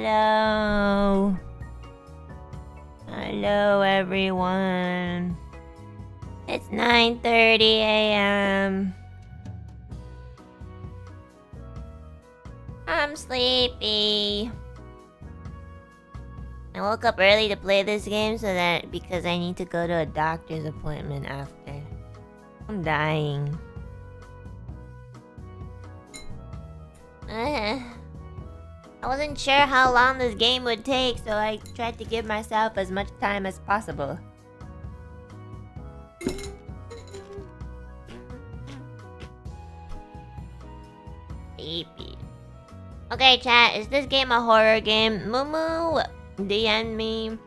Hello. Hello, everyone. It's 9:30 a.m. I'm sleepy. I woke up early to play this game because I need to go to a doctor's appointment after. I'm dying. I wasn't sure how long this game would take, so I tried to give myself as much time as possible. Sleepy. Okay, chat, is this game a horror game? Mumu DM'd me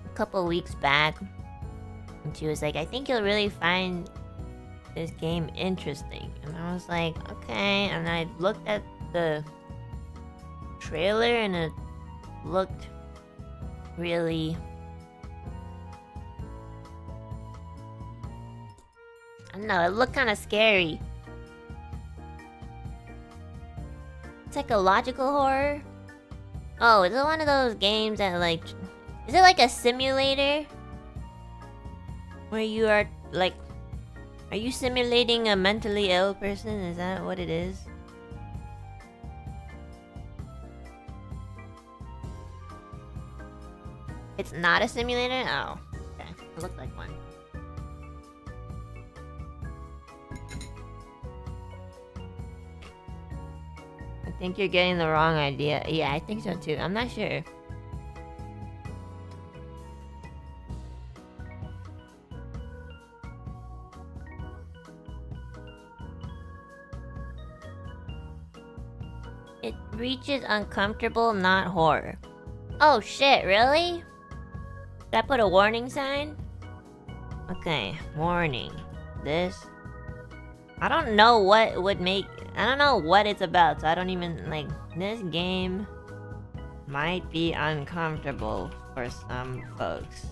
a couple weeks back And she was like, I think you'll really find this game interesting. And I was like, okay. And I looked at the trailer and it looked really... I don't know, it looked kind of scary. Psychological horror? Oh, is it one of those games that like... Is it like a simulator? Where you are like... Are you simulating a mentally ill person? Is that what it is? It's not a simulator? Oh, okay. It looked like one. I think you're getting the wrong idea. Yeah, I think so too. I'm not sure. It reaches uncomfortable, not horror. Oh shit, really? Did I put a warning sign? Okay, warning. This... I don't know what would make... I don't know what it's about, so I don't even... Like, this game might be uncomfortable for some folks.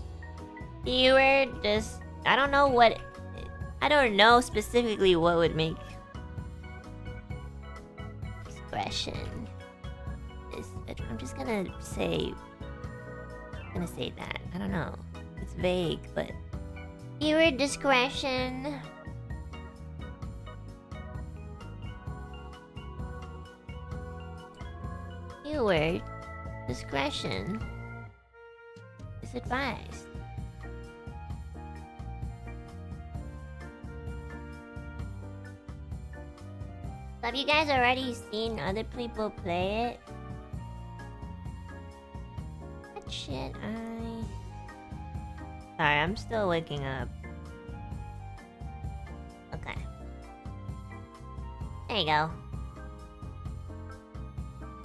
Viewer, just... I don't know what... I don't know specifically what would make... Discretion. I'm just gonna say... I'm gonna say that. I don't know. It's vague, but... Viewer discretion... Viewer discretion is advised. Have you guys already seen other people play it? What shit Sorry, I'm still waking up. Okay. There you go.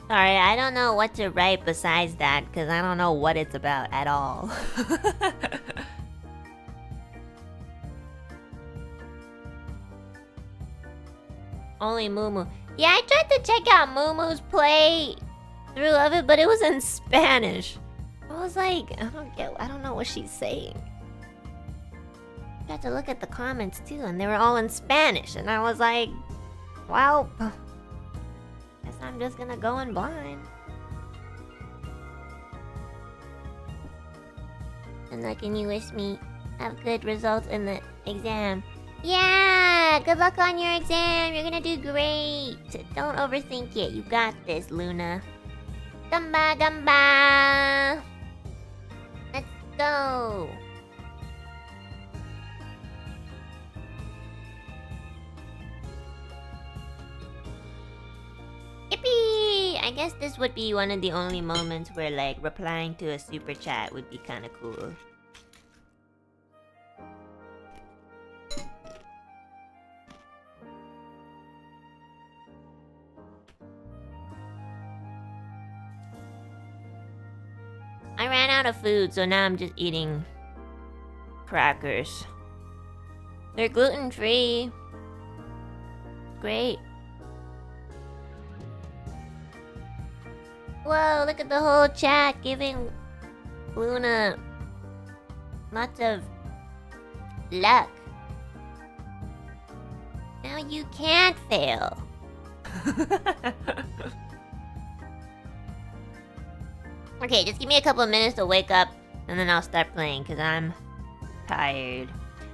Sorry, I don't know what to write besides that, because I don't know what it's about at all. Only Moo. Yeah, I tried to check out Moo's play through of it, but it was in Spanish. I was like, I don't know what she's saying. I had to look at the comments too, and they were all in Spanish, and I was like, well... Guess I'm just gonna go in blind. And like, can you wish me have good results in the exam? Yeah! Good luck on your exam! You're gonna do great! Don't overthink it. You got this, Luna. Gamba! Gamba! Let's go! Yippee! I guess this would be one of the only moments where, like, replying to a super chat would be kind of cool. I ran out of food, so now I'm just eating crackers. They're gluten-free. Great. Whoa, look at the whole chat giving Luna lots of luck. Now you can't fail. Okay, just give me a couple of minutes to wake up and then I'll start playing because I'm tired.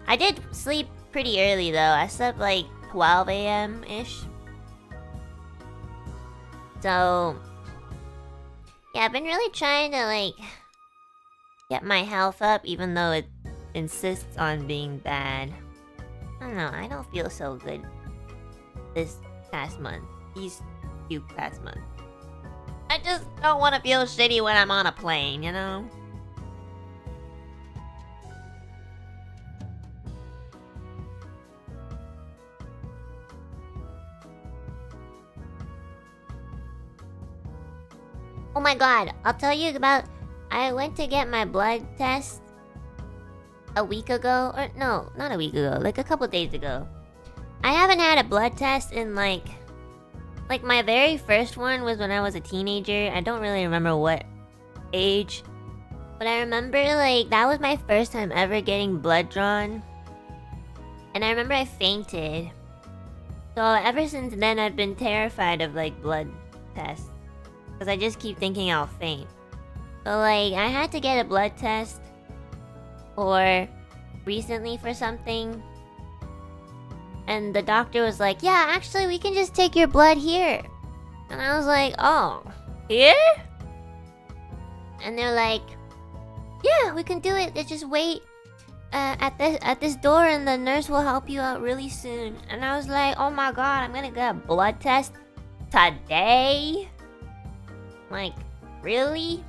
I did sleep pretty early though. I slept like 12 a.m.-ish. So... yeah, I've been really trying to, like, get my health up, even though it insists on being bad. I don't know, I don't feel so good this past month. These few past months. I just don't want to feel shitty when I'm on a plane, you know? Oh my god, I'll tell you about... I went to get my blood test a week ago, or no, not a week ago, like a couple days ago. I haven't had a blood test in like my very first one was when I was a teenager. I don't really remember what age, but I remember like that was my first time ever getting blood drawn. And I remember I fainted. So ever since then I've been terrified of like blood tests, because I just keep thinking I'll faint. So like I had to get a blood test or recently for something, and the doctor was like, yeah, actually we can just take your blood here. And I was like, oh, here? And they're like, yeah, we can do it. Just wait at this door and the nurse will help you out really soon. And I was like, oh my god, I'm gonna get a blood test today? Like, really?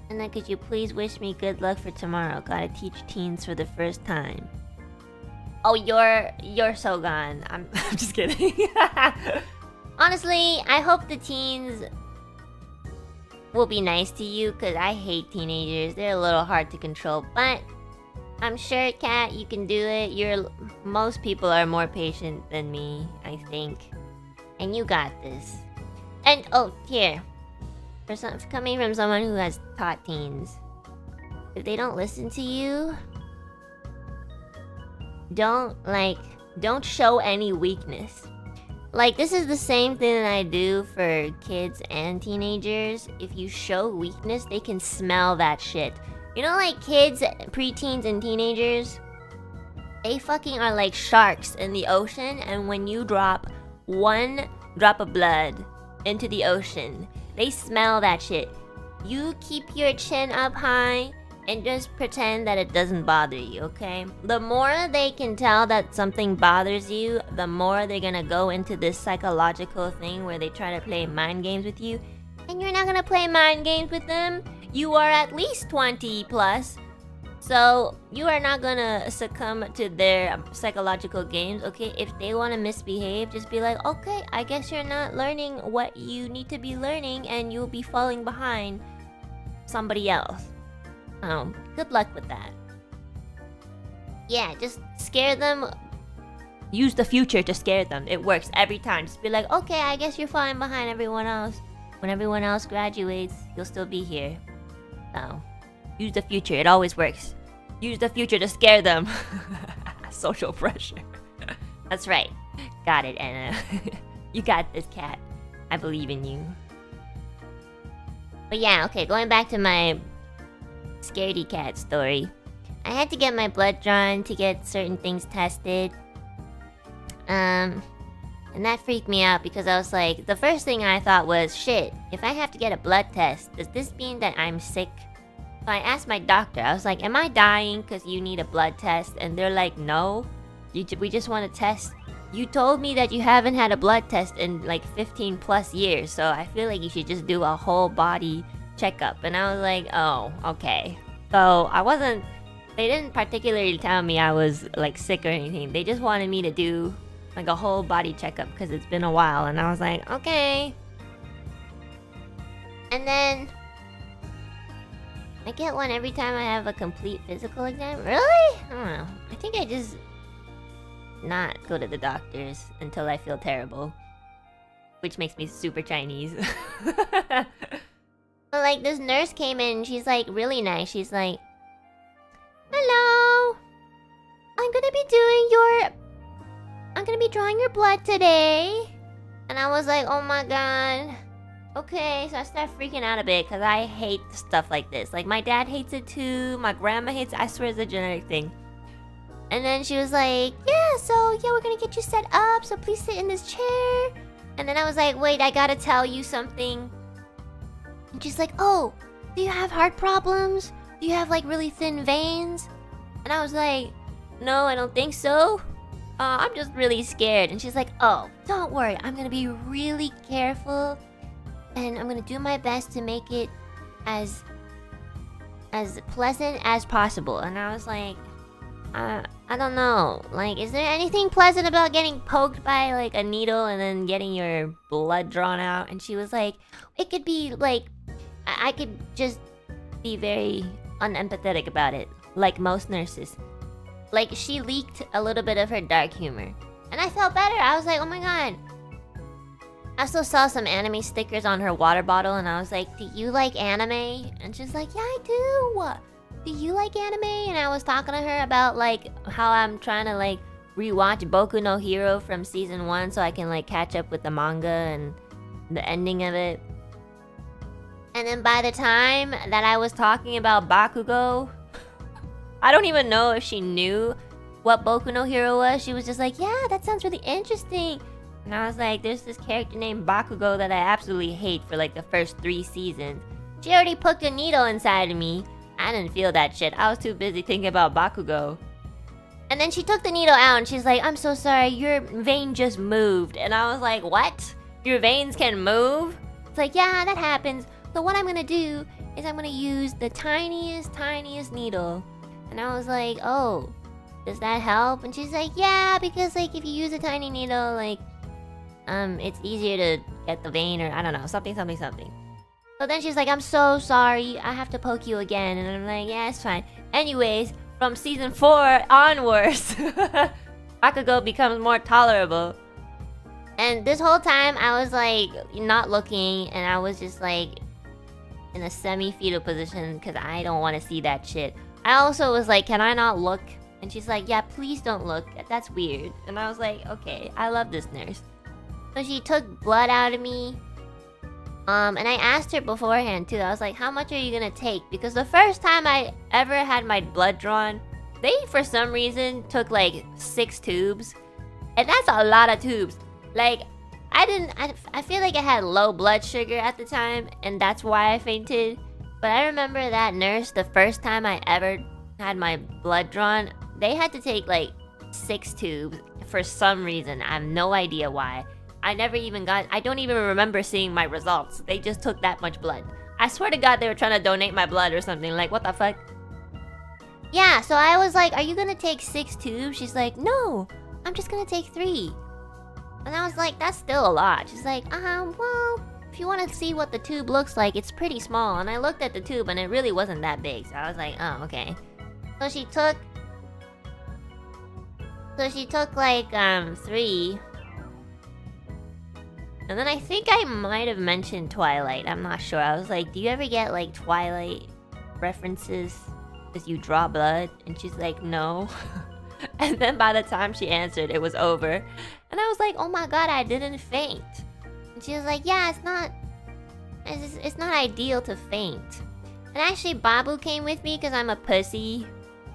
And then could you please wish me good luck for tomorrow? Gotta teach teens for the first time. Oh, you're so gone. I'm just kidding. Honestly, I hope the teens will be nice to you, because I hate teenagers. They're a little hard to control, but I'm sure, Kat, you can do it. Most people are more patient than me, I think. And you got this. And, oh, here. Coming from someone who has taught teens. If they don't listen to you, don't show any weakness. Like, this is the same thing that I do for kids and teenagers. If you show weakness, they can smell that shit. You know, like kids, preteens, and teenagers? They fucking are like sharks in the ocean, and when you drop one drop of blood into the ocean, they smell that shit. You keep your chin up high and just pretend that it doesn't bother you, okay? The more they can tell that something bothers you, the more they're gonna go into this psychological thing where they try to play mind games with you. And you're not gonna play mind games with them. You are at least 20 plus. So you are not gonna succumb to their psychological games, okay? If they wanna misbehave, just be like, okay, I guess you're not learning what you need to be learning and you'll be falling behind somebody else. Good luck with that. Yeah, just scare them. Use the future to scare them. It works every time. Just be like, okay, I guess you're falling behind everyone else. When everyone else graduates, you'll still be here. So, use the future. It always works. Use the future to scare them. Social pressure. That's right. Got it, Anna. You got this, Cat. I believe in you. But yeah, okay, going back to my scaredy cat story. I had to get my blood drawn to get certain things tested. And that freaked me out because I was like, the first thing I thought was, shit, if I have to get a blood test, does this mean that I'm sick? So I asked my doctor, I was like, am I dying because you need a blood test? And they're like, no, we just want to test. You told me that you haven't had a blood test in like 15 plus years, so I feel like you should just do a whole body checkup. And I was like, oh, okay. So they didn't particularly tell me I was like sick or anything. They just wanted me to do like a whole body checkup because it's been a while. And I was like, okay. And then I get one every time I have a complete physical exam. Really? I don't know. I think I just not go to the doctors until I feel terrible, which makes me super Chinese. But like this nurse came in and she's like really nice. She's like, hello, I'm gonna be drawing your blood today. And I was like, oh my god. Okay, so I started freaking out a bit because I hate stuff like this. Like my dad hates it too, my grandma hates it. I swear it's a genetic thing. And then she was like, yeah, we're gonna get you set up, so please sit in this chair. And then I was like, wait, I gotta tell you something. And she's like, oh, do you have heart problems? Do you have like really thin veins? And I was like, no, I don't think so. I'm just really scared. And she's like, oh, don't worry, I'm gonna be really careful. And I'm gonna do my best to make it as pleasant as possible. And I was like, I don't know. Like, is there anything pleasant about getting poked by like a needle and then getting your blood drawn out? And she was like, it could be like, I could just be very unempathetic about it, like most nurses. Like, she leaked a little bit of her dark humor. And I felt better. I was like, oh my god. I also saw some anime stickers on her water bottle, and I was like, do you like anime? And she's like, yeah, I do. Do you like anime? And I was talking to her about, like, how I'm trying to, like, rewatch Boku no Hero from season 1 so I can, like, catch up with the manga and the ending of it. And then by the time that I was talking about Bakugo, I don't even know if she knew what Boku no Hero was. She was just like, yeah, that sounds really interesting. And I was like, there's this character named Bakugo that I absolutely hate for like the first 3 seasons. She already poked a needle inside of me. I didn't feel that shit. I was too busy thinking about Bakugo. And then she took the needle out and she's like, I'm so sorry, your vein just moved. And I was like, what? Your veins can move? It's like, yeah, that happens. So what I'm gonna do is I'm gonna use the tiniest needle. And I was like, oh, does that help? And she's like, yeah, because like if you use a tiny needle, like, it's easier to get the vein, or I don't know, something. So then she's like, I'm so sorry, I have to poke you again. And I'm like, yeah, it's fine. Anyways, from season 4 onwards, Bakugo becomes more tolerable. And this whole time, I was like, not looking, and I was just like, in a semi-fetal position, because I don't want to see that shit. I also was like, can I not look? And she's like, yeah, please don't look, that's weird. And I was like, okay, I love this nurse. So she took blood out of me. And I asked her beforehand too. I was like, how much are you gonna take? Because the first time I ever had my blood drawn, they for some reason took like 6 tubes. And that's a lot of tubes. Like, I feel like I had low blood sugar at the time, and that's why I fainted. But I remember that nurse, the first time I ever had my blood drawn, they had to take like 6 tubes for some reason. I have no idea why. I don't even remember seeing my results. They just took that much blood. I swear to God they were trying to donate my blood or something. Like, what the fuck? Yeah, so I was like, are you gonna take 6 tubes? She's like, no, I'm just gonna take 3. And I was like, that's still a lot. She's like, well, if you want to see what the tube looks like, it's pretty small. And I looked at the tube and it really wasn't that big. So I was like, oh, okay. So she took like 3. And then I think I might have mentioned Twilight. I'm not sure. I was like, do you ever get like Twilight references as you draw blood? And she's like, no. And then by the time she answered, it was over. And I was like, oh my god, I didn't faint. And she was like, yeah, it's not ideal to faint. And actually, Babu came with me because I'm a pussy.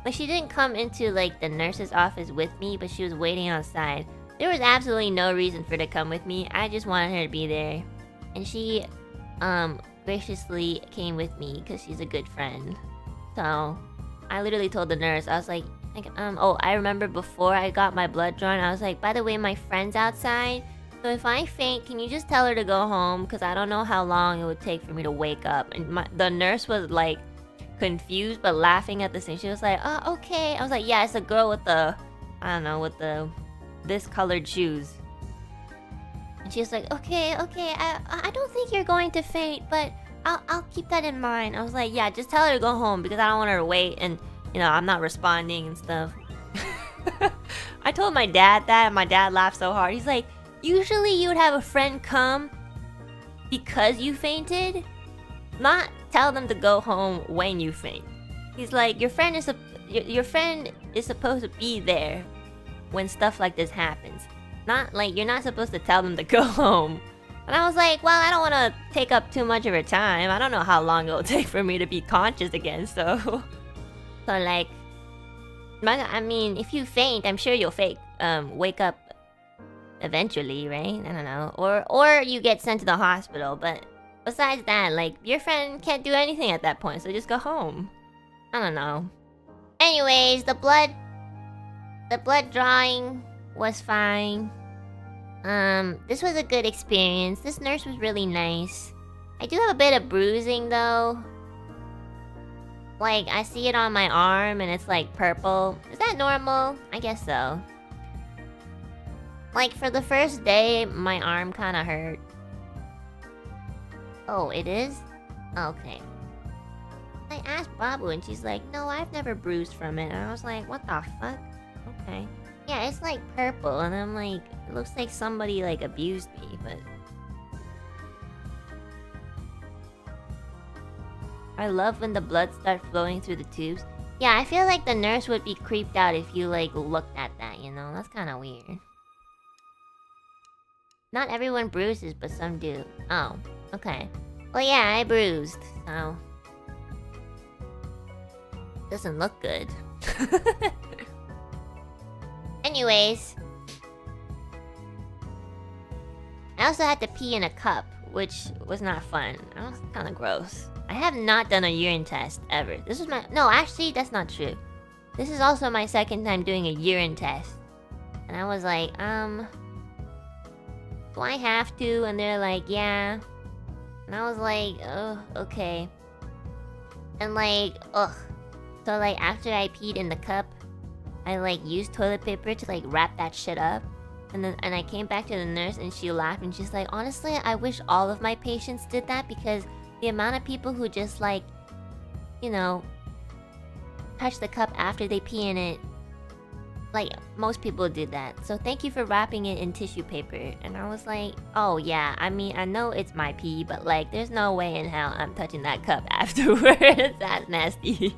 Like, she didn't come into like the nurse's office with me, but she was waiting outside. There was absolutely no reason for her to come with me. I just wanted her to be there. And she graciously came with me because she's a good friend. So I literally told the nurse, I was like, oh, I remember before I got my blood drawn, I was like, by the way, my friend's outside. So if I faint, can you just tell her to go home? Because I don't know how long it would take for me to wake up. And the nurse was like confused but laughing at the same. She was like, oh, okay. I was like, yeah, it's a girl with the, I don't know, with the this colored shoes. And she was like, okay, I don't think you're going to faint, but I'll keep that in mind. I was like, yeah, just tell her to go home because I don't want her to wait and, you know, I'm not responding and stuff. I told my dad that and my dad laughed so hard. He's like, usually you would have a friend come because you fainted, not tell them to go home when you faint. He's like, your friend is supposed to be there when stuff like this happens. Not like, you're not supposed to tell them to go home. And I was like, well, I don't want to take up too much of her time. I don't know how long it'll take for me to be conscious again, so... So like... I mean, if you faint, I'm sure you'll wake up eventually, right? I don't know. Or you get sent to the hospital, but... Besides that, like, your friend can't do anything at that point, so just go home. I don't know. Anyways, the blood drawing was fine. This was a good experience. This nurse was really nice. I do have a bit of bruising though. Like, I see it on my arm and it's like purple. Is that normal? I guess so. Like, for the first day, my arm kinda hurt. Oh, it is? Okay. I asked Babu and she's like, no, I've never bruised from it. And I was like, what the fuck? Okay. Yeah, it's like purple, and I'm like, it looks like somebody like abused me, but... I love when the blood starts flowing through the tubes. Yeah, I feel like the nurse would be creeped out if you like looked at that, you know? That's kind of weird. Not everyone bruises, but some do. Oh, okay. Well, yeah, I bruised, so... Doesn't look good. Anyways. I also had to pee in a cup, which was not fun. That was kind of gross. I have not done a urine test, ever. This was my... No, actually, that's not true. This is also my second time doing a urine test. And I was like, do I have to? And they're like, yeah. And I was like, oh, okay. And like, ugh. So like, after I peed in the cup, I like used toilet paper to like wrap that shit up. And I came back to the nurse and she laughed and she's like, honestly, I wish all of my patients did that because the amount of people who just like, you know, touch the cup after they pee in it, like most people did that. So thank you for wrapping it in tissue paper. And I was like, oh yeah, I mean, I know it's my pee, but like there's no way in hell I'm touching that cup afterwards. That's nasty.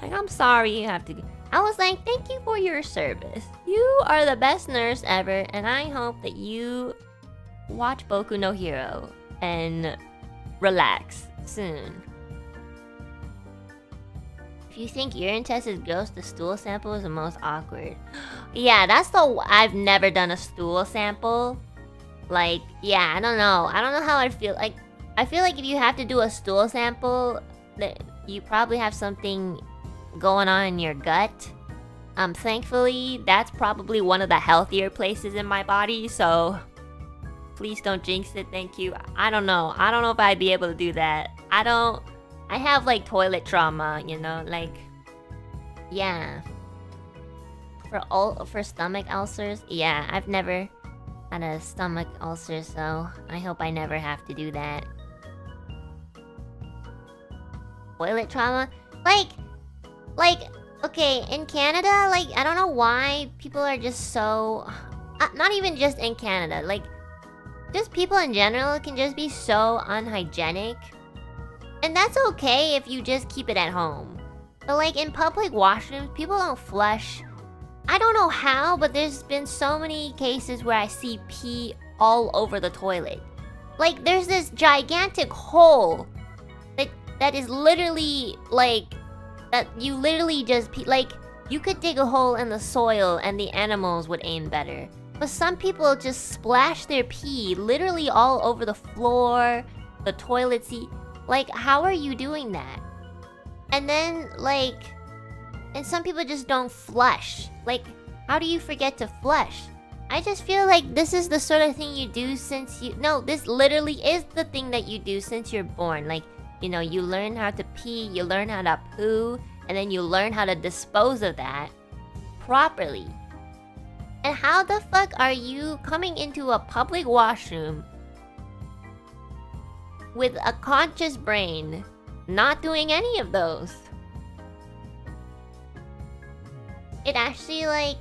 Like, I'm sorry you have to... I was like, thank you for your service. You are the best nurse ever, and I hope that you watch Boku no Hero and relax soon. If you think urine test is gross, the stool sample is the most awkward. Yeah, that's the... I've never done a stool sample. Like, yeah, I don't know. I don't know how I'd feel. Like, I feel like if you have to do a stool sample, that you probably have something going on in your gut. Thankfully, that's probably one of the healthier places in my body, so please don't jinx it, thank you. I don't know. I don't know if I'd be able to do that. I have like toilet trauma, you know, like, yeah. For stomach ulcers, yeah, I've never had a stomach ulcer, so I hope I never have to do that. Toilet trauma? Like, okay, in Canada, like, I don't know why people are just so... not even just in Canada, like, just people in general can just be so unhygienic. And that's okay if you just keep it at home. But like, in public washrooms, people don't flush. I don't know how, but there's been so many cases where I see pee all over the toilet. Like, there's this gigantic hole that is literally, like... that you literally just pee. Like, you could dig a hole in the soil and the animals would aim better. But some people just splash their pee literally all over the floor, the toilet seat. Like, how are you doing that? And then, like... and some people just don't flush. Like, how do you forget to flush? I just feel like this is the sort of thing you do since you... No, this literally is the thing that you do since you're born. Like, you know, you learn how to pee, you learn how to poo, and then you learn how to dispose of that properly. And how the fuck are you coming into a public washroom with a conscious brain not doing any of those? It actually, like...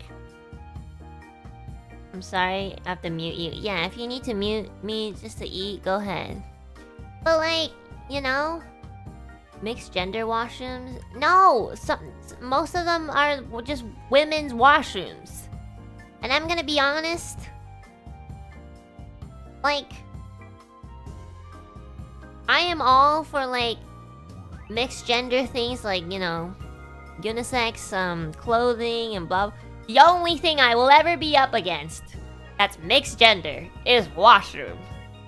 I'm sorry, I have to mute you. Yeah, if you need to mute me just to eat, go ahead. But like... you know, mixed gender washrooms. No, most of them are just women's washrooms. And I'm gonna be honest, like, I am all for like mixed gender things, like, you know, unisex clothing and blah. The only thing I will ever be up against that's mixed gender is washroom.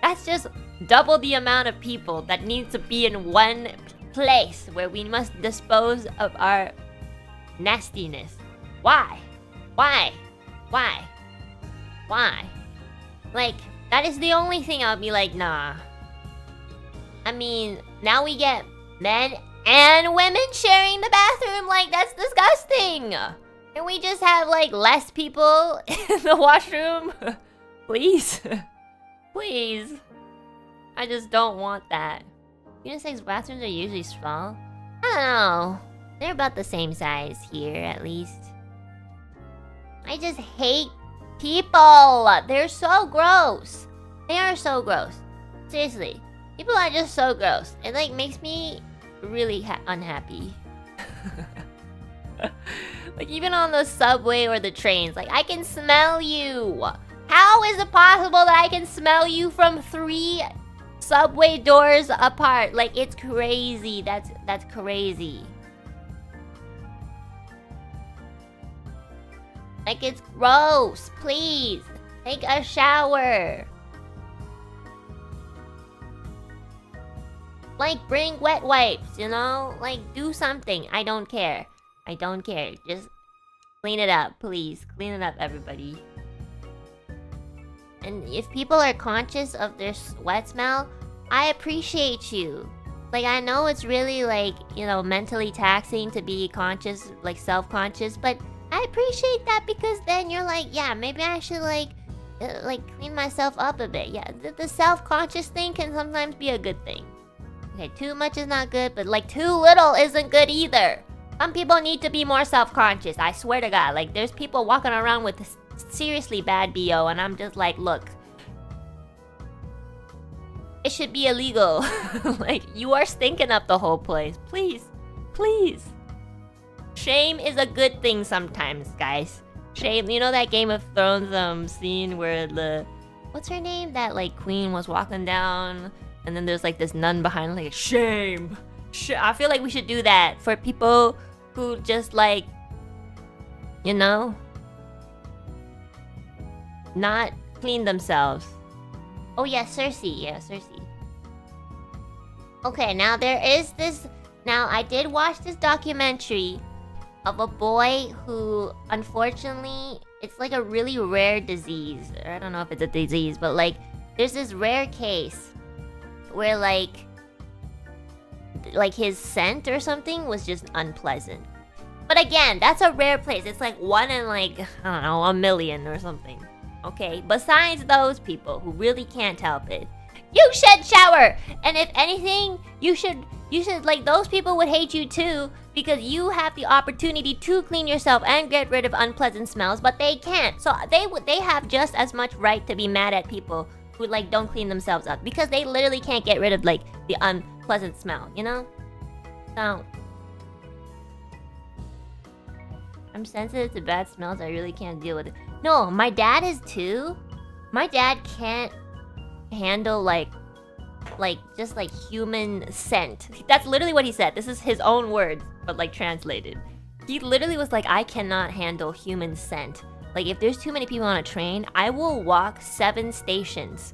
That's just double the amount of people that need to be in one place where we must dispose of our nastiness. Why? Why? Why? Why? Like, that is the only thing I'll be like, nah. I mean, now we get men and women sharing the bathroom. Like, that's disgusting. Can we just have, like, less people in the washroom? Please? Please. I just don't want that. Unisex bathrooms are usually small. I don't know. They're about the same size here, at least. I just hate people. They're so gross. They are so gross. Seriously. People are just so gross. It like makes me really unhappy. Like even on the subway or the trains, like I can smell you. How is it possible that I can smell you from 3 subway doors apart? Like it's crazy. That's crazy. Like it's gross. Please take a shower. Like bring wet wipes, you know? Like do something. I don't care. I don't care. Just clean it up, please. Clean it up, everybody. And if people are conscious of their sweat smell, I appreciate you. Like, I know it's really, like, you know, mentally taxing to be conscious, like, self-conscious, but I appreciate that because then you're like, yeah, maybe I should, like clean myself up a bit. Yeah, the self-conscious thing can sometimes be a good thing. Okay, too much is not good, but, like, too little isn't good either. Some people need to be more self-conscious, I swear to God. Like, there's people walking around with this seriously bad BO, and I'm just like, look. It should be illegal. Like, you are stinking up the whole place. Please. Please. Shame is a good thing sometimes, guys. Shame. You know that Game of Thrones scene where the... What's her name? That, like, queen was walking down, and then there's, like, this nun behind, like, shame. I feel like we should do that for people who just like, you know, not clean themselves. Oh yeah, Cersei. Yeah, Cersei. Okay, now there is this... Now, I did watch this documentary of a boy who, unfortunately, it's like a really rare disease. I don't know if it's a disease, but like, there's this rare case where like his scent or something was just unpleasant. But again, that's a rare place. It's like 1 in like, I don't know, 1 million or something. Okay, besides those people who really can't help it, you should shower! And if anything, you should like, those people would hate you too, because you have the opportunity to clean yourself and get rid of unpleasant smells, but they can't. So they have just as much right to be mad at people who like don't clean themselves up, because they literally can't get rid of like the unpleasant smell, you know? So I'm sensitive to bad smells. I really can't deal with it. No, my dad is too. My dad can't handle like just like human scent. That's literally what he said. This is his own words, but like translated. He literally was like, I cannot handle human scent. Like if there's too many people on a train, I will walk 7 stations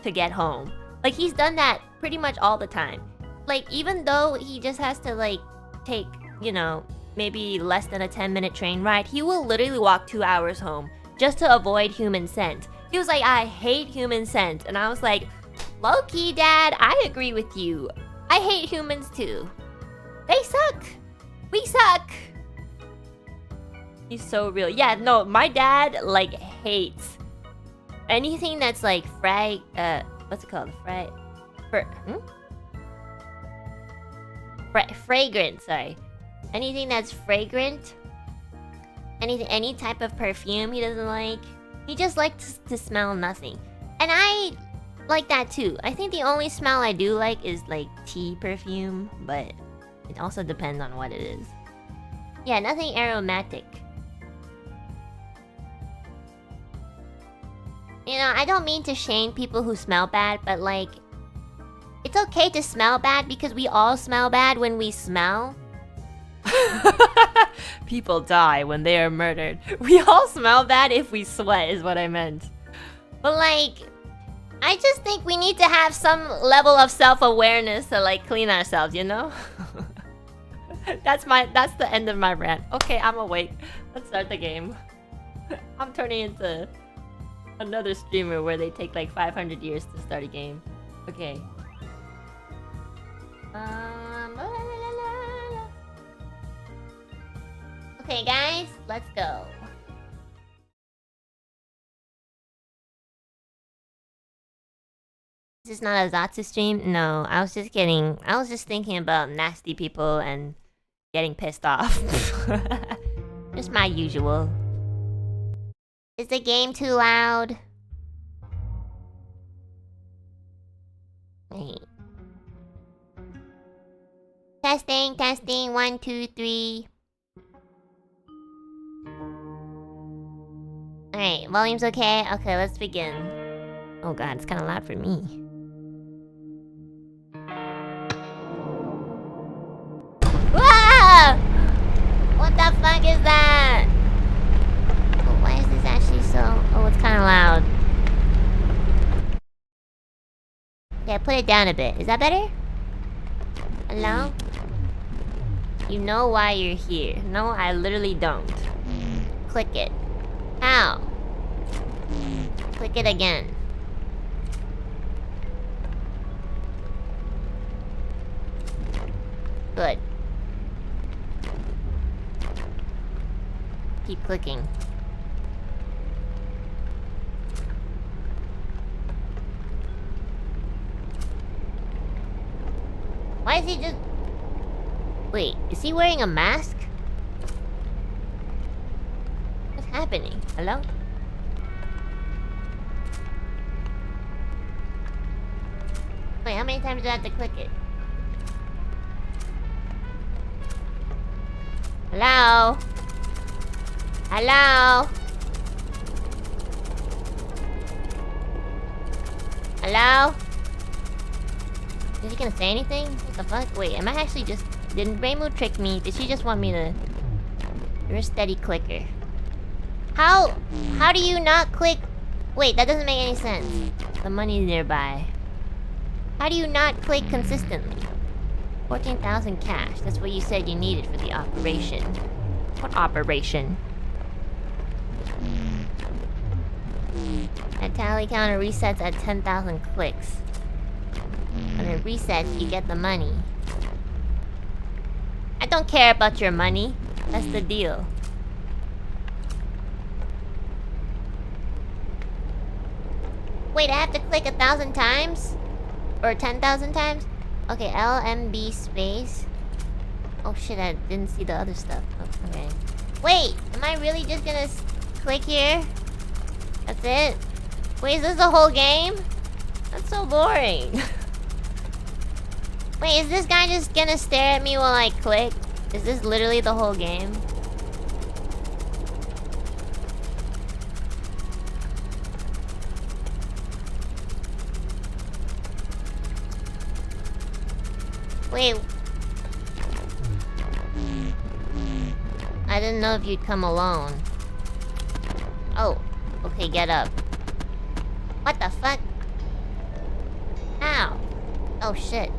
to get home. Like he's done that pretty much all the time. Like even though he just has to like take, you know, maybe less than a 10-minute train ride, he will literally walk 2 hours home just to avoid human scent. He was like, I hate human scent. And I was like, low-key, Dad, I agree with you. I hate humans too. They suck. We suck. He's so real. Yeah, no, my dad like hates anything that's like what's it called? Fragrant, sorry. Anything that's fragrant. Any type of perfume he doesn't like. He just likes to smell nothing. And I like that too. I think the only smell I do like is like tea perfume, but it also depends on what it is. Yeah, nothing aromatic. You know, I don't mean to shame people who smell bad, but like, it's okay to smell bad because we all smell bad when we smell. People die when they are murdered. We all smell bad if we sweat is what I meant. But like, I just think we need to have some level of self-awareness to like clean ourselves, you know? That's the end of my rant. Okay, I'm awake. Let's start the game. I'm turning into another streamer where they take like 500 years to start a game. Okay. Okay, guys, let's go. this not a Zatsu stream? No, I was just kidding. I was just thinking about nasty people and getting pissed off. Just my usual. Is the game too loud? Wait. Testing, testing, 1, 2, 3. Alright, volume's okay? Okay, let's begin. Oh god, it's kinda loud for me. Whoa! What the fuck is that? Oh, why is this actually so... Oh, it's kinda loud. Okay, put it down a bit. Is that better? Hello? You know why you're here. No, I literally don't. Click it. How? Click it again. Good. Keep clicking. Why is he just... Wait, is he wearing a mask? What's happening? Hello? Wait, how many times do I have to click it? Hello? Hello? Hello? Is he gonna say anything? What the fuck? Wait, am I actually just... Didn't Reimu trick me? Did she just want me to... You're a steady clicker. How do you not click... Wait, that doesn't make any sense. The money's nearby. How do you not click consistently? 14,000 cash. That's what you said you needed for the operation. What operation? That tally counter resets at 10,000 clicks. When it resets, you get the money. I don't care about your money. That's the deal. Wait, I have to click 1,000 times? Or 10,000 times? Okay, LMB space. Oh shit, I didn't see the other stuff. Oh, okay. Wait, am I really just gonna click here? That's it? Wait, is this the whole game? That's so boring. Wait, is this guy just gonna stare at me while I click? Is this literally the whole game? Wait. I didn't know if you'd come alone. Oh. Okay, get up. What the fuck? Ow. Oh shit.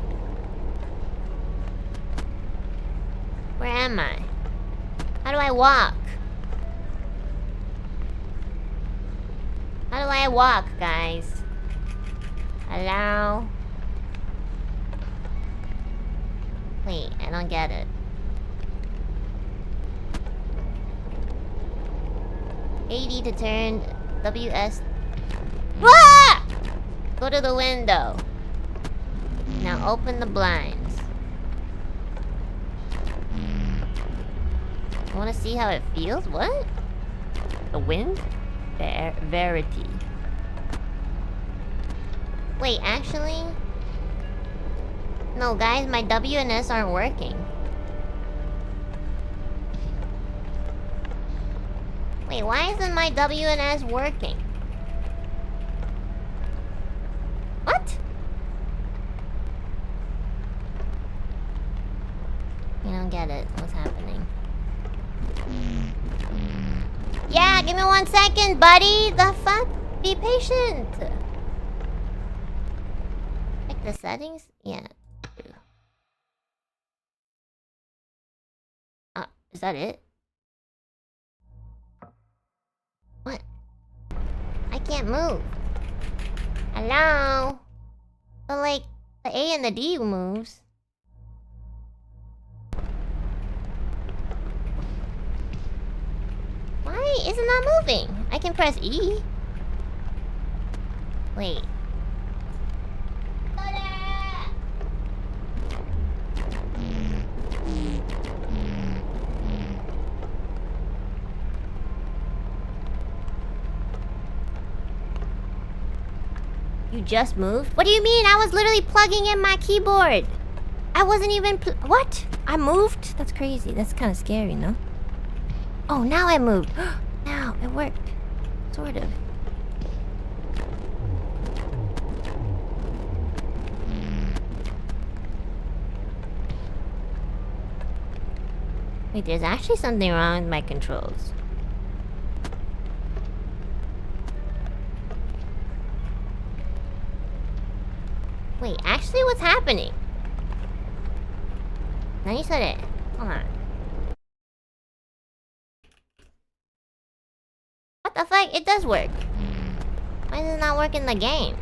Where am I? How do I walk? How do I walk, guys? Hello? Wait, I don't get it. AD to turn WS. Ah! Go to the window. Now open the blinds. I want to see how it feels. What? The wind? Verity. Wait, actually? No, guys, my W and S aren't working. Wait, why isn't my W and S working? What? I don't get it. What's happening? Yeah, give me 1 second, buddy! The fuck? Be patient! Check the settings? Yeah. Is that it? What? I can't move. Hello? But like, the A and the D moves. Why isn't that moving? I can press E. Wait. just moved? What do you mean? I was literally plugging in my keyboard. I wasn't even what? I moved? That's crazy. That's kind of scary, no? Oh, now I moved. Now it worked. Sort of. Wait, there's actually something wrong with my controls. Wait, actually what's happening? Hold on. What the fuck? It does work. Why does it not work in the game?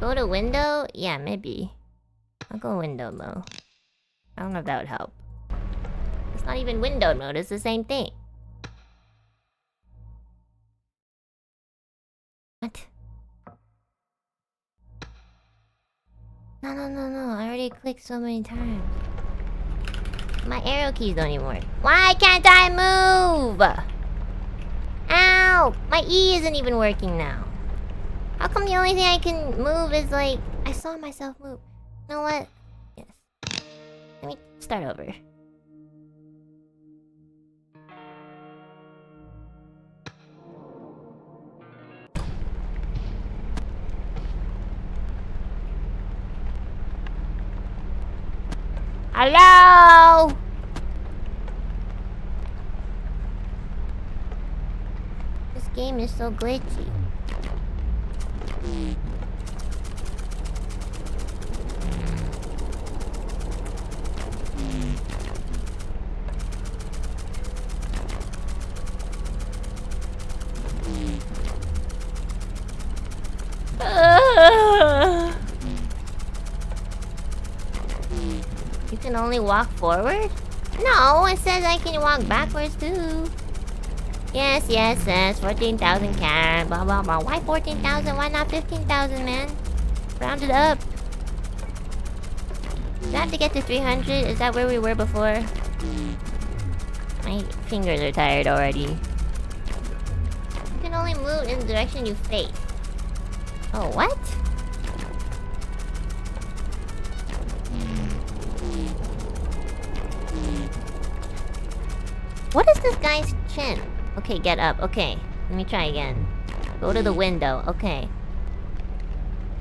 Go to window? Yeah, maybe. I'll go window though. I don't know if that would help. It's not even window mode, it's the same thing. What? No. I already clicked so many times. My arrow keys don't even work. Why can't I move? Ow! My E isn't even working now. How come the only thing I can move is like... I saw myself move. You know what? Yes. Let me start over. Hello? This game is so glitchy. You can only walk forward? No, it says I can walk backwards too. Yes. 14,000 cat. Blah blah blah. Why 14,000? Why not 15,000, man? Round it up. Do I have to get to 300? Is that where we were before? My fingers are tired already. You can only move in the direction you face. Oh, what? What is this guy's chin? Okay, get up. Okay, let me try again. Go to the window. Okay.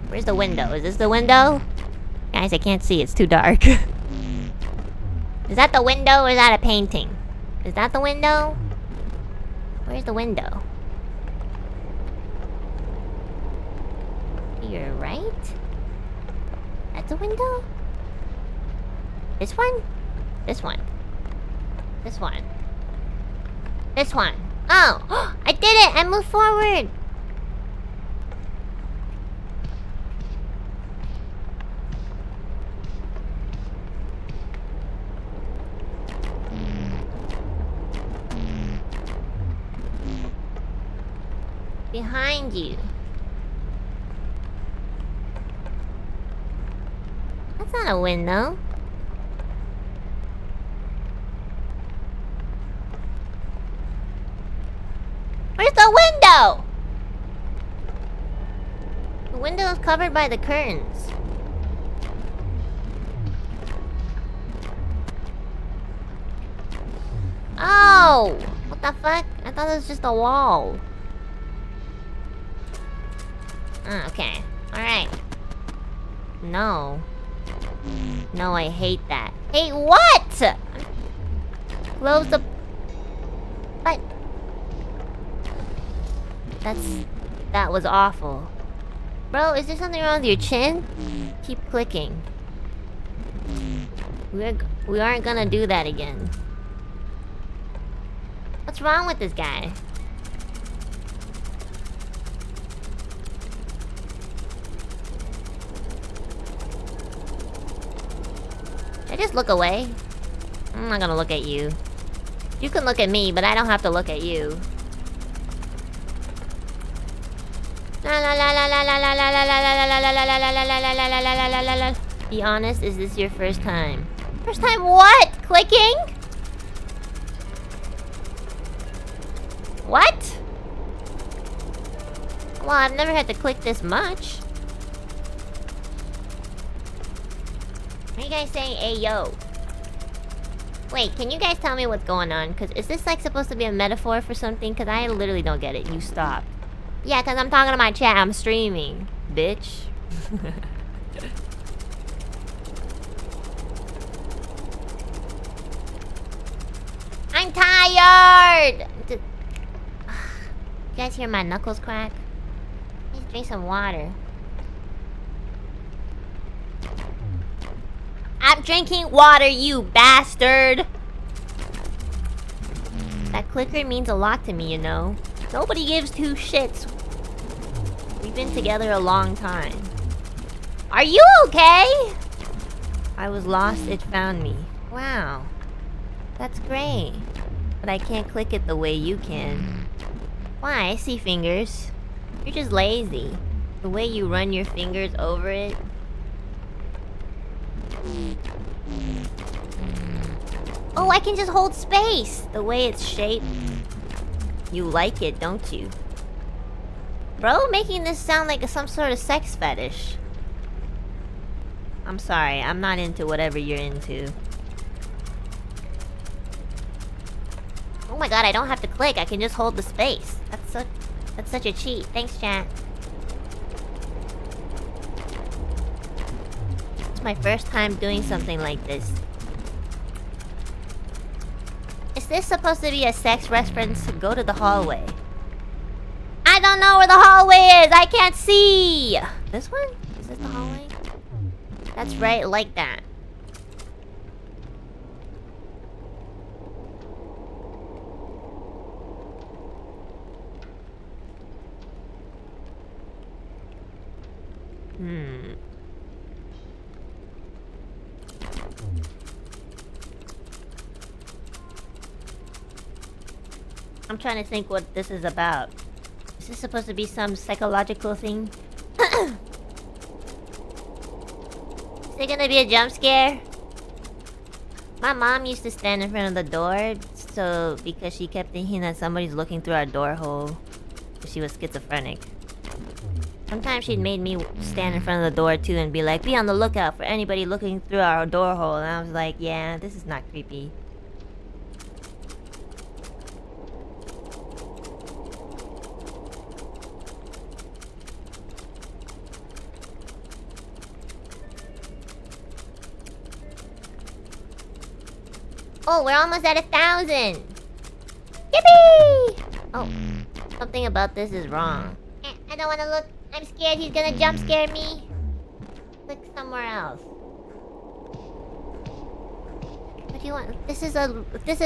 Where's the window? Is this the window? Guys, I can't see. It's too dark. Is that the window or is that a painting? Is that the window? Where's the window? You're right. That's a window? This one? This one. This one. This one. Oh! I did it! I moved forward! Behind you. That's not a window. Where's the window? The window is covered by the curtains. Oh! What the fuck? I thought it was just a wall. Okay. Alright. No. No, I hate that. Hey, what?! Close the... What? That was awful. Bro, is there something wrong with your chin? Keep clicking. We aren't gonna do that again. What's wrong with this guy? Should I just look away? I'm not gonna look at you. You can look at me, but I don't have to look at you. Be honest, is this your first time? First time what? Clicking? What? Well, I've never had to click this much. What are you guys saying? Hey, yo. Wait, can you guys tell me what's going on? Because is this like supposed to be a metaphor for something? Because I literally don't get it. You stop. Yeah, because I'm talking to my chat. I'm streaming. Bitch. I'm tired! You guys hear my knuckles crack? Please drink some water. I'm drinking water, you bastard! That clicker means a lot to me, you know. Nobody gives two shits. We've been together a long time. Are you okay? I was lost, it found me. Wow. That's great. But I can't click it the way you can. Why? I see fingers. You're just lazy. The way you run your fingers over it. Oh, I can just hold space! The way it's shaped. You like it, don't you? Bro, making this sound like some sort of sex fetish. I'm sorry, I'm not into whatever you're into. Oh my god, I don't have to click, I can just hold the space. That's such a cheat. Thanks, chat. It's my first time doing something like this. Is this supposed to be a sex reference? Go to the hallway. I don't know where the hallway is! I can't see! This one? Is this the hallway? That's right, like that. I'm trying to think what this is about. Is this supposed to be some psychological thing? Is it gonna be a jump scare? My mom used to stand in front of the door, so because she kept thinking that somebody's looking through our door hole. She was schizophrenic. Sometimes she'd made me stand in front of the door too and be like, be on the lookout for anybody looking through our door hole. And I was like, yeah, this is not creepy. Oh, we're almost at 1,000! Yippee! Oh, something about this is wrong. I don't want to look. I'm scared he's gonna jump scare me. Click somewhere else. What do you want? This is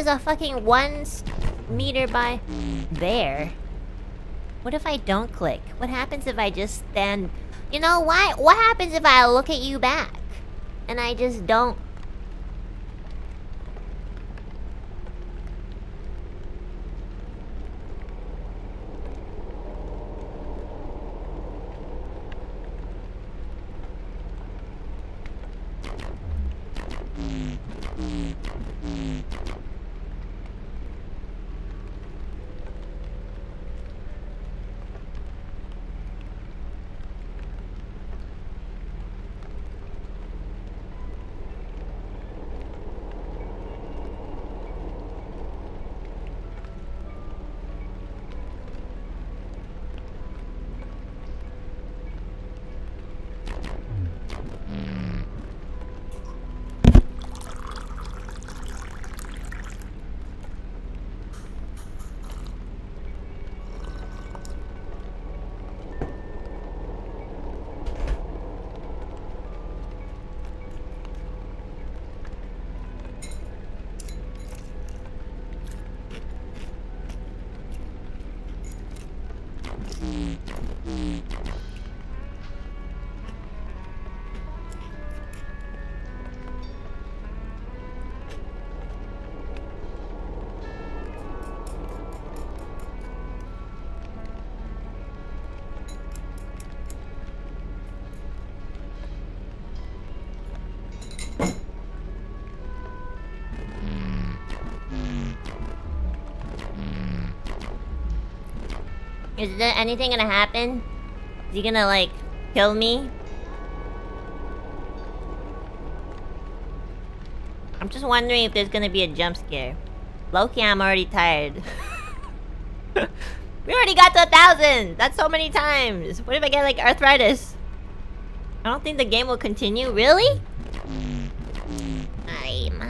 a fucking 1 meter by there. What if I don't click? What happens if I just stand? You know why? What happens if I look at you back and I just don't? Is there anything gonna happen? Is he gonna, like, kill me? I'm just wondering if there's gonna be a jump scare. Low-key, I'm already tired. We already got to 1,000! That's so many times! What if I get, like, arthritis? I don't think the game will continue. Really? Ay, ma.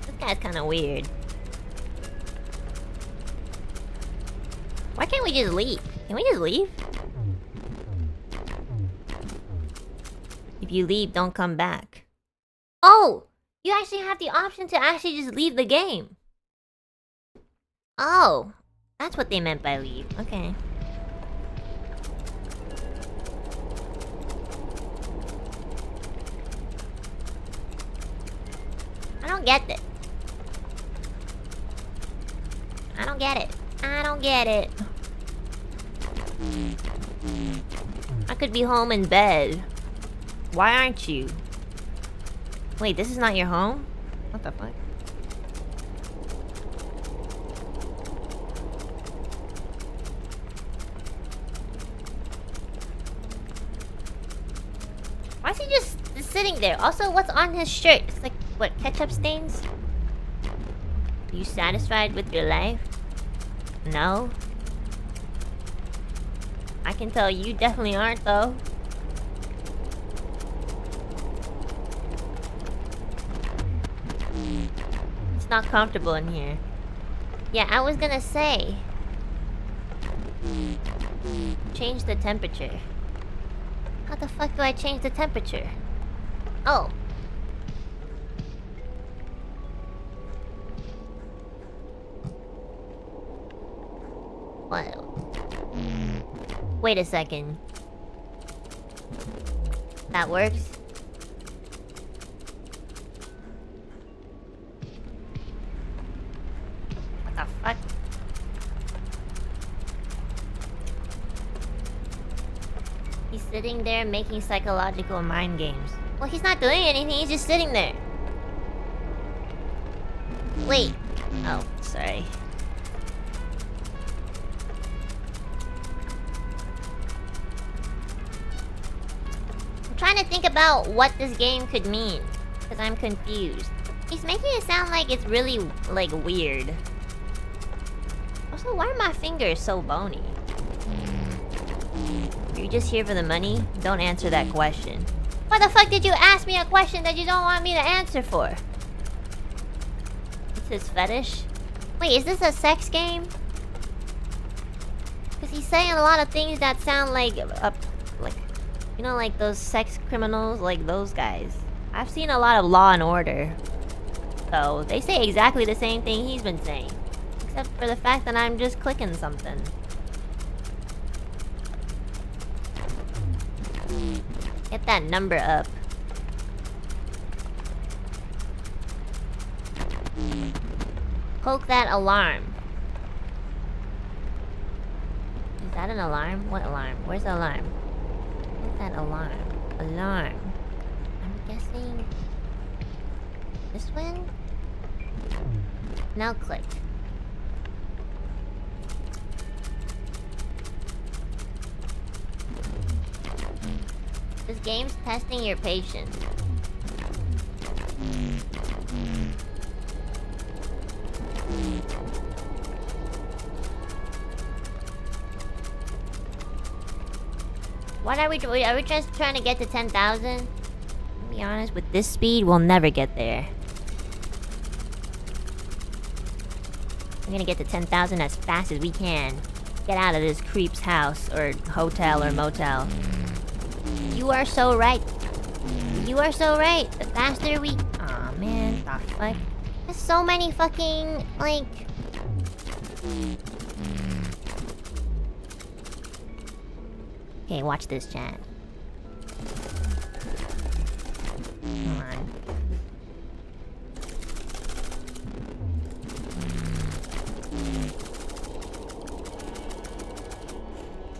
This guy's kind of weird. Why can't we just leave? Can we just leave? If you leave, don't come back. Oh! You actually have the option to actually just leave the game. Oh. That's what they meant by leave. Okay. I don't get it. I don't get it. I don't get it. I could be home in bed. Why aren't you? Wait, this is not your home? What the fuck? Why is he just sitting there? Also, what's on his shirt? It's like, what, ketchup stains? Are you satisfied with your life? No? I can tell you definitely aren't, though. It's not comfortable in here. Yeah, I was gonna say. Change the temperature. How the fuck do I change the temperature? Oh. What? Wait a second. That works? What the fuck? He's sitting there making psychological mind games. Well, he's not doing anything, he's just sitting there. Wait. Oh, sorry. I'm trying to think about what this game could mean, because I'm confused. He's making it sound like it's really, like, weird. Also, why are my fingers so bony? Are you just here for the money? Don't answer that question. Why the fuck did you ask me a question that you don't want me to answer for? It's his fetish? Wait, is this a sex game? Because he's saying a lot of things that sound like, you know, like those sex criminals, like those guys. I've seen a lot of Law and Order. So, they say exactly the same thing he's been saying. Except for the fact that I'm just clicking something. Get that number up. Poke that alarm. Is that an alarm? What alarm? Where's the alarm? What's that alarm? Alarm. I'm guessing... this one? Now click. This game's testing your patience. What are we doing? Are we just trying to get to 10,000? To be honest, with this speed, we'll never get there. We're gonna get to 10,000 as fast as we can. Get out of this creep's house, or hotel, or motel. You are so right. You are so right. The faster we... Aw, man. The fuck? There's so many fucking, like... Okay, watch this, chat. Come on.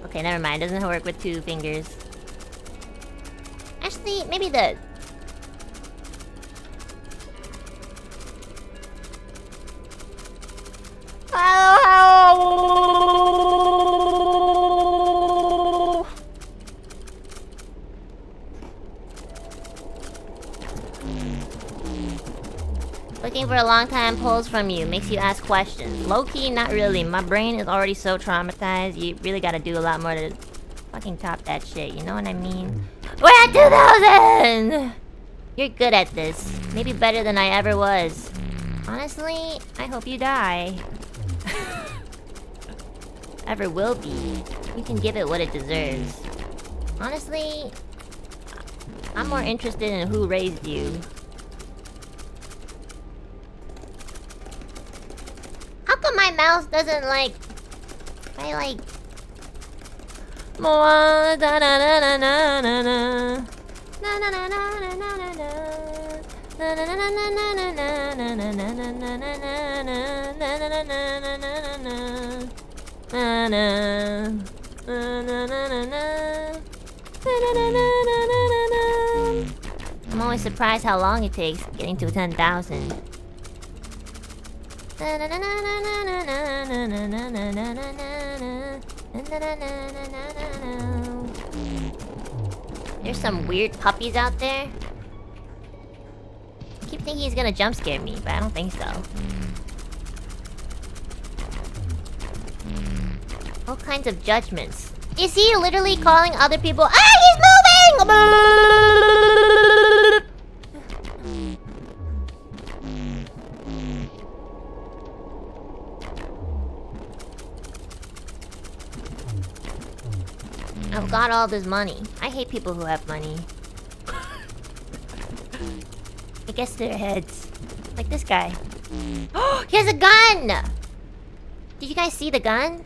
Okay, never mind. Doesn't work with two fingers. Honestly, maybe the... Looking for a long time pulls from you makes you ask questions. Low-key, not really. My brain is already so traumatized. You really gotta do a lot more to fucking top that shit. You know what I mean? We're at 2,000! You're good at this. Maybe better than I ever was. Honestly, I hope you die. Ever will be. You can give it what it deserves. Honestly, I'm more interested in who raised you. How come my mouse doesn't like... I like... I'm always surprised how long it takes getting to 10,000. There's some weird puppies out there. I keep thinking he's gonna jump scare me, but I don't think so. All kinds of judgments. Is he literally calling other people? Ah, he's moving! I've got all this money. I hate people who have money. It gets to their heads. Like this guy. Oh, he has a gun! Did you guys see the gun?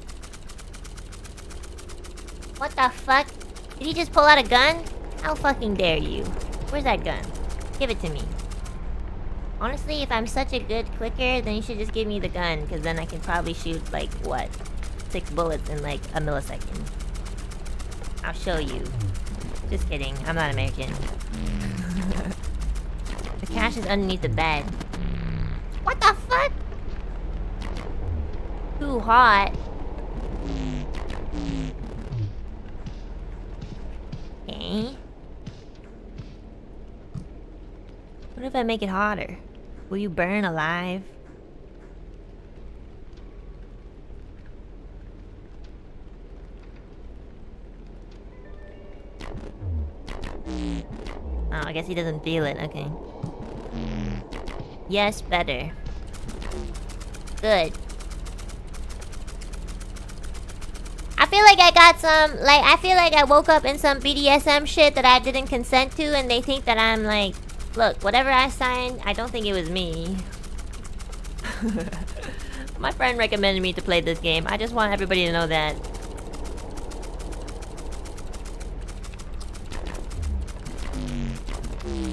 What the fuck? Did he just pull out a gun? How fucking dare you? Where's that gun? Give it to me. Honestly, if I'm such a good clicker, then you should just give me the gun, because then I can probably shoot, like, what? 6 bullets in, like, a millisecond. I'll show you. Just kidding. I'm not American. The cash is underneath the bed. What the fuck? Too hot. Okay. What if I make it hotter? Will you burn alive? Oh, I guess he doesn't feel it. Okay. Yes, better. Good. I feel like I got some, like, I feel like I woke up in some BDSM shit that I didn't consent to, and they think that I'm like, look, whatever I signed, I don't think it was me. My friend recommended me to play this game. I just want everybody to know that.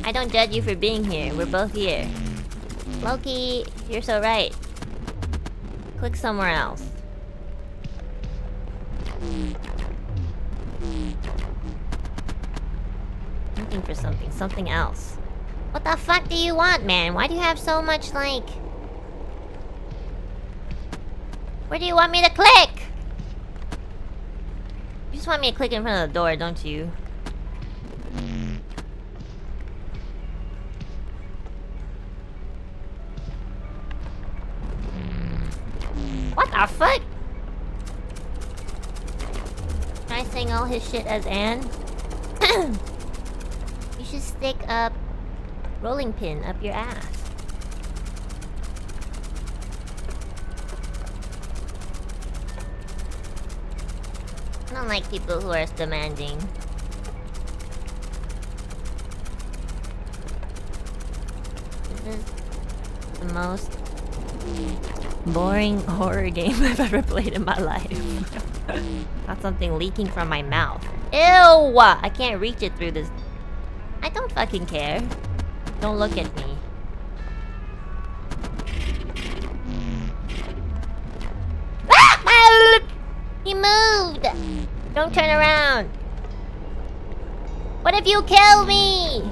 I don't judge you for being here. We're both here. Loki, you're so right. Click somewhere else. Looking for something. Something else. What the fuck do you want, man? Why do you have so much, like... Where do you want me to click? You just want me to click in front of the door, don't you? What the fuck? Try saying all his shit as Anne? You should stick a rolling pin up your ass. I don't like people who are demanding. This is the most boring horror game I've ever played in my life. Got something leaking from my mouth. Ew! I can't reach it through this. I don't fucking care. Don't look at me. Ah! He moved! Don't turn around. What if you kill me?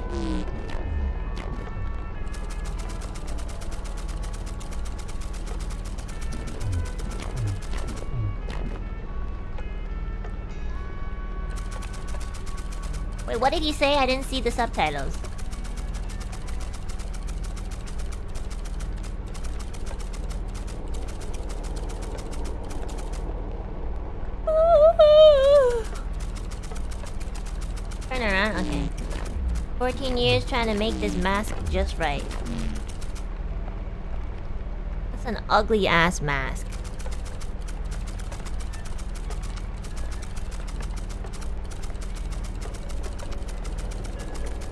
Wait, what did he say? I didn't see the subtitles. Turn around? Okay. 14 years trying to make this mask just right. That's an ugly ass mask.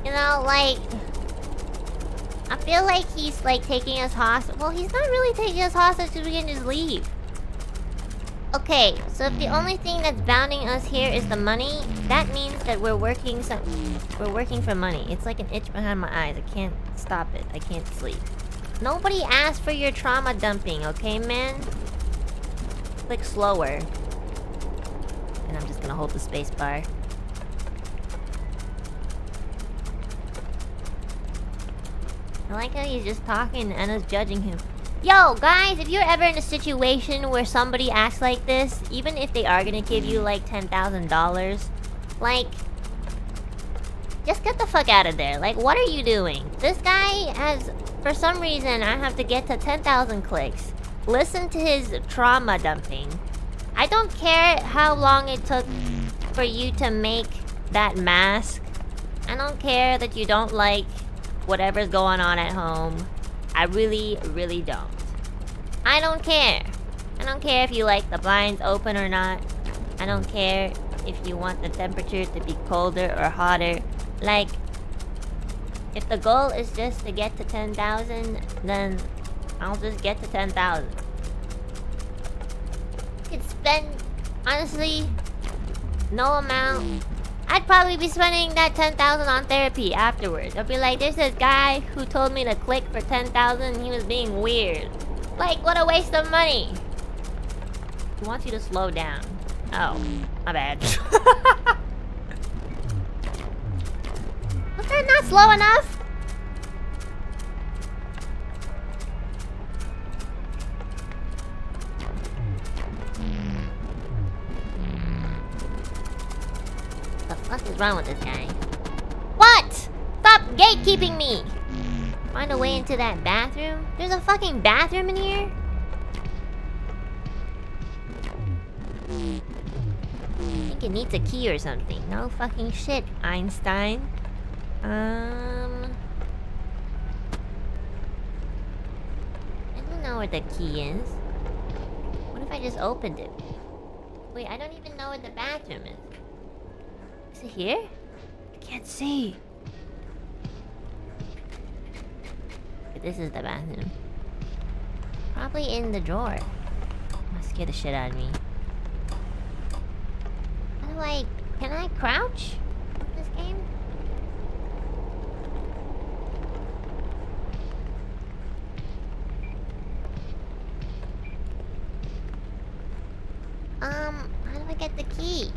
You know, like, I feel like he's like taking us hostage. Well, he's not really taking us hostage because we can just leave. Okay, so if the only thing that's bounding us here is the money, that means that we're working for money. It's like an itch behind my eyes. I can't stop it. I can't sleep. Nobody asked for your trauma dumping, okay, man? Click slower. And I'm just gonna hold the space bar. I like how he's just talking and Enna's judging him. Yo, guys, if you're ever in a situation where somebody acts like this, even if they are gonna give you like $10,000, like, just get the fuck out of there. Like, what are you doing? This guy has, for some reason, I have to get to 10,000 clicks. Listen to his trauma dumping. I don't care how long it took for you to make that mask. I don't care that you don't like whatever's going on at home. I really, really don't. I don't care. I don't care if you like the blinds open or not. I don't care if you want the temperature to be colder or hotter. Like, if the goal is just to get to 10,000, then I'll just get to 10,000. You could spend, honestly, no amount. I'd probably be spending that 10,000 on therapy afterwards. I'll be like, there's this guy who told me to click for 10,000 and he was being weird. Like, what a waste of money. He wants you to slow down. Oh, my bad. Was that not slow enough? What the fuck is wrong with this guy? What? Stop gatekeeping me! Find a way into that bathroom? There's a fucking bathroom in here? I think it needs a key or something. No fucking shit, Einstein. I don't know where the key is. What if I just opened it? Wait, I don't even know where the bathroom is. Is it here? I can't see. This is the bathroom. Probably in the drawer. That scared the shit out of me. How do I... Can I crouch in this game? How do I get the key?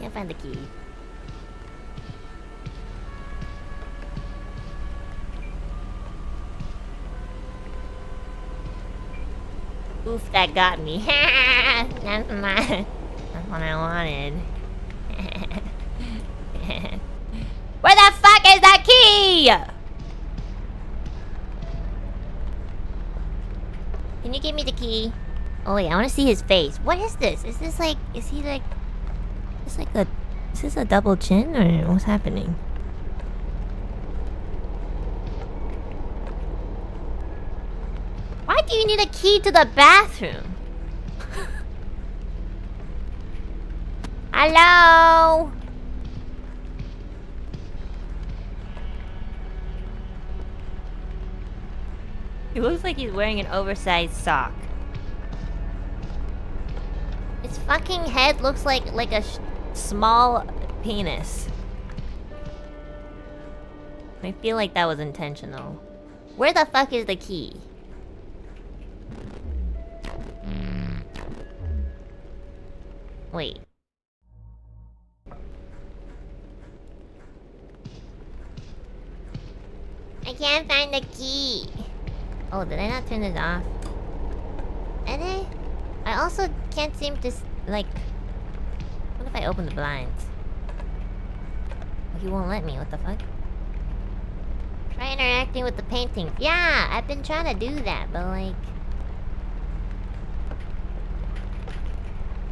Can't find the key. Oof, that got me. That's what I wanted. Where the fuck is that key? Can you give me the key? Oh wait, I want to see his face. What is this? Is this like... Is he like... Is this like a... Is this a double chin or what's happening? Why do you need a key to the bathroom? Hello? He looks like he's wearing an oversized sock. His fucking head looks like a small penis. I feel like that was intentional. Where the fuck is the key? Wait. I can't find the key. Oh, did I not turn this off? Did I? I also can't seem to, like... What if I open the blinds? Oh, he won't let me, what the fuck? Try interacting with the paintings. Yeah, I've been trying to do that, but like...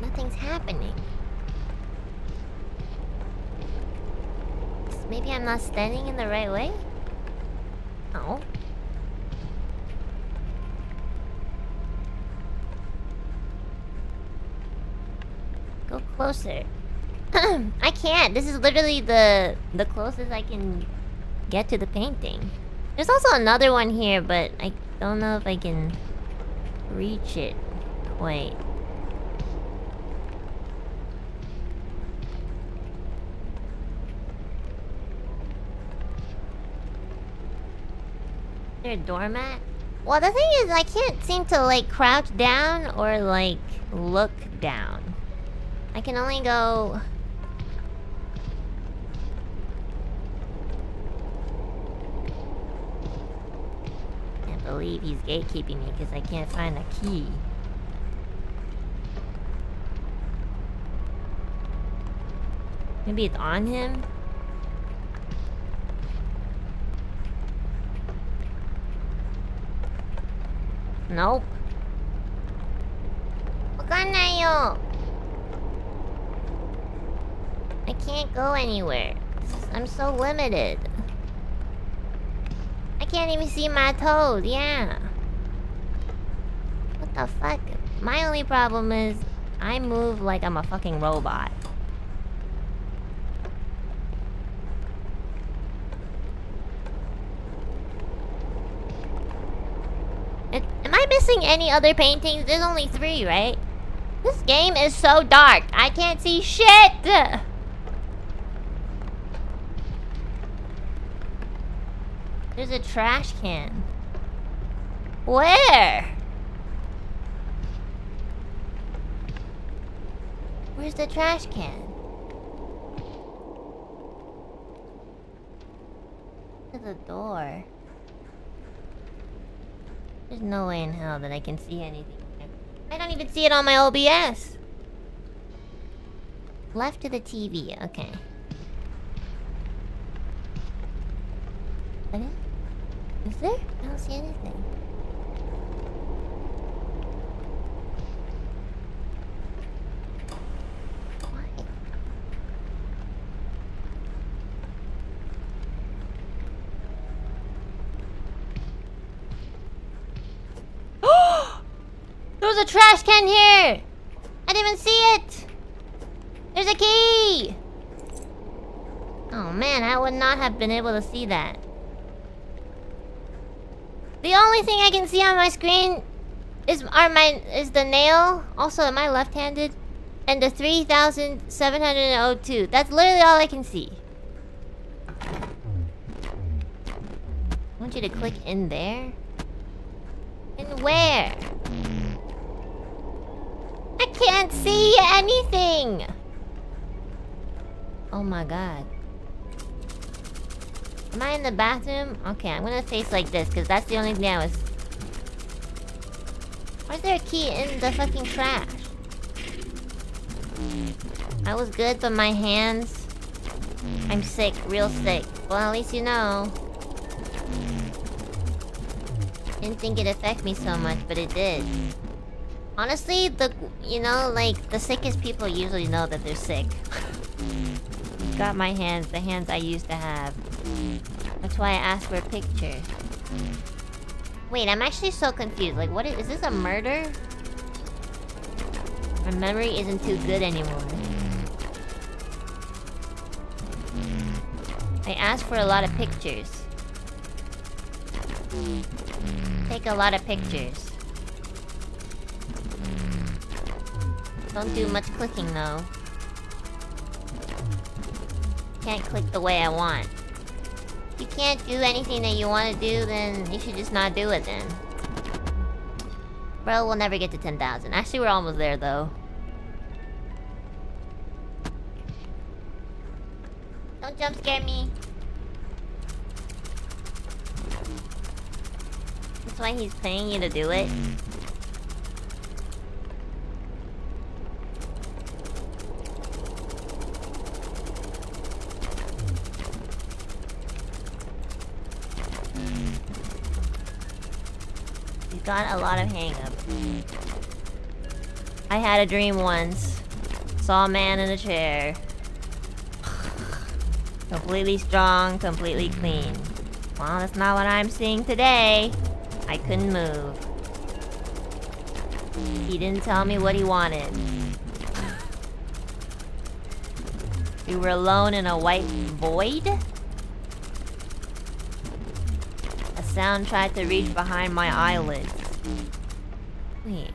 Nothing's happening. Maybe I'm not standing in the right way? No. Go closer. I can't. This is literally the closest I can get to the painting. There's also another one here, but I don't know if I can reach it quite. Is there a doormat? Well, the thing is, I can't seem to like crouch down or like look down. I can only go... Can't believe he's gatekeeping me because I can't find a key. Maybe it's on him? Nope. わかんないよ. I can't go anywhere. I'm so limited. I can't even see my toes, yeah. What the fuck? My only problem is I move like I'm a fucking robot. Am I missing any other paintings? There's only 3, right? This game is so dark. I can't see shit! There's a trash can. Where? Where's the trash can? To the door. There's no way in hell that I can see anything there. I don't even see it on my OBS. Left to the TV, okay. What is there? I don't see anything. There was a trash can here! I didn't even see it! There's a key! Oh man, I would not have been able to see that. The only thing I can see on my screen is the nail. Also, am I left-handed? And the 3,702. That's literally all I can see. I want you to click in there. In where? I can't see anything! Oh my god. Am I in the bathroom? Okay, I'm gonna face like this, because that's the only thing I was... Why is there a key in the fucking trash? I was good, but my hands... I'm sick, real sick. Well, at least you know. Didn't think it'd affect me so much, but it did. Honestly, you know, like, the sickest people usually know that they're sick. Got my hands, the hands I used to have. That's why I asked for a picture. Wait, I'm actually so confused. Like, what is this a murder? My memory isn't too good anymore. I asked for a lot of pictures. Take a lot of pictures. Don't do much clicking though. Can't click the way I want. If you can't do anything that you want to do, then you should just not do it then. Bro, we'll never get to 10,000. Actually, we're almost there though. Don't jump scare me. That's why he's paying you to do it. He's got a lot of hang-ups. I had a dream once. Saw a man in a chair. Completely strong, completely clean. Well, that's not what I'm seeing today. I couldn't move. He didn't tell me what he wanted. We were alone in a white void? A sound tried to reach behind my eyelids. Wait,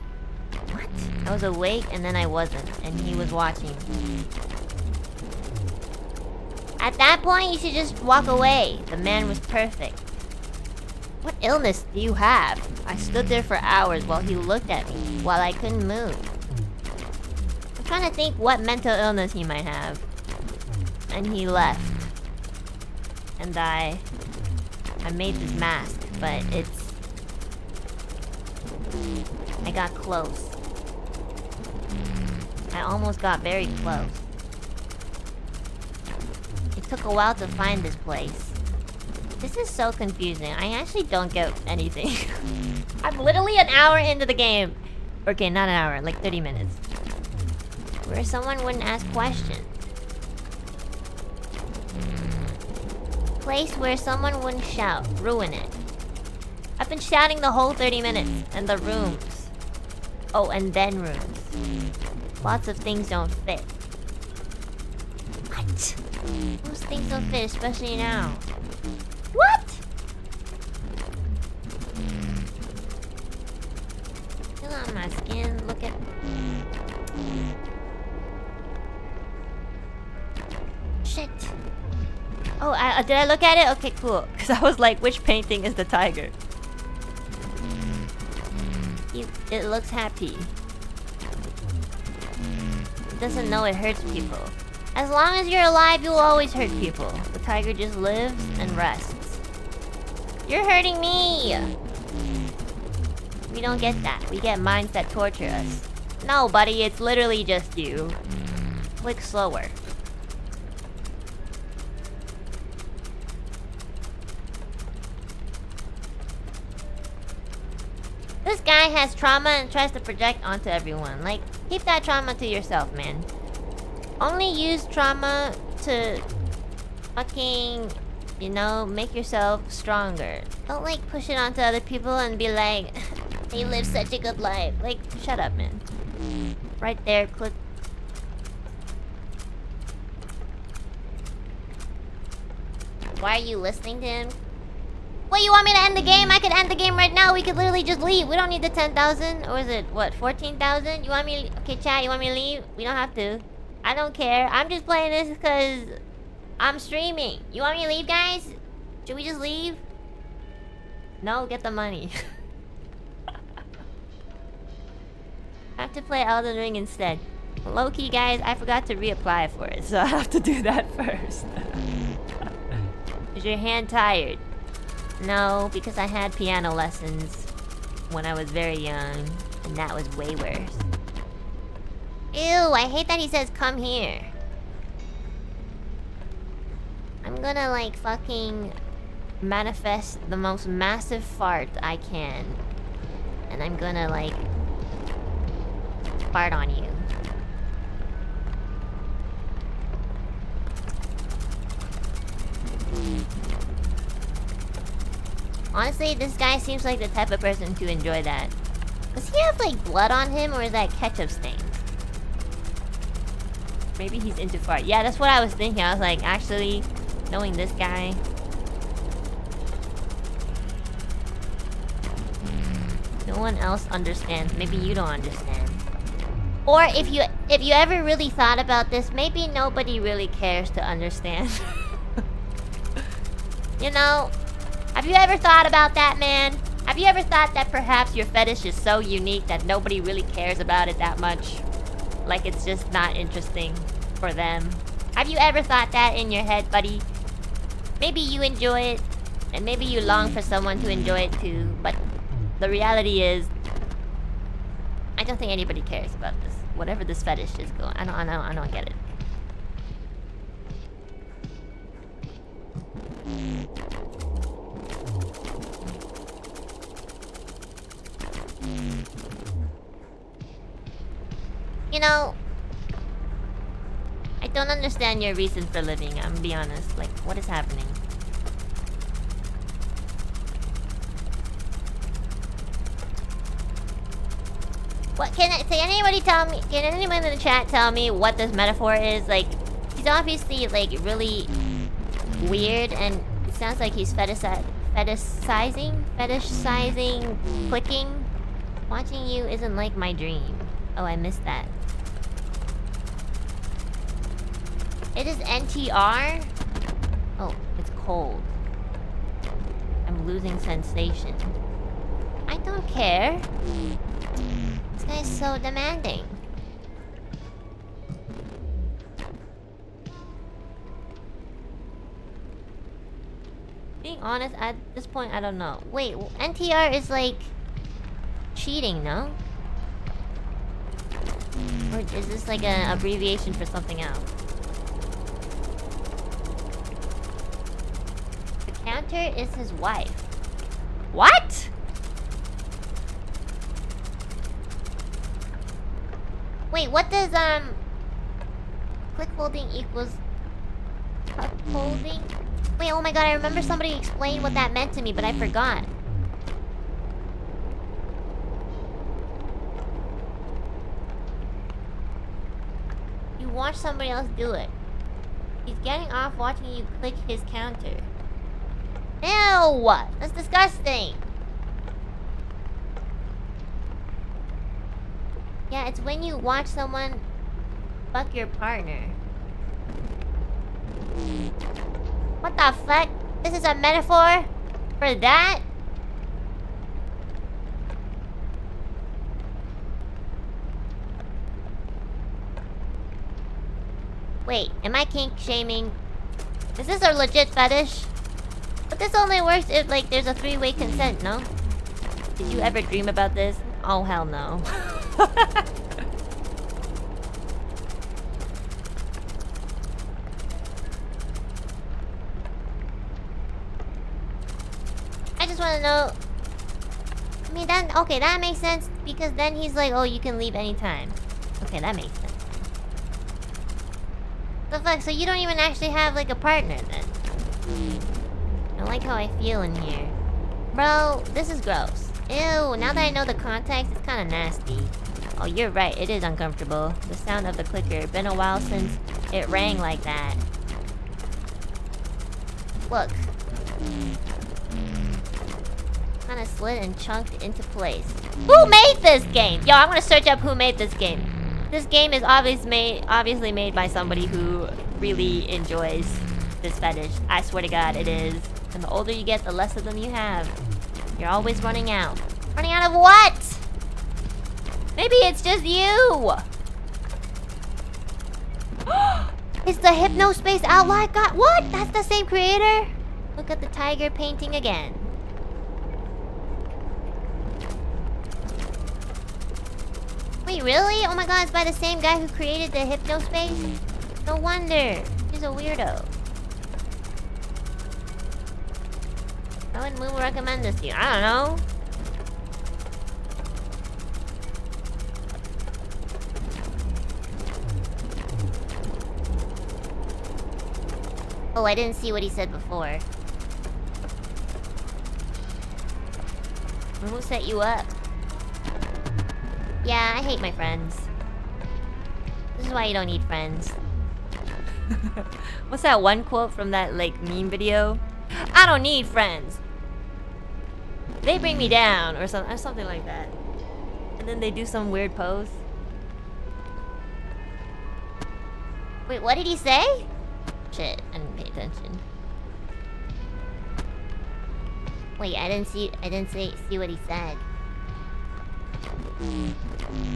what? I was awake and then I wasn't, and he was watching. At that point, you should just walk away. The man was perfect. What illness do you have? I stood there for hours while he looked at me, while I couldn't move. I'm trying to think what mental illness he might have. And he left. And I made this mask, but I got close. I almost got very close. It took a while to find this place. This is so confusing. I actually don't get anything. I'm literally an hour into the game. Okay, not an hour, like 30 minutes. Where someone wouldn't ask questions. Place where someone wouldn't shout. Ruin it. I've been shouting the whole 30 minutes. And the rooms. Oh, and then rooms. Lots of things don't fit. What? Those things don't fit, especially now. What? Feel on my skin. Look at. Shit. Oh, did I look at it? Okay, cool. Because I was like, which painting is the tiger? It looks happy. It doesn't know it hurts people. As long as you're alive, you'll always hurt people. The tiger just lives and rests. You're hurting me! We don't get that. We get minds that torture us. No, buddy, it's literally just you. Click slower. This guy has trauma and tries to project onto everyone. Like, keep that trauma to yourself, man. Only use trauma to fucking, you know, make yourself stronger. Don't like push it onto other people and be like, they live such a good life. Like, shut up, man. Right there, click. Why are you listening to him? What, you want me to end the game? I could end the game right now. We could literally just leave. We don't need the 10,000. Or is it, what, 14,000? You want me... Okay, chat, you want me to leave? We don't have to. I don't care. I'm just playing this because I'm streaming. You want me to leave, guys? Should we just leave? No, get the money. I have to play Elden Ring instead. Low-key, guys, I forgot to reapply for it. So I have to do that first. Is your hand tired? No, because I had piano lessons when I was very young, and that was way worse. Ew, I hate that he says, come here. I'm gonna, like, fucking manifest the most massive fart I can. And I'm gonna, like, fart on you. Honestly, this guy seems like the type of person to enjoy that. Does he have, like, blood on him, or is that ketchup stains? Maybe he's into fart. Yeah, that's what I was thinking. I was like, actually, knowing this guy... No one else understands. Maybe you don't understand. Or if you ever really thought about this, maybe nobody really cares to understand. You know? Have you ever thought about that, man? Have you ever thought that perhaps your fetish is so unique that nobody really cares about it that much? Like it's just not interesting for them. Have you ever thought that in your head, buddy? Maybe you enjoy it, and maybe you long for someone to enjoy it too, but the reality is, I don't think anybody cares about this. Whatever this fetish is going, I don't get it. You know, I don't understand your reason for living. I'm gonna be honest. Like, what is happening? What can anybody tell me? Can anyone in the chat tell me what this metaphor is? Like, he's obviously like really weird, and it sounds like he's fetishizing clicking. Watching you isn't like my dream. Oh, I missed that. It is NTR? Oh, it's cold. I'm losing sensation. I don't care. This guy's so demanding. Being honest, at this point, I don't know. Wait, NTR is like cheating, no? Or is this like an abbreviation for something else? The counter is his wife. What? Wait, what does click holding equals cup holding? Wait, oh my god, I remember somebody explained what that meant to me, but I forgot. You watch somebody else do it. He's getting off watching you click his counter. Ew! That's disgusting! Yeah, it's when you watch someone fuck your partner. What the fuck? This is a metaphor for that? Wait, am I kink shaming? Is this a legit fetish? But this only works if like there's a three-way consent, no? Did you ever dream about this? Oh hell no. I just want to know. I mean, okay, that makes sense because then he's like, oh, you can leave anytime. Okay, that makes sense. The fuck? So you don't even actually have like a partner then? I like how I feel in here. Bro, this is gross. Ew, now that I know the context, it's kind of nasty. Oh, you're right, it is uncomfortable. The sound of the clicker. Been a while since it rang like that. Look. Kind of slid and chunked into place. Who made this game? Yo, I'm gonna search up who made this game. This game is obviously made by somebody who really enjoys this fetish. I swear to God, it is. And the older you get, the less of them you have. You're always running out. Running out of what? Maybe it's just you. It's the Hypnospace Outlaw God. What? That's the same creator? Look at the tiger painting again. Wait, really? Oh my god, it's by the same guy who created the Hypnospace? No wonder. He's a weirdo. How would Moo recommend this to you? I don't know. Oh, I didn't see what he said before. Moo set you up. Yeah, I hate my friends. This is why you don't need friends. What's that one quote from that, like, meme video? I don't need friends. They bring me down, or something like that. And then they do some weird pose. Wait, what did he say? Shit, I didn't pay attention. Wait, I didn't see what he said.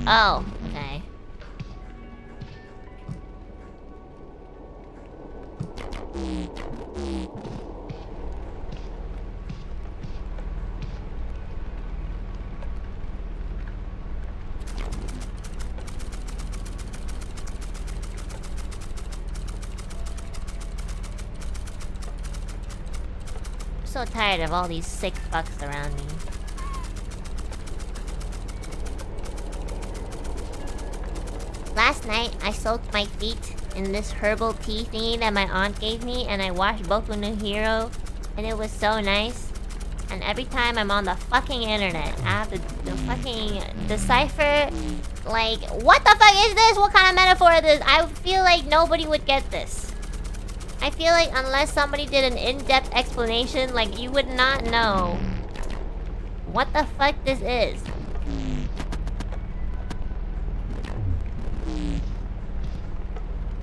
Oh, okay. So tired of all these sick fucks around me. Last night, I soaked my feet in this herbal tea thingy that my aunt gave me, and I watched Boku no Hero, and it was so nice. And every time I'm on the fucking internet, I have to fucking decipher, like, what the fuck is this? What kind of metaphor is this? I feel like nobody would get this. I feel like unless somebody did an in-depth explanation, like, you would not know what the fuck this is.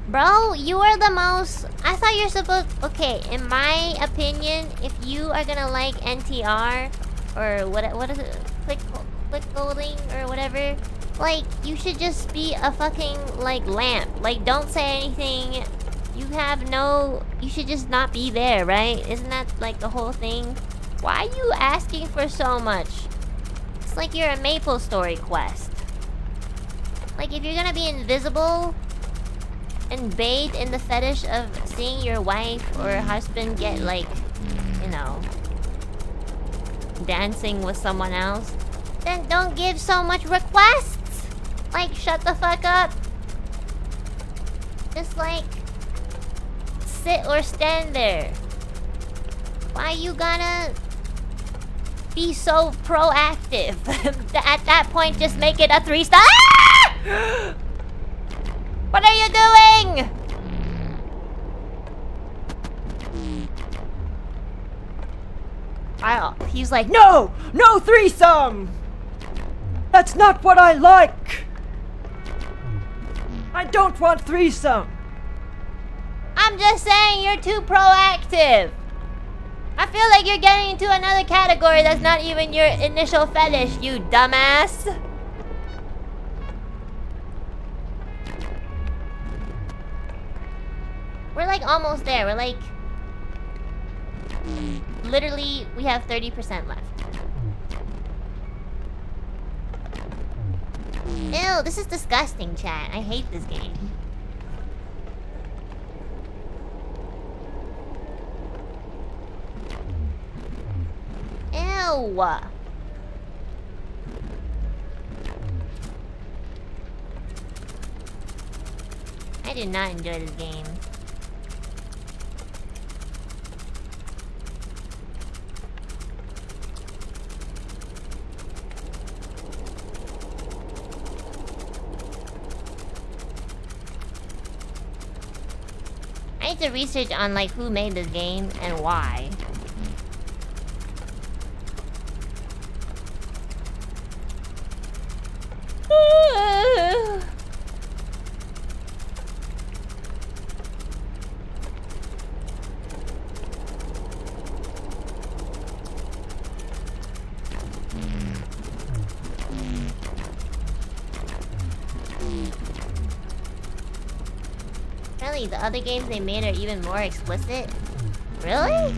Bro, you are the most... I thought you're supposed... Okay, in my opinion, if you are gonna like NTR, or what is it? Clickholding, or whatever, like, you should just be a fucking, like, lamp. Like, don't say anything. You have no... You should just not be there, right? Isn't that, like, the whole thing? Why are you asking for so much? It's like you're a Maple Story quest. Like, if you're gonna be invisible and bathe in the fetish of seeing your wife or husband get, like, you know, dancing with someone else, then don't give so much requests. Like, shut the fuck up. Just, like, sit or stand there. Why you gotta be so proactive? At that point, just make it a 3-star. Ah! What are you doing? He's like, no! No threesome! That's not what I like! I don't want threesome! I'm just saying you're too proactive. I feel like you're getting into another category that's not even your initial fetish, you dumbass. We're like almost there. We're like... Literally, we have 30% left. Ew, this is disgusting, chat. I hate this game. Ew. I did not enjoy this game. I need to research on, like, who made this game and why. Really, the other games they made are even more explicit? Really?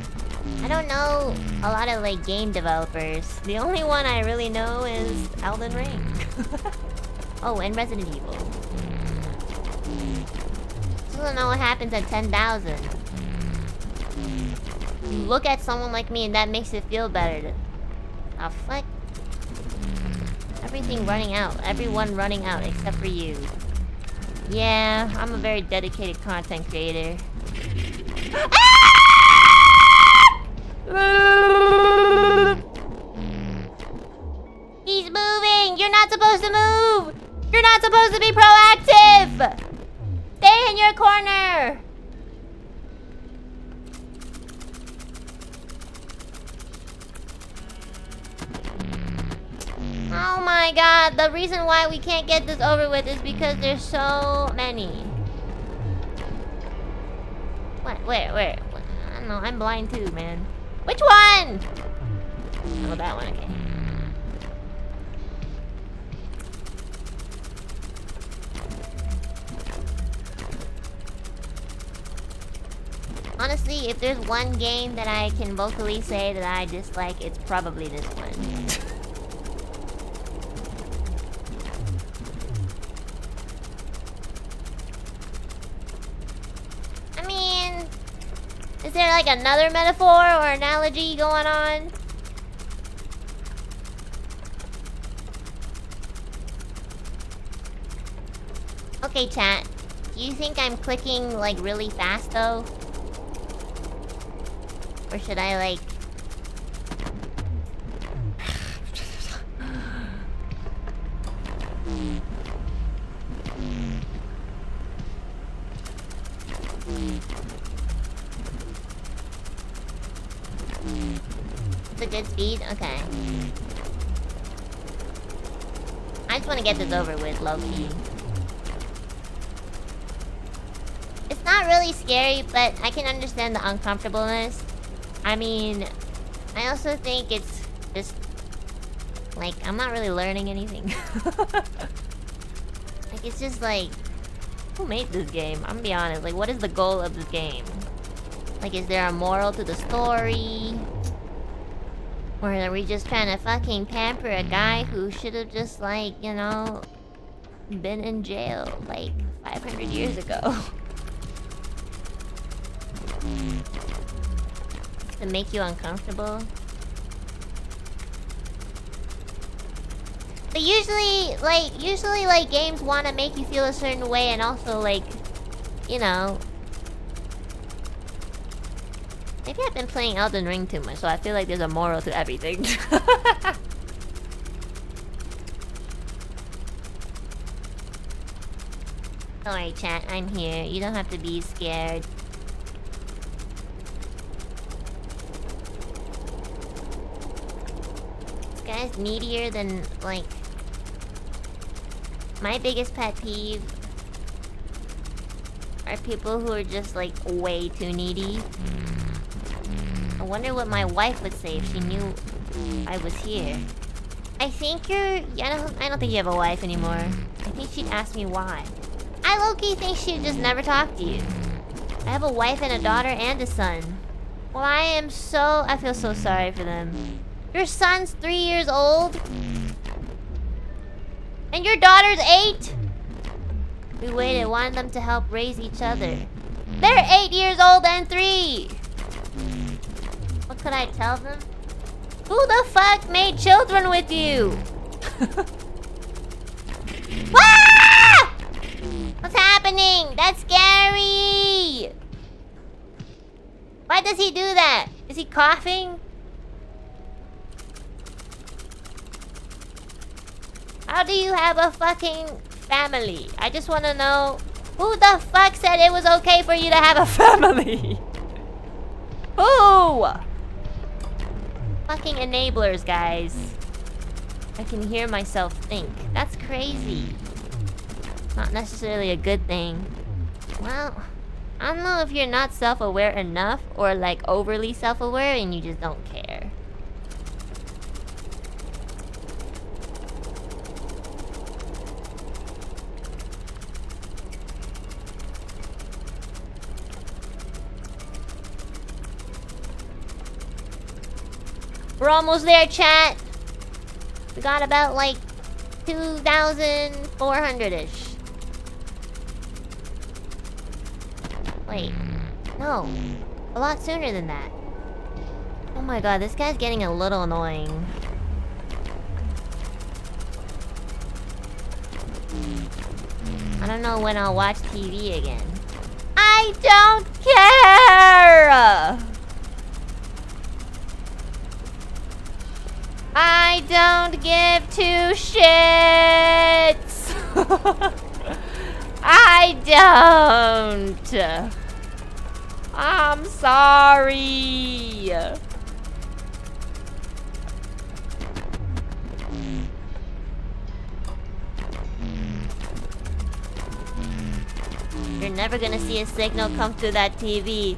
I don't know a lot of, like, game developers. The only one I really know is Elden Ring. Oh, and Resident Evil. Still don't know what happens at 10,000. You look at someone like me and that makes it feel better. Oh, fuck. Everything running out. Everyone running out except for you. Yeah, I'm a very dedicated content creator. He's moving! You're not supposed to move! You're not supposed to be proactive! Stay in your corner! my god, the reason why we can't get this over with is because there's so many. What? Where? I don't know, I'm blind too, man. Which one? Oh, that one, okay. Honestly, if there's one game that I can vocally say that I dislike, it's probably this one. I mean, is there like another metaphor or analogy going on? Okay, chat. Do you think I'm clicking like really fast though? Or should I like... It's a good speed? Okay. I just want to get this over with, low-key. It's not really scary, but I can understand the uncomfortableness. I mean, I also think it's just... like, I'm not really learning anything. Like, it's just like... who made this game? I'm gonna be honest, like, what is the goal of this game? Like, is there a moral to the story? Or are we just trying to fucking pamper a guy who should have just, like, you know... been in jail, like, 500 years ago? To make you uncomfortable? But usually games want to make you feel a certain way and also, like, you know... Maybe I've been playing Elden Ring too much, so I feel like there's a moral to everything. Alright, chat, I'm here. You don't have to be scared. This guy's needier than, like... My biggest pet peeve are people who are just, like, way too needy. I wonder what my wife would say if she knew I was here. I think you're... I don't think you have a wife anymore. I think she'd ask me why. I low-key think she'd just never talk to you. I have a wife and a daughter and a son. Well, I feel so sorry for them. Your son's 3 years old? And your daughter's 8? We waited, wanted them to help raise each other. They're 8 years old and 3! What could I tell them? Who the fuck made children with you? Ah! What's happening? That's scary! Why does he do that? Is he coughing? How do you have a fucking family? I just want to know who the fuck said it was okay for you to have a family? Who? Fucking enablers, guys. I can hear myself think. That's crazy. Not necessarily a good thing. Well, I don't know if you're not self-aware enough or like overly self-aware and you just don't care. We're almost there, chat. We got about like 2,400-ish. Wait, no, a lot sooner than that. Oh my god, this guy's getting a little annoying. I don't know when I'll watch TV again. I don't care! I don't give two shits! I don't! I'm sorry! never gonna see a signal come through that TV.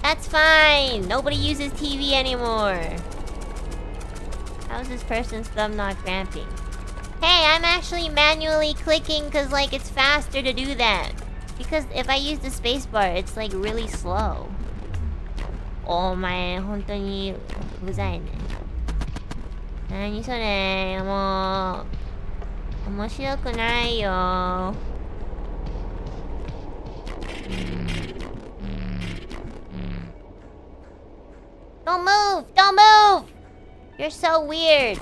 That's fine. Nobody uses TV anymore. How's this person's thumb not cramping? Hey, I'm actually manually clicking because, like, it's faster to do that. Because if I use the spacebar, it's, like, really slow. Oh my, 本当にうざいね。何それ、もう面白くないよ。Don't move! Don't move! You're so weird.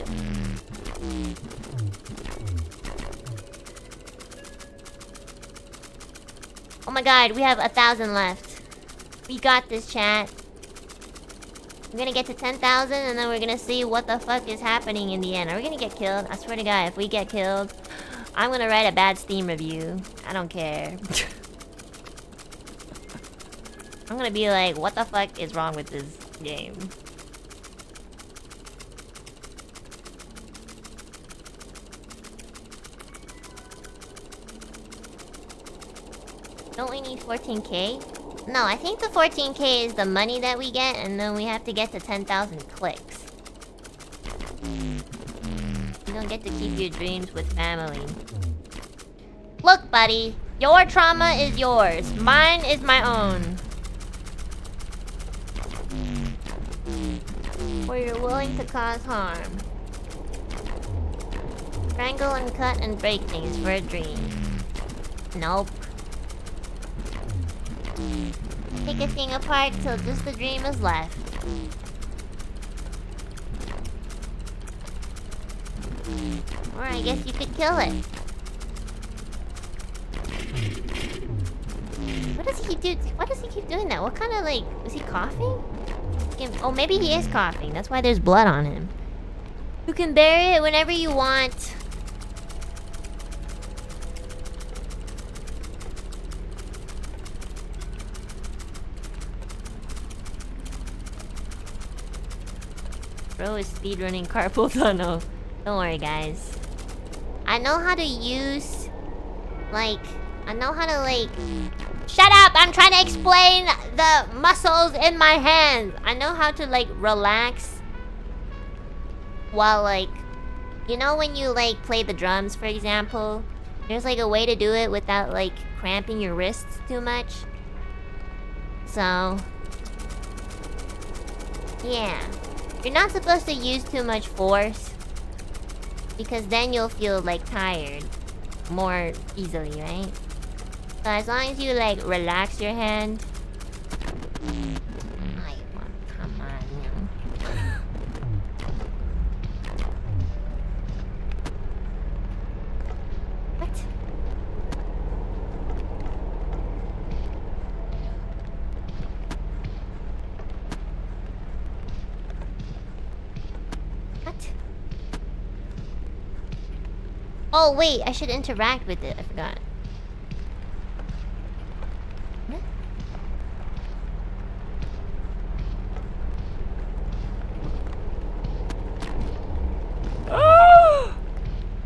Oh my god, we have 1,000 left. We got this, chat. We're gonna get to 10,000 and then we're gonna see what the fuck is happening in the end. Are we gonna get killed? I swear to god, if we get killed, I'm gonna write a bad Steam review. I don't care. I'm gonna be like, what the fuck is wrong with this game? Don't we need 14k? No, I think the 14k is the money that we get, and then we have to get to 10,000 clicks. You don't get to keep your dreams with family. Look, buddy, your trauma is yours. Mine is my own. Where you're willing to cause harm. Strangle and cut and break things for a dream. Nope. Take a thing apart till just the dream is left. Or I guess you could kill it. What does he do? Why does he keep doing that? What kind of, like... Is he coughing? Oh, maybe he is coughing. That's why there's blood on him. You can bury it whenever you want. Bro is speedrunning carpool tunnel. Don't worry, guys. I know how to use... Like... I know how to, like... Shut up! I'm trying to explain the muscles in my hands. I know how to, like, relax. While, like... You know when you, like, play the drums, for example? There's, like, a way to do it without, like, cramping your wrists too much. So... Yeah. You're not supposed to use too much force. Because then you'll feel, like, tired. More easily, right? So as long as you, like, relax your hand. Come on. What? What? Oh, wait, I should interact with it. I forgot.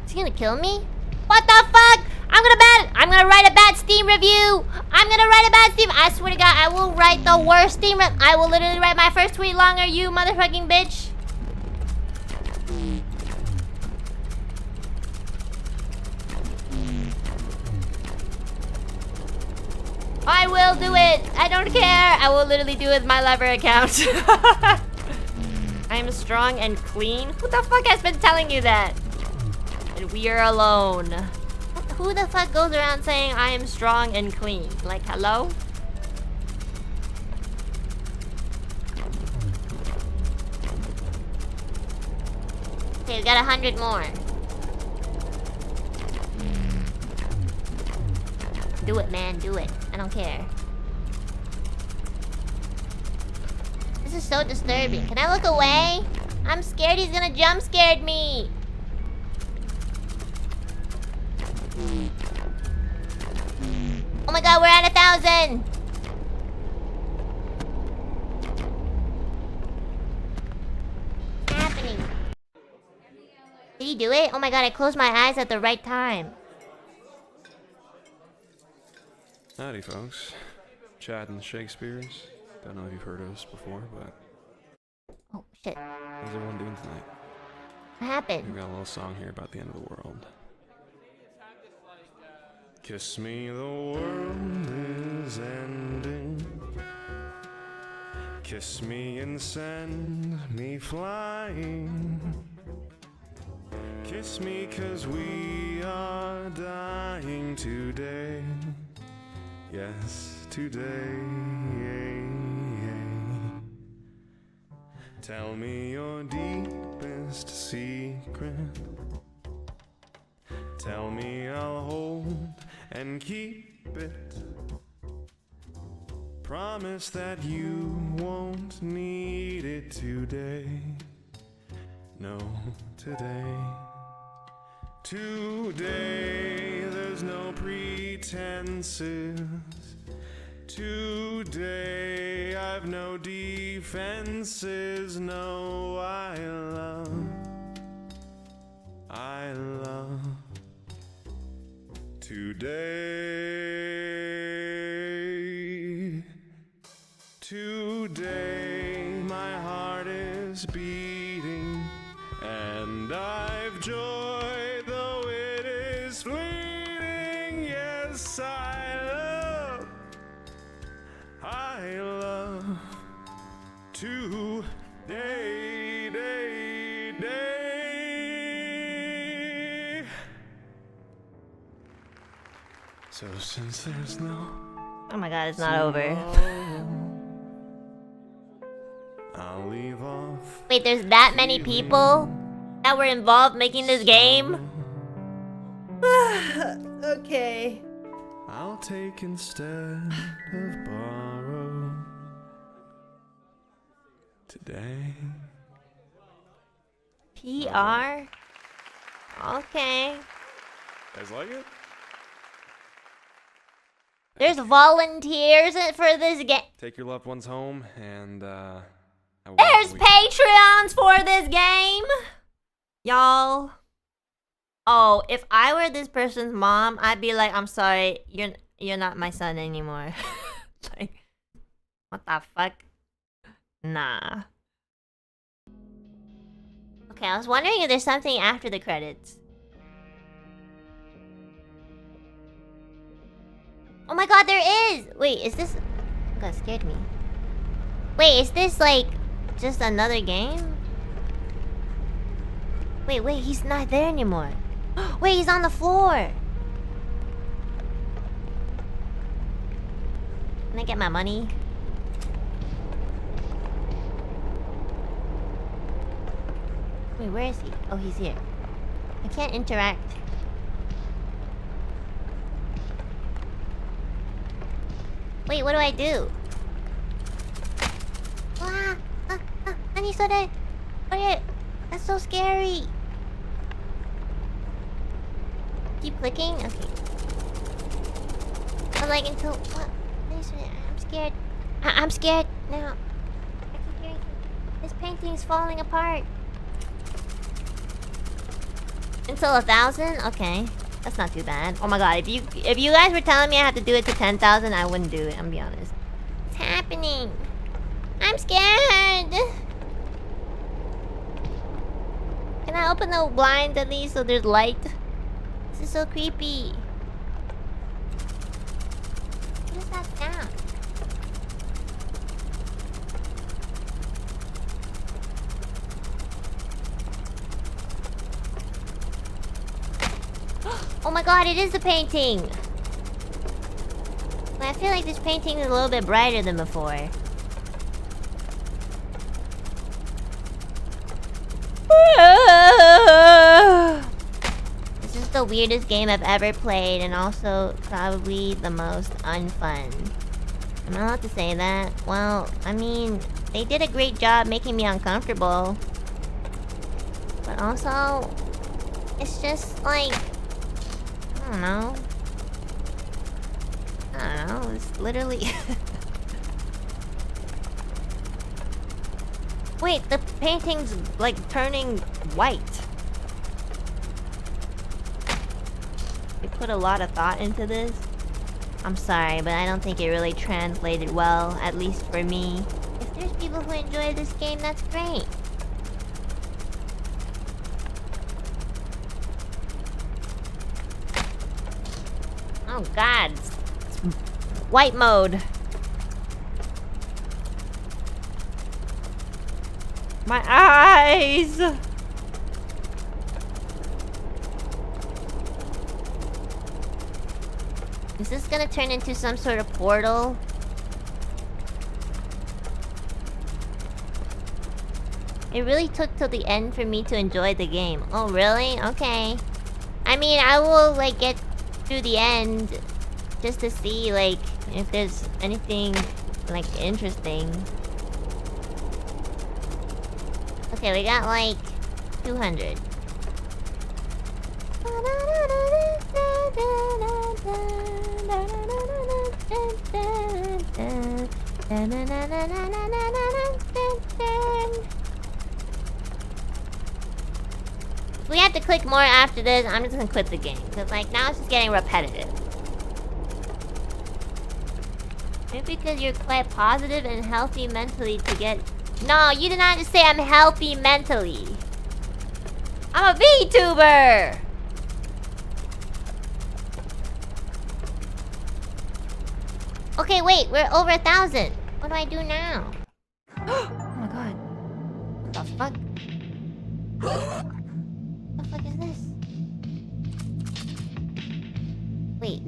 Is he gonna kill me? What the fuck? I'm gonna write a bad Steam review. I'm gonna write a bad Steam. I swear to God, I will write the worst Steam. I will literally write my first tweet longer, you motherfucking bitch. I will do it. I don't care. I will literally do it with my lever account. I am strong and clean. Who the fuck has been telling you that? And we are alone. Who the fuck goes around saying I am strong and clean? Like, hello? Okay, we got 100 more. Do it, man, do it. I don't care. This is so disturbing. Can I look away? I'm scared he's gonna jump scare me. Oh my god, we're at 1,000. What's happening? Did he do it? Oh my god, I closed my eyes at the right time. Howdy, folks. Chad and the Shakespeares. Don't know if you've heard of us before, but Oh, shit. how's everyone doing tonight? What happened? We've got a little song here about the end of the world. Kiss me, the world is ending. Kiss me and send me flying. Kiss me 'cause we are dying today. Yes, today. Tell me your deepest secret. Tell me I'll hold and keep it. Promise that you won't need it today. No, today. Today, there's no pretenses. Today, I've no defenses. No, I love today. Today, my heart is beating, and I've joy, though it is fleeting. Yes, I love today, day. So since there's no Oh my god, it's not over. I'll leave off. Wait, there's that many people that were involved making this game? Okay. I'll take instead of borrow today. PR? Okay. Guys like it? There's volunteers for this game. Take your loved ones home and have a There's wonderful week. Patreons for this game. Y'all. Oh, if I were this person's mom, I'd be like, I'm sorry, you're not my son anymore. Like, what the fuck? Nah. Okay, I was wondering if there's something after the credits. Oh my god, there is! Wait, is this... Oh god, scared me. Wait, is this like just another game? Wait, he's not there anymore. Wait, he's on the floor. Can I get my money? Wait, where is he? Oh, he's here. I can't interact. Wait, what do I do? Honey, so that... Wait, that's so scary. Keep clicking? Okay. But like until... What? I'm scared. I'm scared now. I keep hearing... This painting's falling apart. Until 1,000? Okay. That's not too bad. Oh my god, if you guys were telling me I have to do it to 10,000, I wouldn't do it, I'm gonna be honest. What's happening? I'm scared! Can I open the blinds at least so there's light? This is so creepy. What is that sound? Oh my god, it is the painting! Well, I feel like this painting is a little bit brighter than before. This is the weirdest game I've ever played, and also probably the most unfun. Am I allowed to say that? Well, I mean, they did a great job making me uncomfortable. But also, it's just like... I don't know. It's literally... Wait, the painting's like turning white. They put a lot of thought into this. I'm sorry, but I don't think it really translated well, at least for me. If there's people who enjoy this game, that's great. Oh god, it's white mode. My eyes! Is this gonna turn into some sort of portal? It really took till the end for me to enjoy the game. Oh, really? Okay. I mean, I will, like, get through the end just to see, like, if there's anything, like, interesting. Okay, we got, like, 200. If we have to click more after this, I'm just gonna quit the game. Because, like, now it's just getting repetitive. Maybe because you're quite positive and healthy mentally to get... No, you did not just say I'm healthy mentally. I'm a VTuber! Okay, wait, we're over 1,000. What do I do now? Oh my god. What the fuck? What the fuck is this? Wait.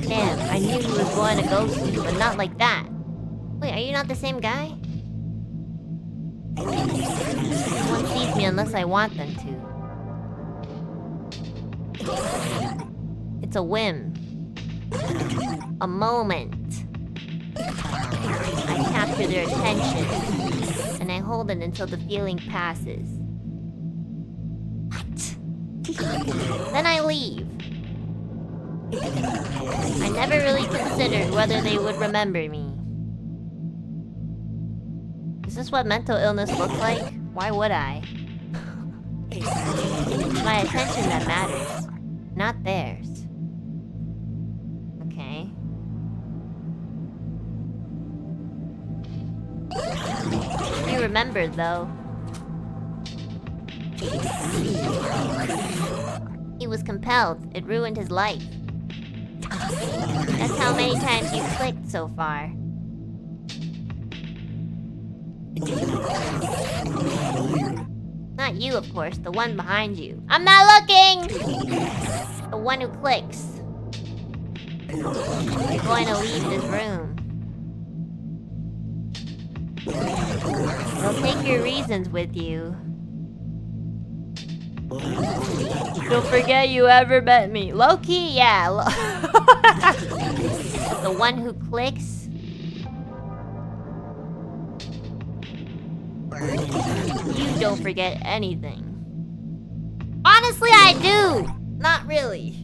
Damn, I knew he was going to ghost me, but not like that. Wait, are you not the same guy? No one sees me unless I want them to. It's a whim. A moment. I capture their attention, and I hold it until the feeling passes. What? Then I leave. I never really considered whether they would remember me. Is this what mental illness looks like? Why would I? It's my attention that matters, not theirs. Okay. He remembered, though. He was compelled. It ruined his life. That's how many times you clicked so far. Not you, of course. The one behind you. I'm not looking! The one who clicks. You're going to leave this room. You'll take your reasons with you. Don't forget you ever met me. Low-key, yeah. The one who clicks. You don't forget anything. Honestly, I do. Not really.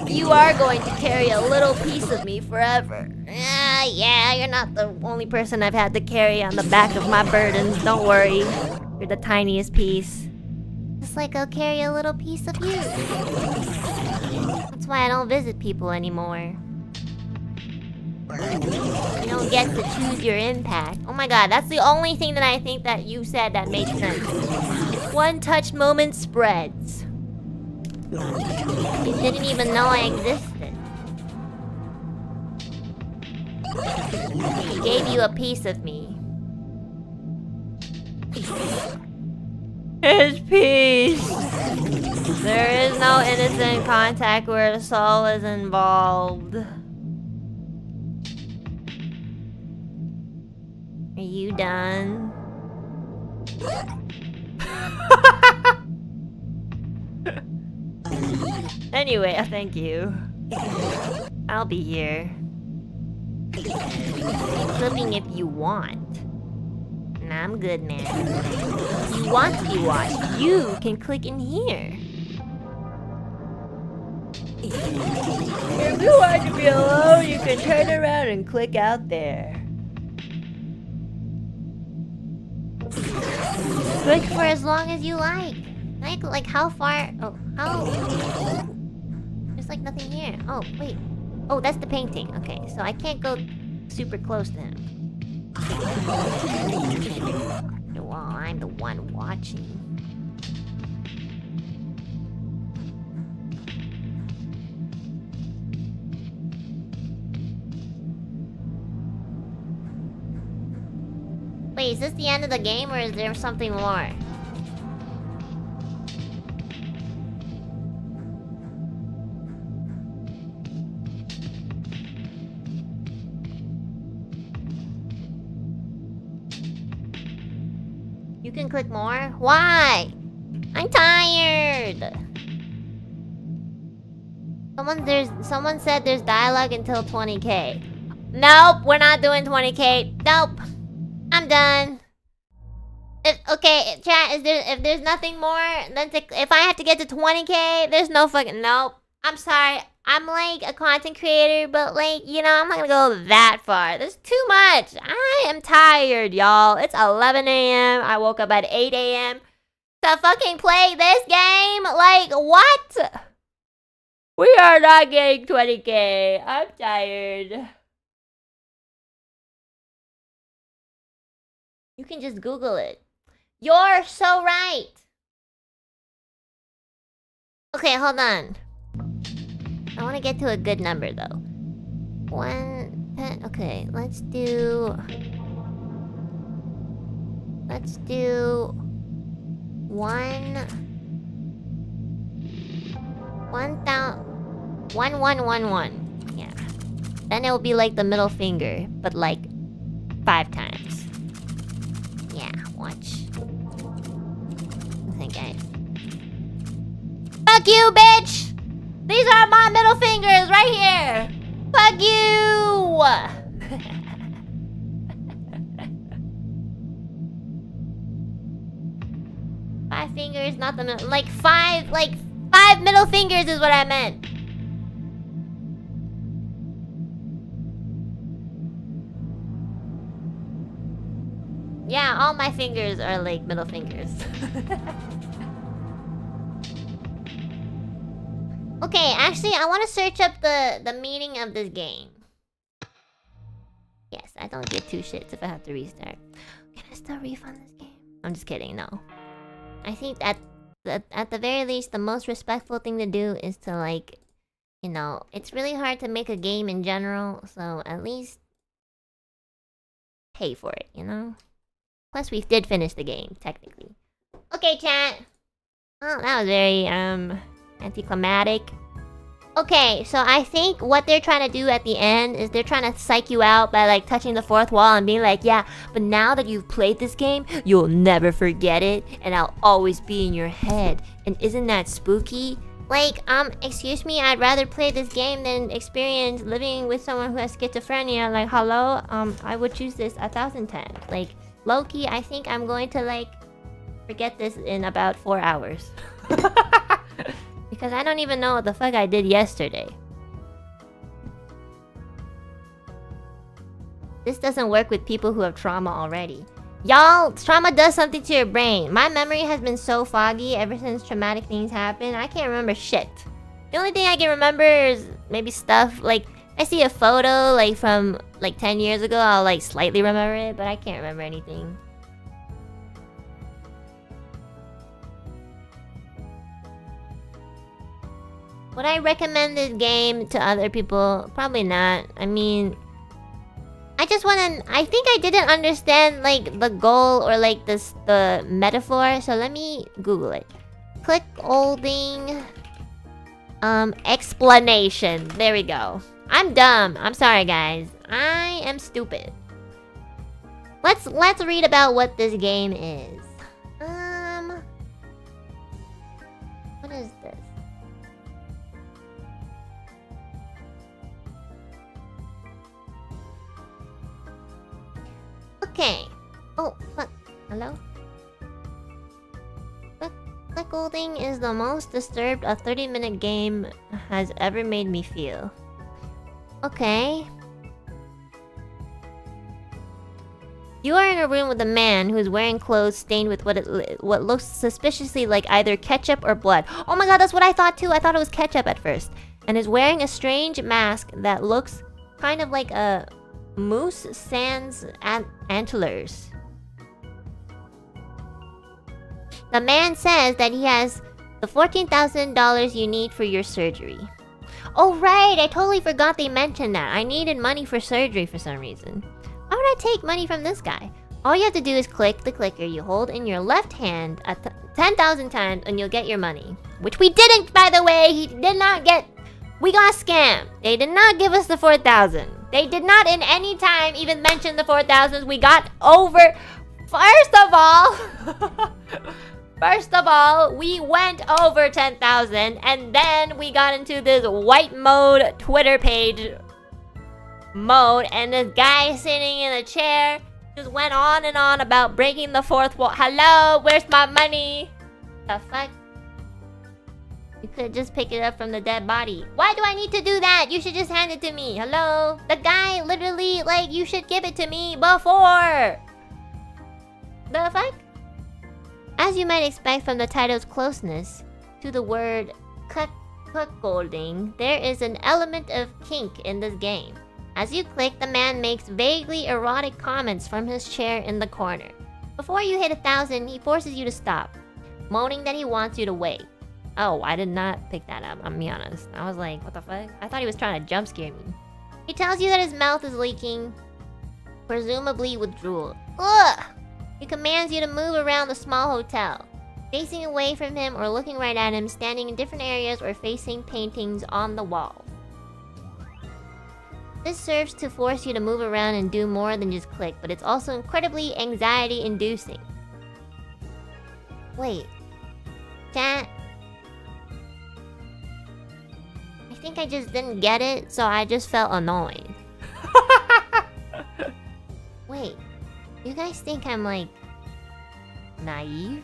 You are going to carry a little piece of me forever. Yeah, you're not the only person I've had to carry on the back of my burdens. Don't worry. You're the tiniest piece. Just like I'll carry a little piece of you. That's why I don't visit people anymore. You don't get to choose your impact. Oh my god, that's the only thing that I think that you said that made sense. One touch moment spreads. You didn't even know I existed. He gave you a piece of me. His piece. There is no innocent contact where the soul is involved. Are you done? Anyway, thank you. I'll be here. Keep flipping if you want. Nah, I'm good, man. If you want to be watched, you can click in here. If you want to be alone, you can turn around and click out there. Click for as long as you like. Like how far? Oh, how? There's like nothing here. Oh, wait. Oh, that's the painting. Okay, so I can't go super close to him. Well, I'm the one watching. Wait, is this the end of the game or is there something more? You can click more? Why? I'm tired. Someone said there's dialogue until 20k. Nope, we're not doing 20k. Nope. I'm done. Okay, chat, if there's nothing more, then if I have to get to 20k, there's no fucking... Nope. I'm sorry. I'm like a content creator, but like, you know, I'm not gonna go that far. There's too much. I am tired, y'all. It's 11 a.m. I woke up at 8 a.m. to fucking play this game. Like, what? We are not getting 20k. I'm tired. You can just Google it. You're so right. Okay, hold on. I want to get to a good number though. 110. Okay, let's do 1111. Yeah. Then it will be like the middle finger, but like 5 times. Yeah, watch. Okay, guys. Fuck you, bitch! These are my middle fingers right here! Fuck you! 5 fingers, not the middle. Like 5 middle fingers is what I meant. Yeah, all my fingers are like middle fingers. Okay, actually, I want to search up the meaning of this game. Yes, I don't get 2 shits if I have to restart. Can I still refund this game? I'm just kidding, no. I think at the very least, the most respectful thing to do is to like, you know, it's really hard to make a game in general, so at least pay for it, you know? Plus, we did finish the game, technically. Okay, chat. Oh, that was very, anticlimactic. Okay, so I think what they're trying to do at the end is they're trying to psych you out by like touching the 4th wall and being like, yeah, but now that you've played this game, you'll never forget it, and I'll always be in your head. And isn't that spooky? Like, excuse me, I'd rather play this game than experience living with someone who has schizophrenia. Like, hello? I would choose this 1,000 times. Like, low-key, I think I'm going to like forget this in about 4 hours. Because I don't even know what the fuck I did yesterday. This doesn't work with people who have trauma already. Y'all, trauma does something to your brain. My memory has been so foggy ever since traumatic things happened. I can't remember shit. The only thing I can remember is maybe stuff like... I see a photo like from like 10 years ago, I'll like slightly remember it, but I can't remember anything. Would I recommend this game to other people? Probably not. I mean, I just wanna... I think I didn't understand like the goal or like the metaphor, so let me Google it. CLICKOLDING explanation. There we go. I'm dumb. I'm sorry, guys. I am stupid. Let's read about what this game is. What is this? Okay. Oh, fuck. Hello? CLICKOLDING is the most disturbed a 30-minute game has ever made me feel. Okay. You are in a room with a man who is wearing clothes stained with what looks suspiciously like either ketchup or blood. Oh my god, that's what I thought too. I thought it was ketchup at first. and is wearing a strange mask that looks kind of like a moose sans antlers. The man says that he has the $14,000 you need for your surgery. Oh right, I totally forgot they mentioned that. I needed money for surgery for some reason. Why would I take money from this guy? All you have to do is click the clicker you hold in your left hand 10,000 times and you'll get your money. Which we didn't, by the way. He did not get... We got scammed. They did not give us the 4,000. They did not in any time even mention the 4,000. We got over... First of all, we went over 10,000 and then we got into this white mode Twitter page mode and this guy sitting in a chair just went on and on about breaking the fourth wall. Hello, where's my money? The fuck? You could just pick it up from the dead body. Why do I need to do that? You should just hand it to me. Hello? The guy literally, like, you should give it to me before. The fuck? As you might expect from the title's closeness to the word cuckolding, there is an element of kink in this game. As you click, the man makes vaguely erotic comments from his chair in the corner. Before you hit 1,000, he forces you to stop, moaning that he wants you to wait. Oh, I did not pick that up, I'm be honest. I was like, what the fuck? I thought he was trying to jump scare me. He tells you that his mouth is leaking, presumably with drool. Ugh! He commands you to move around the small hotel, facing away from him or looking right at him, standing in different areas or facing paintings on the wall. This serves to force you to move around and do more than just click, but it's also incredibly anxiety-inducing. Wait. Chat? I think I just didn't get it, so I just felt annoyed. Wait. You guys think I'm, like, naive?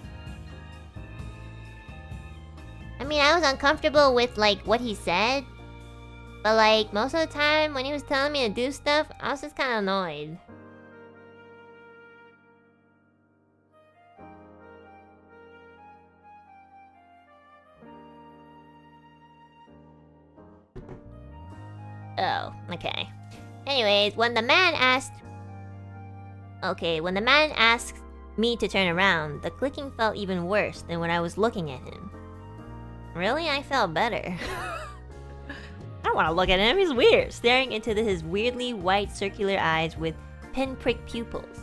I mean, I was uncomfortable with, like, what he said. But, like, most of the time when he was telling me to do stuff, I was just kind of annoyed. Oh, okay. Anyways, when the man asked me to turn around, the clicking felt even worse than when I was looking at him. Really? I felt better. I don't want to look at him, he's weird. Staring into his weirdly white circular eyes with pinprick pupils.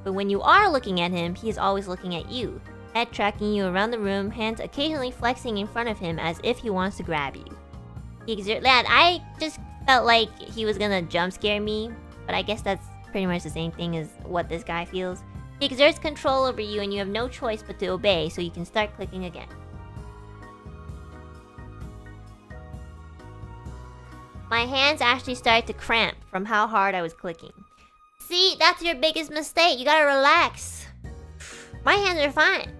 But when you are looking at him, he is always looking at you. Head tracking you around the room, hands occasionally flexing in front of him as if he wants to grab you. I just felt like he was gonna jump scare me, but I guess that's pretty much the same thing as what this guy feels. He exerts control over you and you have no choice but to obey, so you can start clicking again. My hands actually started to cramp from how hard I was clicking. See, that's your biggest mistake. You gotta relax. My hands are fine.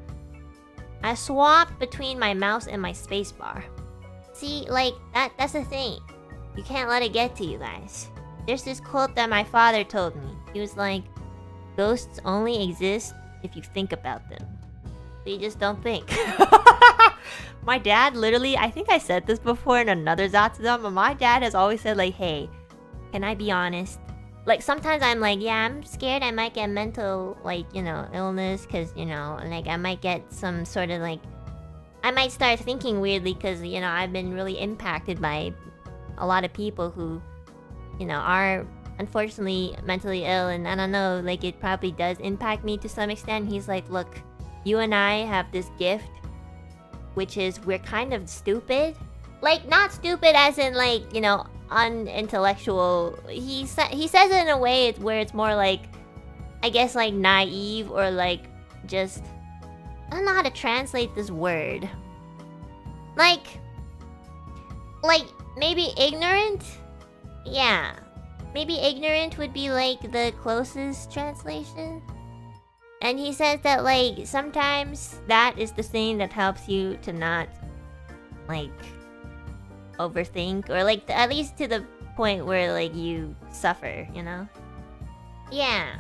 I swapped between my mouse and my spacebar. See, like, that's the thing. You can't let it get to you guys. There's this quote that my father told me. He was like, ghosts only exist if you think about them. So you just don't think. My dad literally, I think I said this before in another Zatsudon, but my dad has always said like, hey, can I be honest? Like sometimes I'm like, yeah, I'm scared I might get mental, like, you know, illness, cause, you know, like I might get some sort of like, I might start thinking weirdly cause, you know, I've been really impacted by a lot of people who, you know, are unfortunately mentally ill, and I don't know, like it probably does impact me to some extent. He's like, look, you and I have this gift, which is we're kind of stupid. Like, not stupid as in like, you know, unintellectual. He says it in a way where it's more like, I guess like naive or like just, I don't know how to translate this word. Like maybe ignorant? Yeah. Maybe ignorant would be like the closest translation. And he says that like sometimes that is the thing that helps you to not like overthink, or like at least to the point where like you suffer, you know? Yeah.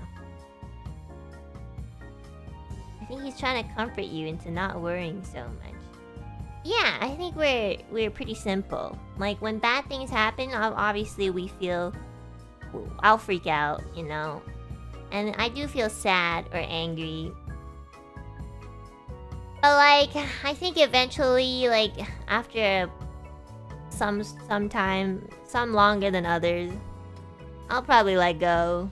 I think he's trying to comfort you into not worrying so much. Yeah, I think we're pretty simple. Like when bad things happen, obviously we feel I'll freak out, you know. And I do feel sad or angry. But like I think eventually, like after some time, some longer than others, I'll probably let go.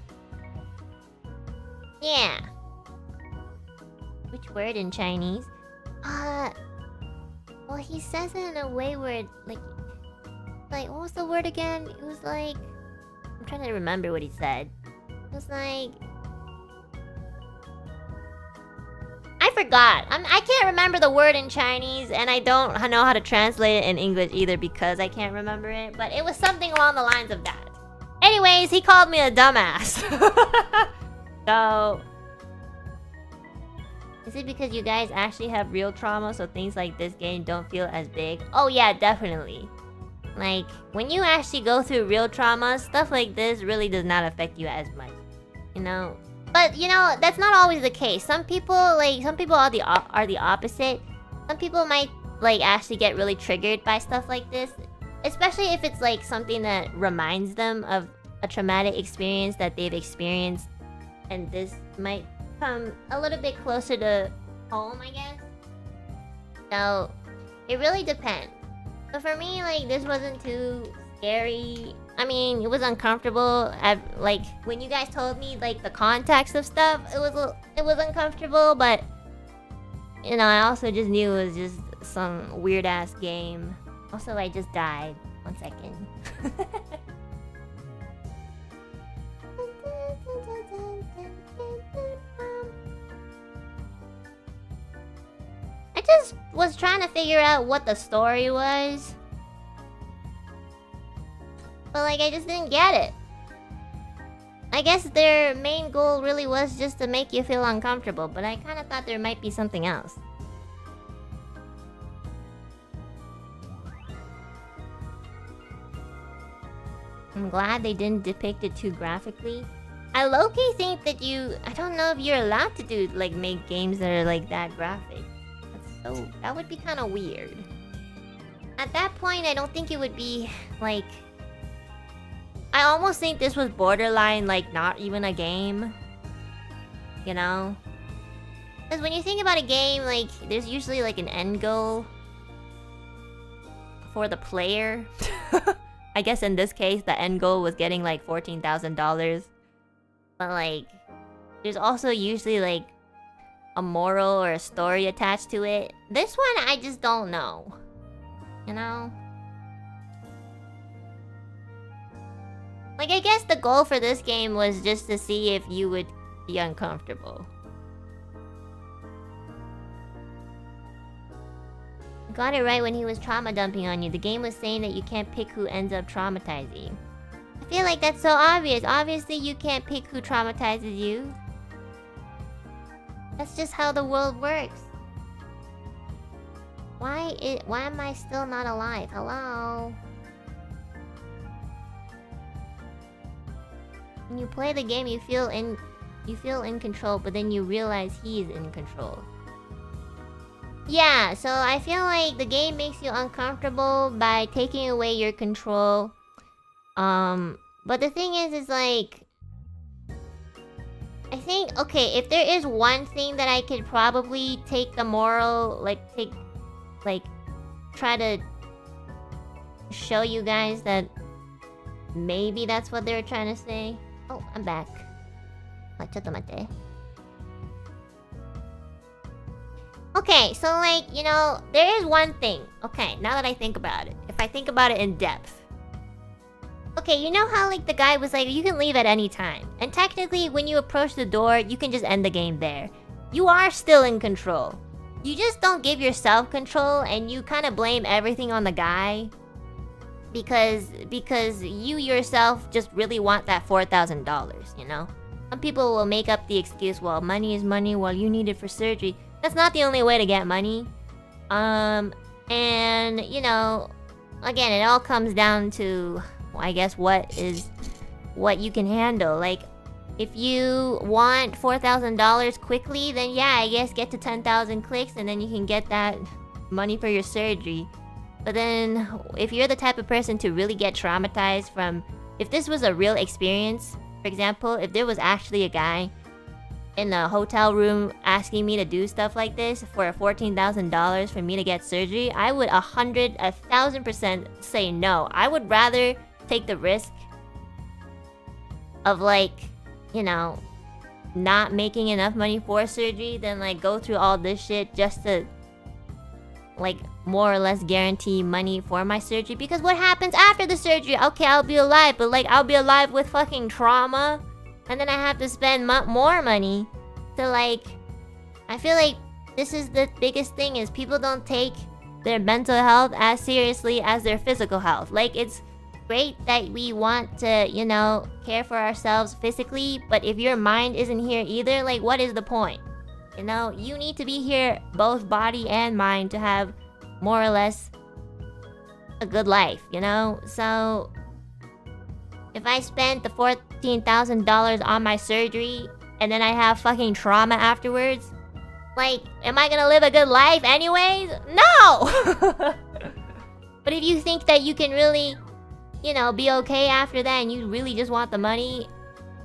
Yeah. Which word in Chinese? Well, he says it in a way where it, like what was the word again? It was like, I'm trying to remember what he said. It was like, I forgot. I can't remember the word in Chinese, and I don't know how to translate it in English either because I can't remember it. But it was something along the lines of that. Anyways, he called me a dumbass. So, is it because you guys actually have real trauma, so things like this game don't feel as big? Oh yeah, definitely. Like, when you actually go through real trauma, stuff like this really does not affect you as much. You know? But, you know, that's not always the case. Some people are the opposite. Some people might, like, actually get really triggered by stuff like this. Especially if it's, like, something that reminds them of a traumatic experience that they've experienced. And this might come a little bit closer to home, I guess. So, it really depends. But for me, like, this wasn't too scary. I mean, it was uncomfortable. Like, when you guys told me, like, the context of stuff, it was uncomfortable, but... You know, I also just knew it was just some weird-ass game. Also, I just died. 1 second. I just was trying to figure out what the story was. But like, I just didn't get it. I guess their main goal really was just to make you feel uncomfortable, but I kind of thought there might be something else. I'm glad they didn't depict it too graphically. I low-key think that I don't know if you're allowed to do, like, make games that are, like, that graphic. That would be kind of weird. At that point, I don't think it would be, like... I almost think this was borderline, like, not even a game. You know? Because when you think about a game, like, there's usually, like, an end goal for the player. I guess in this case, the end goal was getting, like, $14,000. But, like, there's also usually, like, a moral or a story attached to it. This one, I just don't know. You know? Like, I guess the goal for this game was just to see if you would be uncomfortable. Got it right when he was trauma dumping on you. The game was saying that you can't pick who ends up traumatizing. I feel like that's so obvious. Obviously, you can't pick who traumatizes you. That's just how the world works. Why am I still not alive? Hello? When you play the game, you feel in control, but then you realize he's in control. Yeah, so I feel like the game makes you uncomfortable by taking away your control. But the thing is like... I think, okay, if there is one thing that I could probably take the moral, try to show you guys that maybe that's what they were trying to say. Oh, I'm back. Chotomate. Okay, so like, you know, there is one thing. Okay, now that I think about it. If I think about it in depth. Okay, you know how like the guy was like, you can leave at any time. And technically, when you approach the door, you can just end the game there. You are still in control. You just don't give yourself control and you kind of blame everything on the guy. Because you yourself just really want that $4,000, you know? Some people will make up the excuse, well, money is money, well, you need it for surgery. That's not the only way to get money. And, you know, again, it all comes down to, I guess, what you can handle. Like, if you want $4,000 quickly, then yeah, I guess get to 10,000 clicks and then you can get that money for your surgery. But then, if you're the type of person to really get traumatized from... If this was a real experience, for example, if there was actually a guy in a hotel room asking me to do stuff like this for $14,000 for me to get surgery, I would 1,000% say no. I would rather take the risk of, like, you know, not making enough money for surgery than, like, go through all this shit just to, like, more or less guarantee money for my surgery. Because what happens after the surgery? Okay, I'll be alive, but, like, I'll be alive with fucking trauma. And then I have to spend more money to, like... I feel like this is the biggest thing, is people don't take their mental health as seriously as their physical health. Like, it's great that we want to, you know, care for ourselves physically, but if your mind isn't here either, like, what is the point? You know, you need to be here, both body and mind, to have more or less a good life, you know? So, if I spent the $14,000 on my surgery, and then I have fucking trauma afterwards, like, am I gonna live a good life anyways? No! But if you think that you can really, you know, be okay after that, and you really just want the money,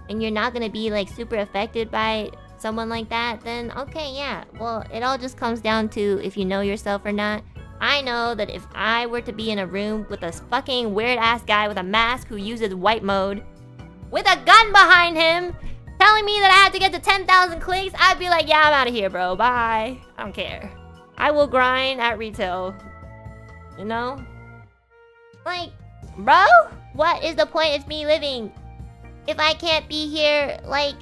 and you're not gonna be, like, super affected by someone like that, then okay, yeah. Well, it all just comes down to if you know yourself or not. I know that if I were to be in a room with a fucking weird-ass guy with a mask who uses white mode, with a gun behind him, telling me that I have to get to 10,000 clicks, I'd be like, yeah, I'm out of here, bro. Bye. I don't care. I will grind at retail. You know? Like, bro, what is the point of me living if I can't be here, like,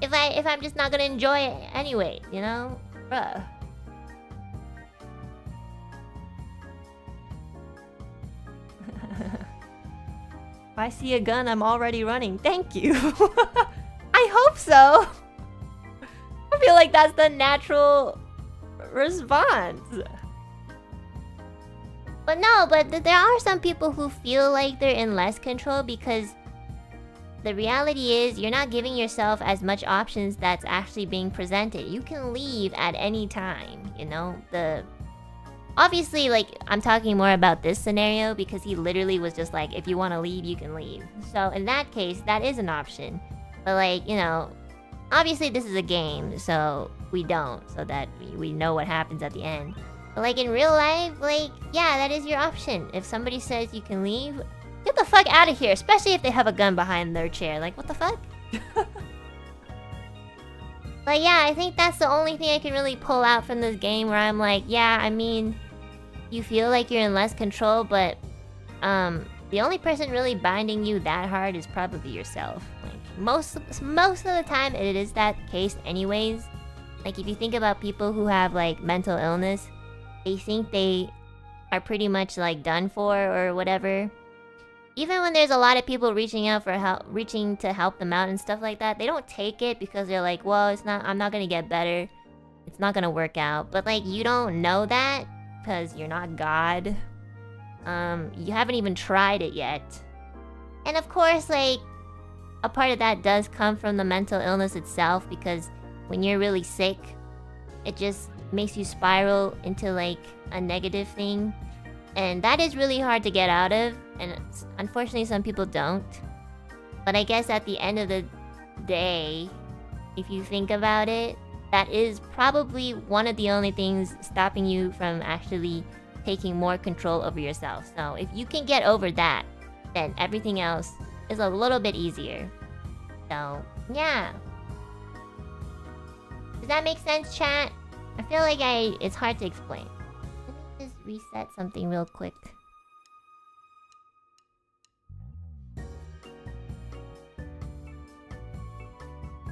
if I'm just not gonna enjoy it anyway, you know? Bruh. If I see a gun, I'm already running. Thank you. I hope so. I feel like that's the natural response. But no, but there are some people who feel like they're in less control because the reality is you're not giving yourself as much options that's actually being presented. You can leave at any time, you know? Obviously, like, I'm talking more about this scenario because he literally was just like, if you want to leave, you can leave. So in that case, that is an option. But, like, you know, obviously this is a game, so we don't, so that we know what happens at the end. But, like, in real life, like, yeah, that is your option. If somebody says you can leave, get the fuck out of here, especially if they have a gun behind their chair. Like, what the fuck? But yeah, I think that's the only thing I can really pull out from this game where I'm like, yeah, I mean, you feel like you're in less control, but the only person really binding you that hard is probably yourself. Like, most of the time it is that case anyways. Like, if you think about people who have, like, mental illness, they think they are pretty much, like, done for or whatever. Even when there's a lot of people reaching out for help, reaching to help them out and stuff like that, they don't take it because they're like, well, I'm not gonna get better. It's not gonna work out. But, like, you don't know that because you're not God. You haven't even tried it yet. And of course, like, a part of that does come from the mental illness itself, because when you're really sick, it just makes you spiral into, like, a negative thing. And that is really hard to get out of, and unfortunately some people don't. But I guess at the end of the day, if you think about it, that is probably one of the only things stopping you from actually taking more control over yourself. So if you can get over that, then everything else is a little bit easier. So, yeah. Does that make sense, chat? I feel like it's hard to explain. Let me just reset something real quick.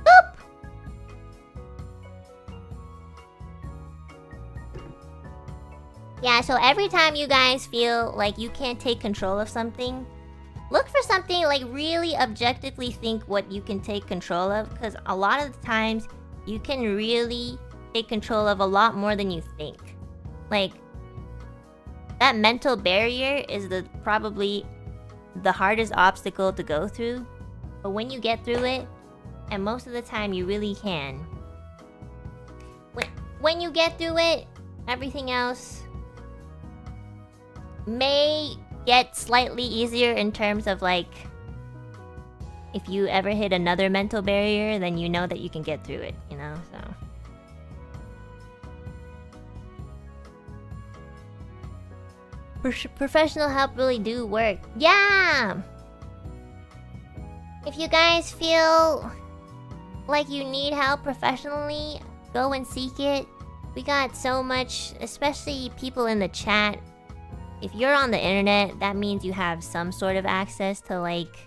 Boop! Yeah, so every time you guys feel like you can't take control of something, look for something, like, really objectively think what you can take control of, because a lot of the times you can really take control of a lot more than you think. Like, that mental barrier is probably the hardest obstacle to go through, but when you get through it, and most of the time you really can, when you get through it, everything else may get slightly easier in terms of like, if you ever hit another mental barrier, then you know that you can get through it, you know, so. Professional help really do work. Yeah! If you guys feel like you need help professionally, go and seek it. We got so much, especially people in the chat. If you're on the internet, that means you have some sort of access to like,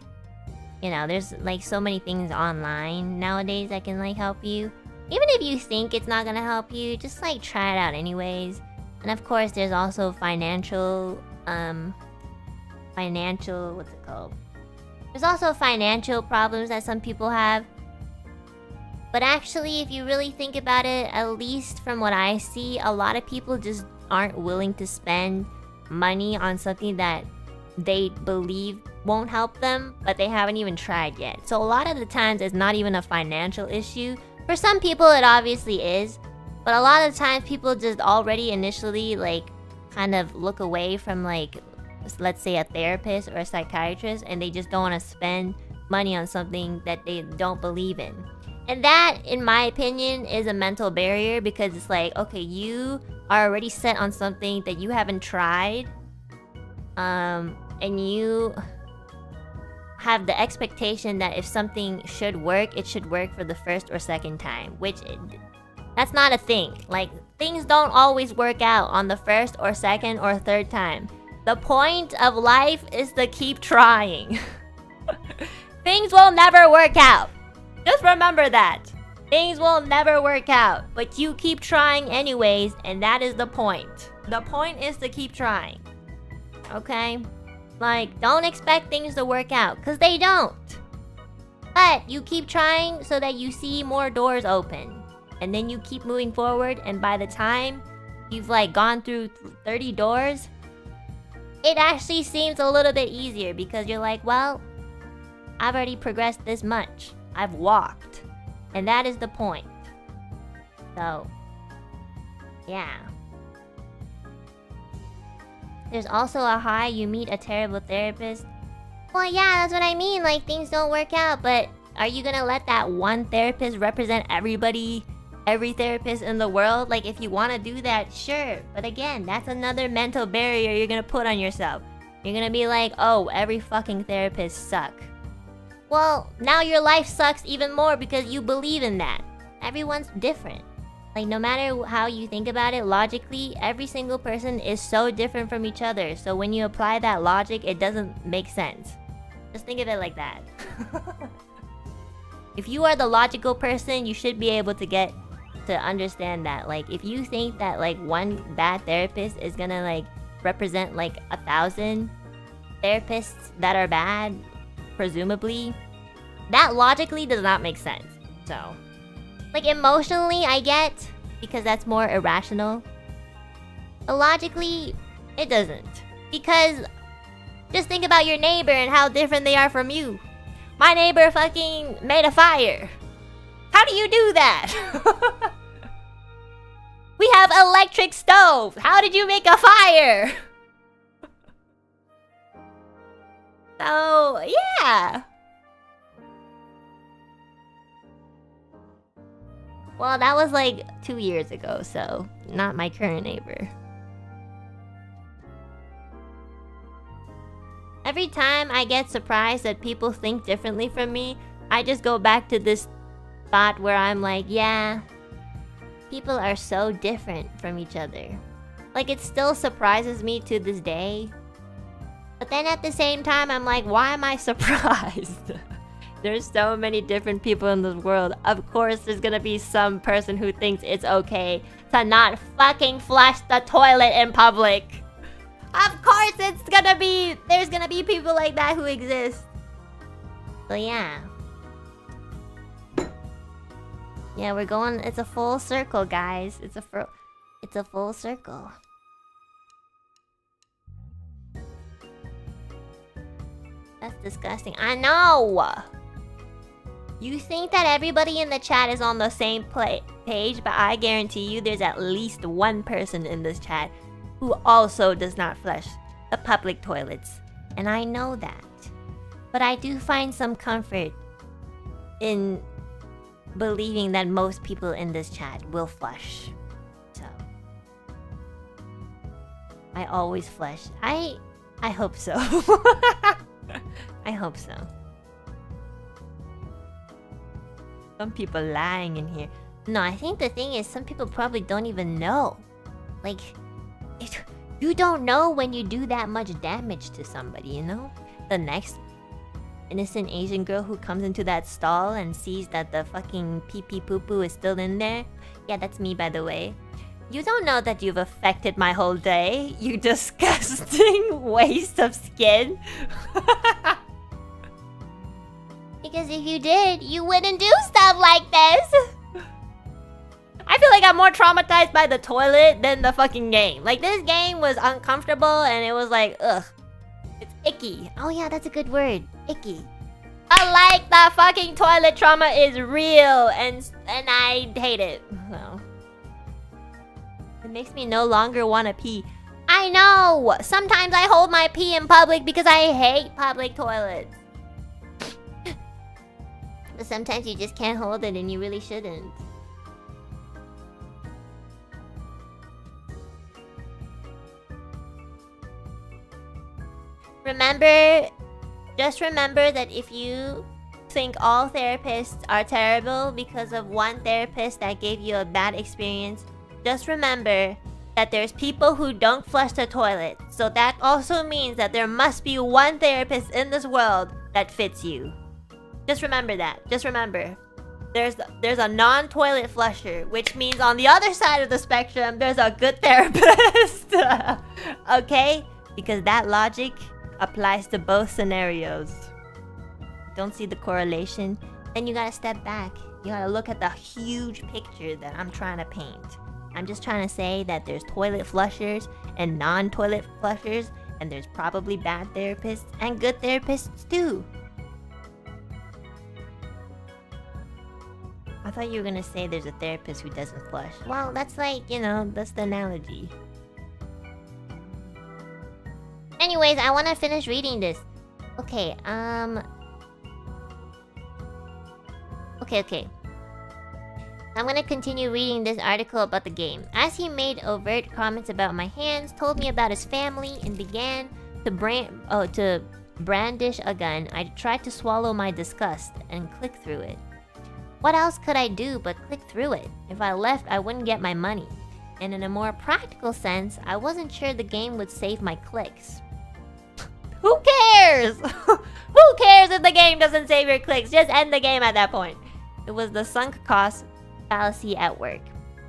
you know, there's like so many things online nowadays that can like help you. Even if you think it's not gonna help you, just like try it out anyways. And of course, there's also financial, what's it called? There's also financial problems that some people have. But actually, if you really think about it, at least from what I see, a lot of people just aren't willing to spend money on something that they believe won't help them, but they haven't even tried yet. So a lot of the times, it's not even a financial issue. For some people, it obviously is. But a lot of the times, people just already initially, like, kind of look away from, like, let's say a therapist or a psychiatrist, and they just don't want to spend money on something that they don't believe in. And that, in my opinion, is a mental barrier, because it's like, okay, you are already set on something that you haven't tried, and you have the expectation that if something should work, it should work for the first or second time, which that's not a thing. Like, things don't always work out on the first or second or third time. The point of life is to keep trying. Things will never work out. Just remember that. Things will never work out, but you keep trying anyways, and that is the point. The point is to keep trying. Okay? Like, don't expect things to work out, because they don't. But you keep trying so that you see more doors open. And then you keep moving forward, and by the time you've like gone through 30 doors, it actually seems a little bit easier, because you're like, well, I've already progressed this much. I've walked. And that is the point. So, yeah. There's also a high, you meet a terrible therapist. Well, yeah, that's what I mean. Like, things don't work out, but are you gonna let that one therapist represent everybody? Every therapist in the world? Like, if you want to do that, sure. But again, that's another mental barrier you're gonna put on yourself. You're gonna be like, oh, every fucking therapist suck. Well, now your life sucks even more because you believe in that. Everyone's different. Like, no matter how you think about it, logically, every single person is so different from each other. So when you apply that logic, it doesn't make sense. Just think of it like that. If you are the logical person, you should be able to get to understand that. Like, if you think that like one bad therapist is gonna like represent like 1,000 therapists that are bad, presumably, that logically does not make sense. So, like, emotionally I get, because that's more irrational, but logically it doesn't. Because just think about your neighbor and how different they are from you. My neighbor fucking made a fire. How do you do that? We have electric stoves. How did you make a fire? So, yeah. Well, that was like 2 years ago, so not my current neighbor. Every time I get surprised that people think differently from me, I just go back to this thought where I'm like, yeah, people are so different from each other. Like, it still surprises me to this day. But then at the same time, I'm like, why am I surprised? There's so many different people in this world. Of course, there's gonna be some person who thinks it's okay to not fucking flush the toilet in public. Of course it's gonna be, there's gonna be people like that who exist. So yeah. Yeah, we're going, it's a full circle, guys. It's a full circle. That's disgusting. I know! You think that everybody in the chat is on the same page, but I guarantee you there's at least one person in this chat who also does not flush the public toilets, and I know that. But I do find some comfort in believing that most people in this chat will flush. So I always flush. I hope so. I hope so. Some people lying in here. No, I think the thing is some people probably don't even know. Like, you don't know when you do that much damage to somebody, you know? The next innocent Asian girl who comes into that stall and sees that the fucking pee-pee poo-poo is still in there. Yeah, that's me, by the way. You don't know that you've affected my whole day, you disgusting waste of skin. Because if you did, you wouldn't do stuff like this. I feel like I'm more traumatized by the toilet than the fucking game. Like, this game was uncomfortable and it was like, ugh. It's icky. Oh yeah, that's a good word. Icky. I like the fucking toilet trauma is real and I hate it. So. It makes me no longer want to pee. I know! Sometimes I hold my pee in public because I hate public toilets. But sometimes you just can't hold it and you really shouldn't. Just remember that if you think all therapists are terrible because of one therapist that gave you a bad experience, just remember that there's people who don't flush the toilet. So that also means that there must be one therapist in this world that fits you. Just remember that. Just remember. There's a non-toilet flusher, which means on the other side of the spectrum, there's a good therapist. Okay? Because that logic applies to both scenarios. Don't see the correlation? Then you gotta step back. You gotta look at the huge picture that I'm trying to paint. I'm just trying to say that there's toilet flushers and non-toilet flushers, and there's probably bad therapists and good therapists too. I thought you were gonna say there's a therapist who doesn't flush. Well, that's like, you know, that's the analogy. Anyways, I want to finish reading this. Okay, Okay. I'm gonna continue reading this article about the game. As he made overt comments about my hands, told me about his family, and began to brandish a gun, I tried to swallow my disgust and click through it. What else could I do but click through it? If I left, I wouldn't get my money. And in a more practical sense, I wasn't sure the game would save my clicks. Who cares? Who cares if the game doesn't save your clicks? Just end the game at that point. It was the sunk cost fallacy at work.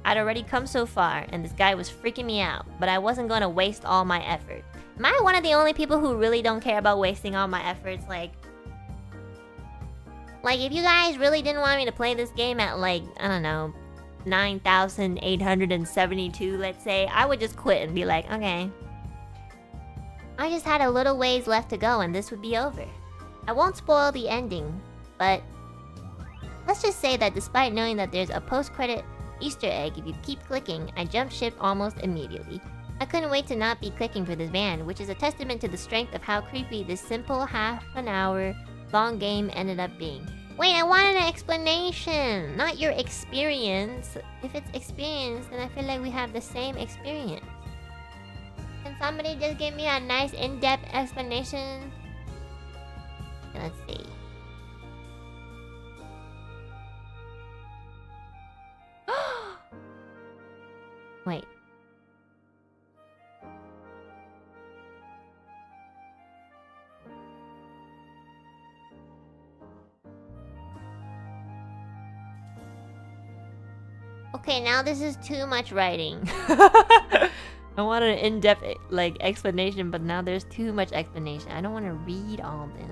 I'd already come so far, and this guy was freaking me out, but I wasn't going to waste all my effort. Am I one of the only people who really don't care about wasting all my efforts? Like, if you guys really didn't want me to play this game at, like, I don't know, 9,872, let's say, I would just quit and be like, okay. I just had a little ways left to go and this would be over. I won't spoil the ending, but let's just say that despite knowing that there's a post-credit Easter egg if you keep clicking, I jumped ship almost immediately. I couldn't wait to not be clicking for this van, which is a testament to the strength of how creepy this simple half an hour long game ended up being. Wait, I wanted an explanation, not your experience. If it's experience, then I feel like we have the same experience. Can somebody just give me a nice in-depth explanation? Let's see. Wait. Okay, now this is too much writing. I want an in-depth explanation, but now there's too much explanation. I don't want to read all this.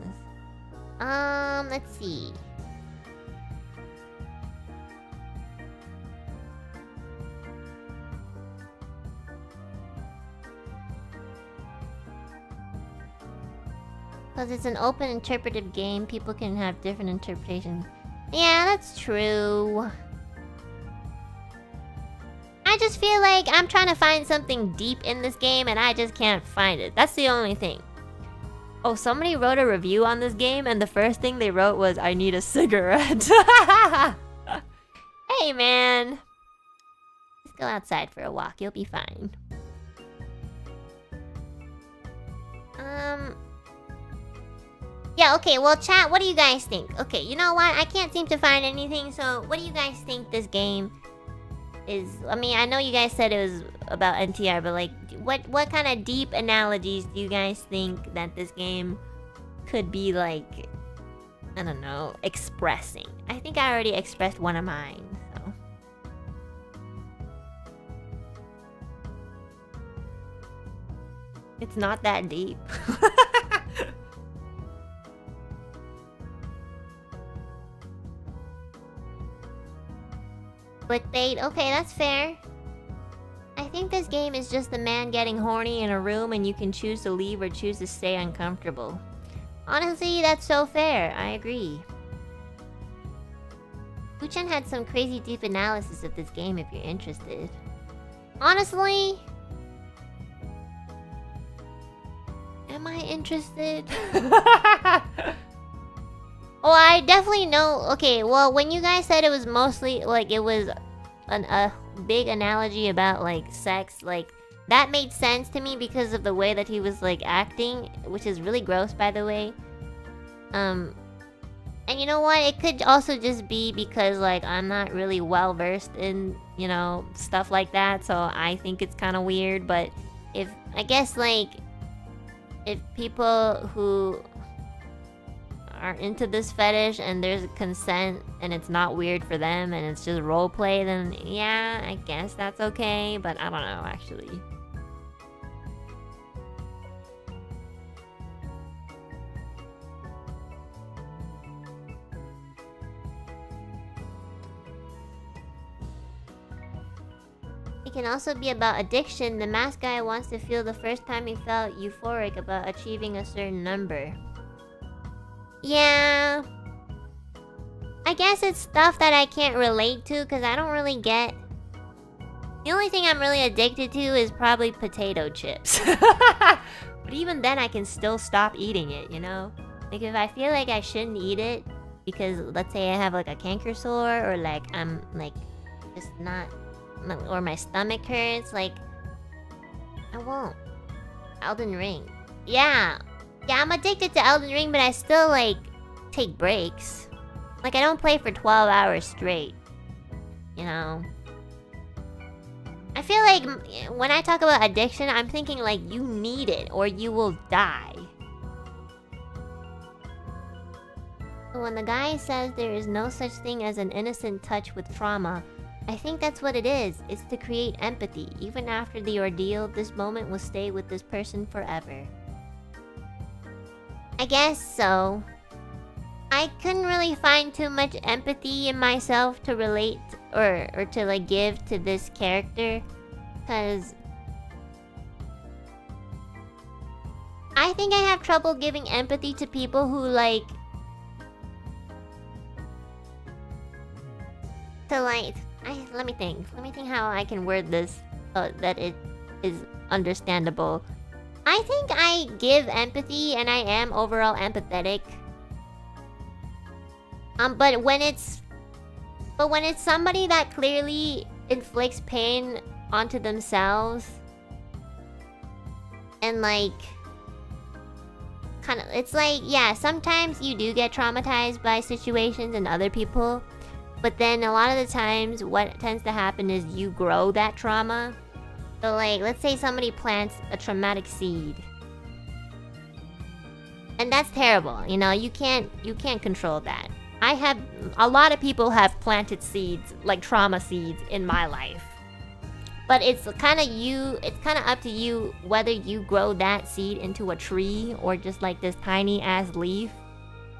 Let's see. Because it's an open interpretive game, people can have different interpretations. Yeah, that's true. I just feel like I'm trying to find something deep in this game and I just can't find it. That's the only thing. Oh, somebody wrote a review on this game and the first thing they wrote was, I need a cigarette. Hey, man. Just go outside for a walk. You'll be fine. Yeah, okay, well, chat, what do you guys think? Okay, you know what? I can't seem to find anything, so what do you guys think this game is? I mean, I know you guys said it was about NTR, but like, what kind of deep analogies do you guys think that this game could be like, I don't know, expressing? I think I already expressed one of mine, so. It's not that deep. Clickbait, okay, that's fair. I think this game is just the man getting horny in a room and you can choose to leave or choose to stay uncomfortable. Honestly, that's so fair. I agree. Uchan had some crazy deep analysis of this game if you're interested. Honestly... Am I interested? Oh, I definitely know. Okay, well, when you guys said it was mostly like it was a big analogy about like sex, like that made sense to me because of the way that he was like acting, which is really gross, by the way. And you know what? It could also just be because like I'm not really well versed in, you know, stuff like that, so I think it's kind of weird. But if I guess like if people who are into this fetish and there's consent and it's not weird for them and it's just roleplay, then yeah, I guess that's okay, but I don't know, actually. It can also be about addiction. The mask guy wants to feel the first time he felt euphoric about achieving a certain number. Yeah, I guess it's stuff that I can't relate to because I don't really get. The only thing I'm really addicted to is probably potato chips. But even then I can still stop eating it, you know? Like if I feel like I shouldn't eat it because let's say I have like a canker sore or like I'm like just not, or my stomach hurts, like I won't. Elden Ring. Yeah, I'm addicted to Elden Ring, but I still, like, take breaks. Like, I don't play for 12 hours straight. You know? I feel like when I talk about addiction, I'm thinking, like, you need it or you will die. When the guy says there is no such thing as an innocent touch with trauma, I think that's what it is. It's to create empathy. Even after the ordeal, this moment will stay with this person forever. I guess so. I couldn't really find too much empathy in myself to relate or to like give to this character, cause I think I have trouble giving empathy to people who like let me think how I can word this that it is understandable. I think I give empathy and I am overall empathetic. But when it's somebody that clearly inflicts pain onto themselves and like kind of, it's like, yeah, sometimes you do get traumatized by situations and other people, but then a lot of the times what tends to happen is you grow that trauma. So like, let's say somebody plants a traumatic seed. And that's terrible, you know, you can't control that. A lot of people have planted seeds, like trauma seeds in my life. But it's kind of up to you whether you grow that seed into a tree or just like this tiny ass leaf.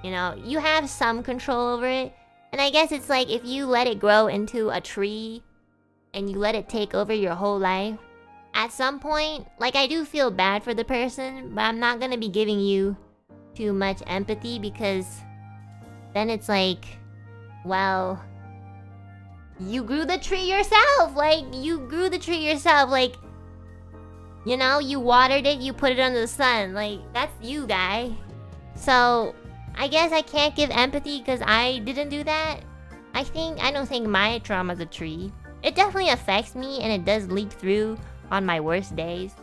You know, you have some control over it. And I guess it's like if you let it grow into a tree and you let it take over your whole life, at some point, like I do feel bad for the person, but I'm not gonna be giving you too much empathy because then it's like, well, you grew the tree yourself. Like, you grew the tree yourself. Like, you know, you watered it, you put it under the sun. Like, that's you, guy. So, I guess I can't give empathy because I didn't do that. I don't think my trauma's a tree. It definitely affects me and it does leak through on my worst days.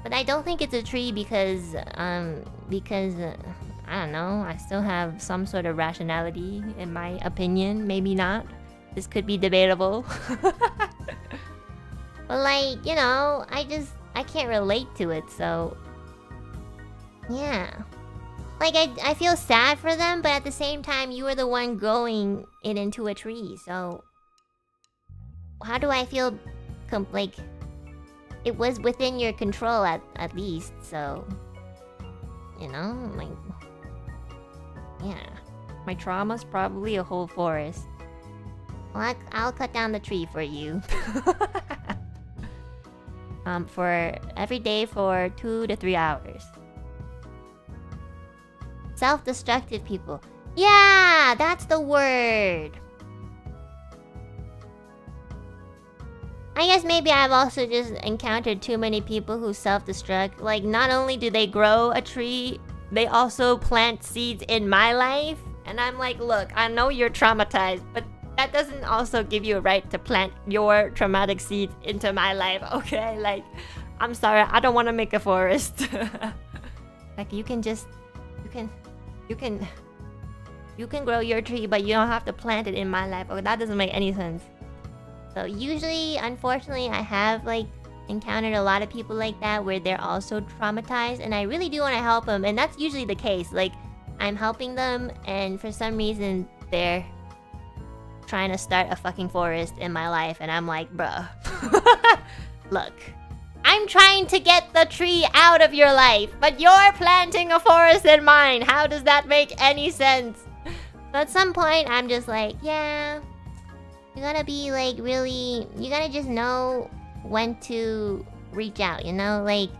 But I don't think it's a tree because I don't know, I still have some sort of rationality in my opinion. Maybe not. This could be debatable. But like, you know, I can't relate to it, so yeah. Like, I feel sad for them, but at the same time, you were the one growing it into a tree, so... How do I feel... like... It was within your control at least, so... You know, like... Yeah. My trauma's probably a whole forest. Well, I'll cut down the tree for you. For every day for 2 to 3 hours. Self-destructive people. Yeah, that's the word. I guess maybe I've also just encountered too many people who self-destruct. Like, not only do they grow a tree, they also plant seeds in my life. And I'm like, look, I know you're traumatized, but that doesn't also give you a right to plant your traumatic seeds into my life, okay? Like, I'm sorry, I don't want to make a forest. Like, you can grow your tree, but you don't have to plant it in my life. Oh, that doesn't make any sense. So usually, unfortunately, I have like encountered a lot of people like that where they're also traumatized, and I really do want to help them, and that's usually the case. Like, I'm helping them, and for some reason, they're trying to start a fucking forest in my life, and I'm like, bruh. Look, I'm trying to get the tree out of your life, but you're planting a forest in mine. How does that make any sense? So at some point, I'm just like, yeah, you gotta be like really, you gotta just know when to reach out, you know? Like,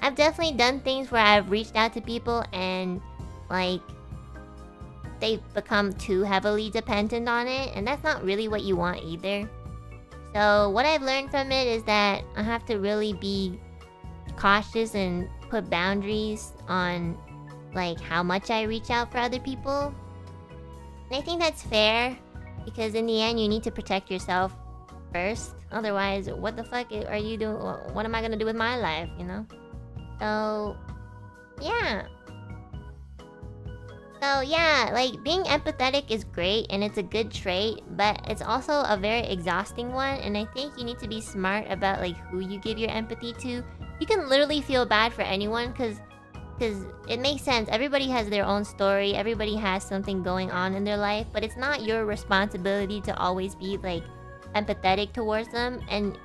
I've definitely done things where I've reached out to people and like, they've become too heavily dependent on it, and that's not really what you want either. So what I've learned from it is that I have to really be cautious and put boundaries on like how much I reach out for other people. And I think that's fair, because in the end you need to protect yourself first. Otherwise, what the fuck are you doing? What am I gonna do with my life, you know? So yeah. So yeah, like, being empathetic is great and it's a good trait, but it's also a very exhausting one, and I think you need to be smart about like who you give your empathy to. You can literally feel bad for anyone because it makes sense. Everybody has their own story, everybody has something going on in their life, but it's not your responsibility to always be like empathetic towards them. And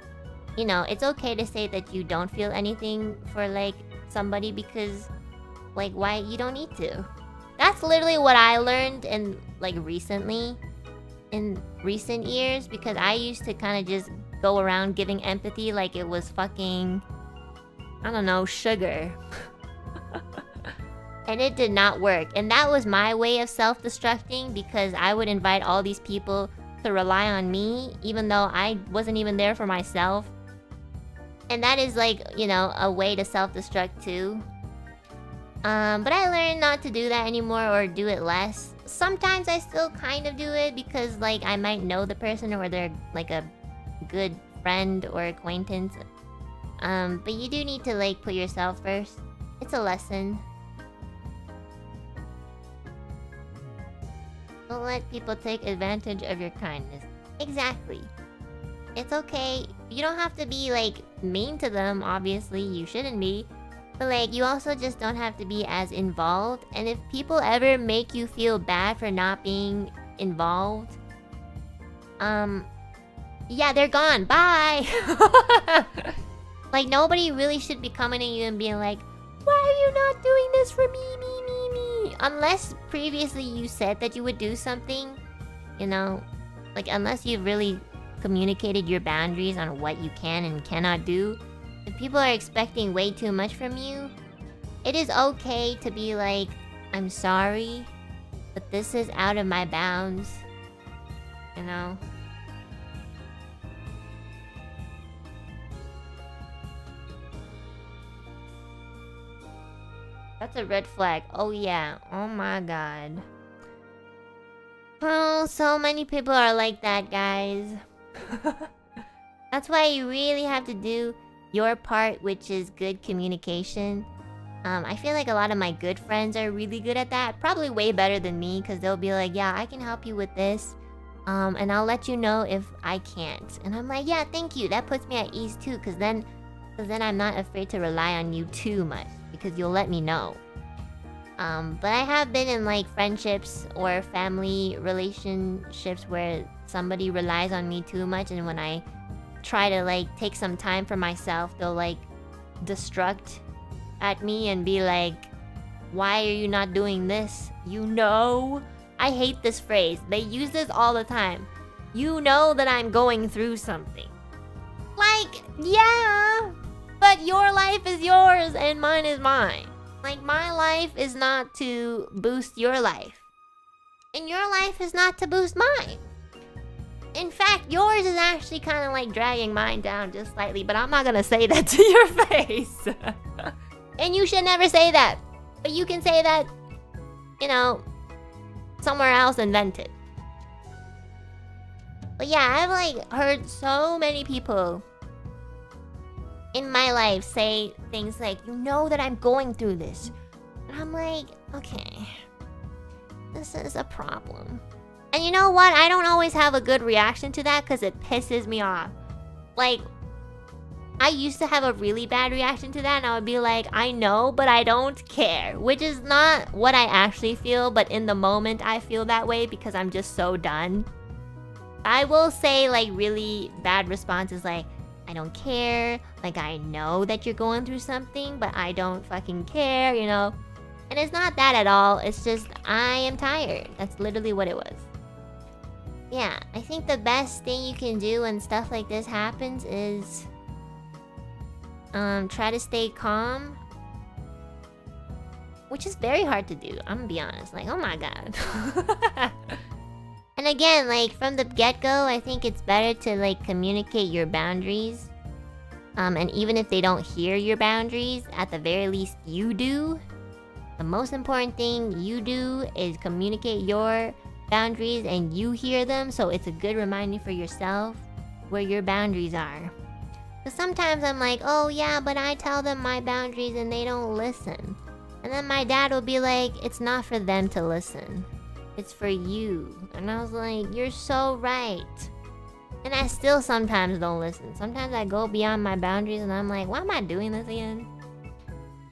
you know, it's okay to say that you don't feel anything for like somebody, because like, why? You don't need to. That's literally what I learned in like recent years, because I used to kind of just go around giving empathy like it was fucking, I don't know, sugar. And it did not work. And that was my way of self-destructing, because I would invite all these people to rely on me even though I wasn't even there for myself. And that is like, you know, a way to self-destruct too. But I learned not to do that anymore, or do it less. Sometimes I still kind of do it because like I might know the person, or they're like a good friend or acquaintance. But you do need to like put yourself first. It's a lesson. Don't let people take advantage of your kindness. Exactly. It's okay. You don't have to be like mean to them, obviously. You shouldn't be. But like, you also just don't have to be as involved. And if people ever make you feel bad for not being involved, yeah, they're gone. Bye. Like, nobody really should be coming to you and being like, why are you not doing this for me? Unless previously you said that you would do something, you know? Like, unless you've really communicated your boundaries on what you can and cannot do. If people are expecting way too much from you, it is okay to be like, I'm sorry, but this is out of my bounds. You know? That's a red flag. Oh yeah. Oh my god. Oh, so many people are like that, guys. That's why you really have to do your part, which is good communication. I feel like a lot of my good friends are really good at that. Probably way better than me, because they'll be like, yeah, I can help you with this. And I'll let you know if I can't. And I'm like, yeah, thank you. That puts me at ease too, because then I'm not afraid to rely on you too much, because you'll let me know. But I have been in like friendships or family relationships where somebody relies on me too much, and when I try to like take some time for myself, they'll like destruct at me and be like, why are you not doing this? You know? I hate this phrase. They use this all the time. You know that I'm going through something. Like, yeah, but your life is yours and mine is mine. Like, my life is not to boost your life. And your life is not to boost mine. In fact, yours is actually kind of like dragging mine down just slightly, but I'm not gonna say that to your face. And you should never say that. But you can say that, you know, somewhere else and vent it. But yeah, I've like heard so many people in my life say things like, you know that I'm going through this. And I'm like, okay, this is a problem. And you know what? I don't always have a good reaction to that because it pisses me off. Like, I used to have a really bad reaction to that, and I would be like, I know, but I don't care. Which is not what I actually feel, but in the moment I feel that way because I'm just so done. I will say like really bad responses like, I don't care. Like, I know that you're going through something, but I don't fucking care, you know? And it's not that at all. It's just, I am tired. That's literally what it was. Yeah, I think the best thing you can do when stuff like this happens is try to stay calm. Which is very hard to do, I'm gonna be honest. Like, oh my god. And again, like, from the get-go, I think it's better to, like, communicate your boundaries. And even if they don't hear your boundaries, at the very least, you do. The most important thing you do is communicate your boundaries and you hear them, so it's a good reminder for yourself where your boundaries are. Because sometimes I'm like, oh yeah, but I tell them my boundaries and they don't listen. And then my dad will be like, it's not for them to listen. It's for you. And I was like, you're so right. And I still sometimes don't listen. Sometimes I go beyond my boundaries and I'm like, why am I doing this again?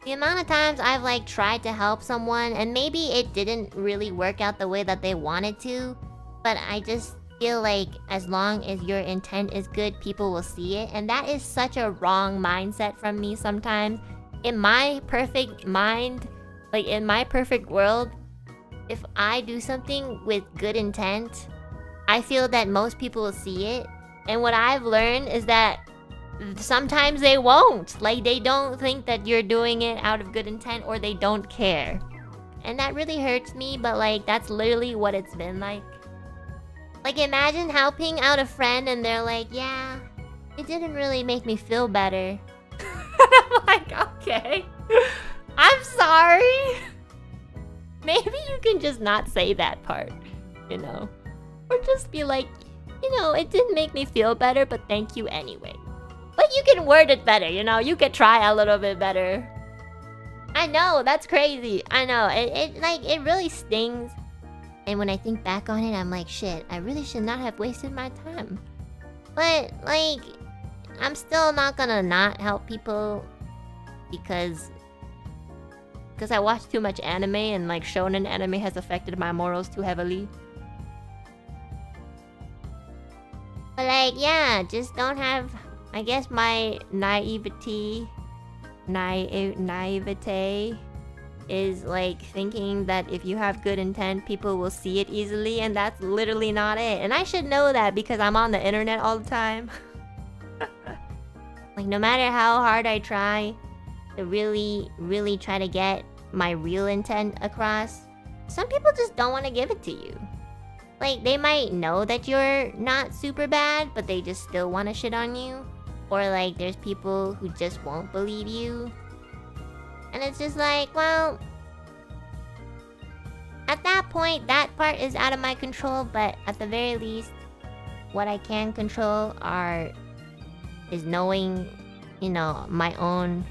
The amount of times I've like tried to help someone and maybe it didn't really work out the way that they wanted to, but I just feel like as long as your intent is good, people will see it. And that is such a wrong mindset from me sometimes. In my perfect mind, like in my perfect world, if I do something with good intent, I feel that most people will see it. And what I've learned is that sometimes they won't. Like, they don't think that you're doing it out of good intent, or they don't care. And that really hurts me, but like, that's literally what it's been like. Like, imagine helping out a friend and they're like, yeah, it didn't really make me feel better. I'm like, okay, I'm sorry. Maybe you can just not say that part, you know? Or just be like, you know, it didn't make me feel better, but thank you anyway. But you can word it better, you know? You could try a little bit better. I know, that's crazy. I know, it really stings. And when I think back on it, I'm like, shit, I really should not have wasted my time. But, like, I'm still not gonna not help people because I watch too much anime and, like, shonen anime has affected my morals too heavily. But, like, yeah, just don't have... I guess my naivete is like thinking that if you have good intent, people will see it easily, and that's literally not it. And I should know that because I'm on the internet all the time. Like, no matter how hard I try to really, really try to get my real intent across, some people just don't want to give it to you. Like, they might know that you're not super bad, but they just still want to shit on you. Or like, there's people who just won't believe you. And it's just like, well, at that point, that part is out of my control, but at the very least, what I can control is knowing, you know, my own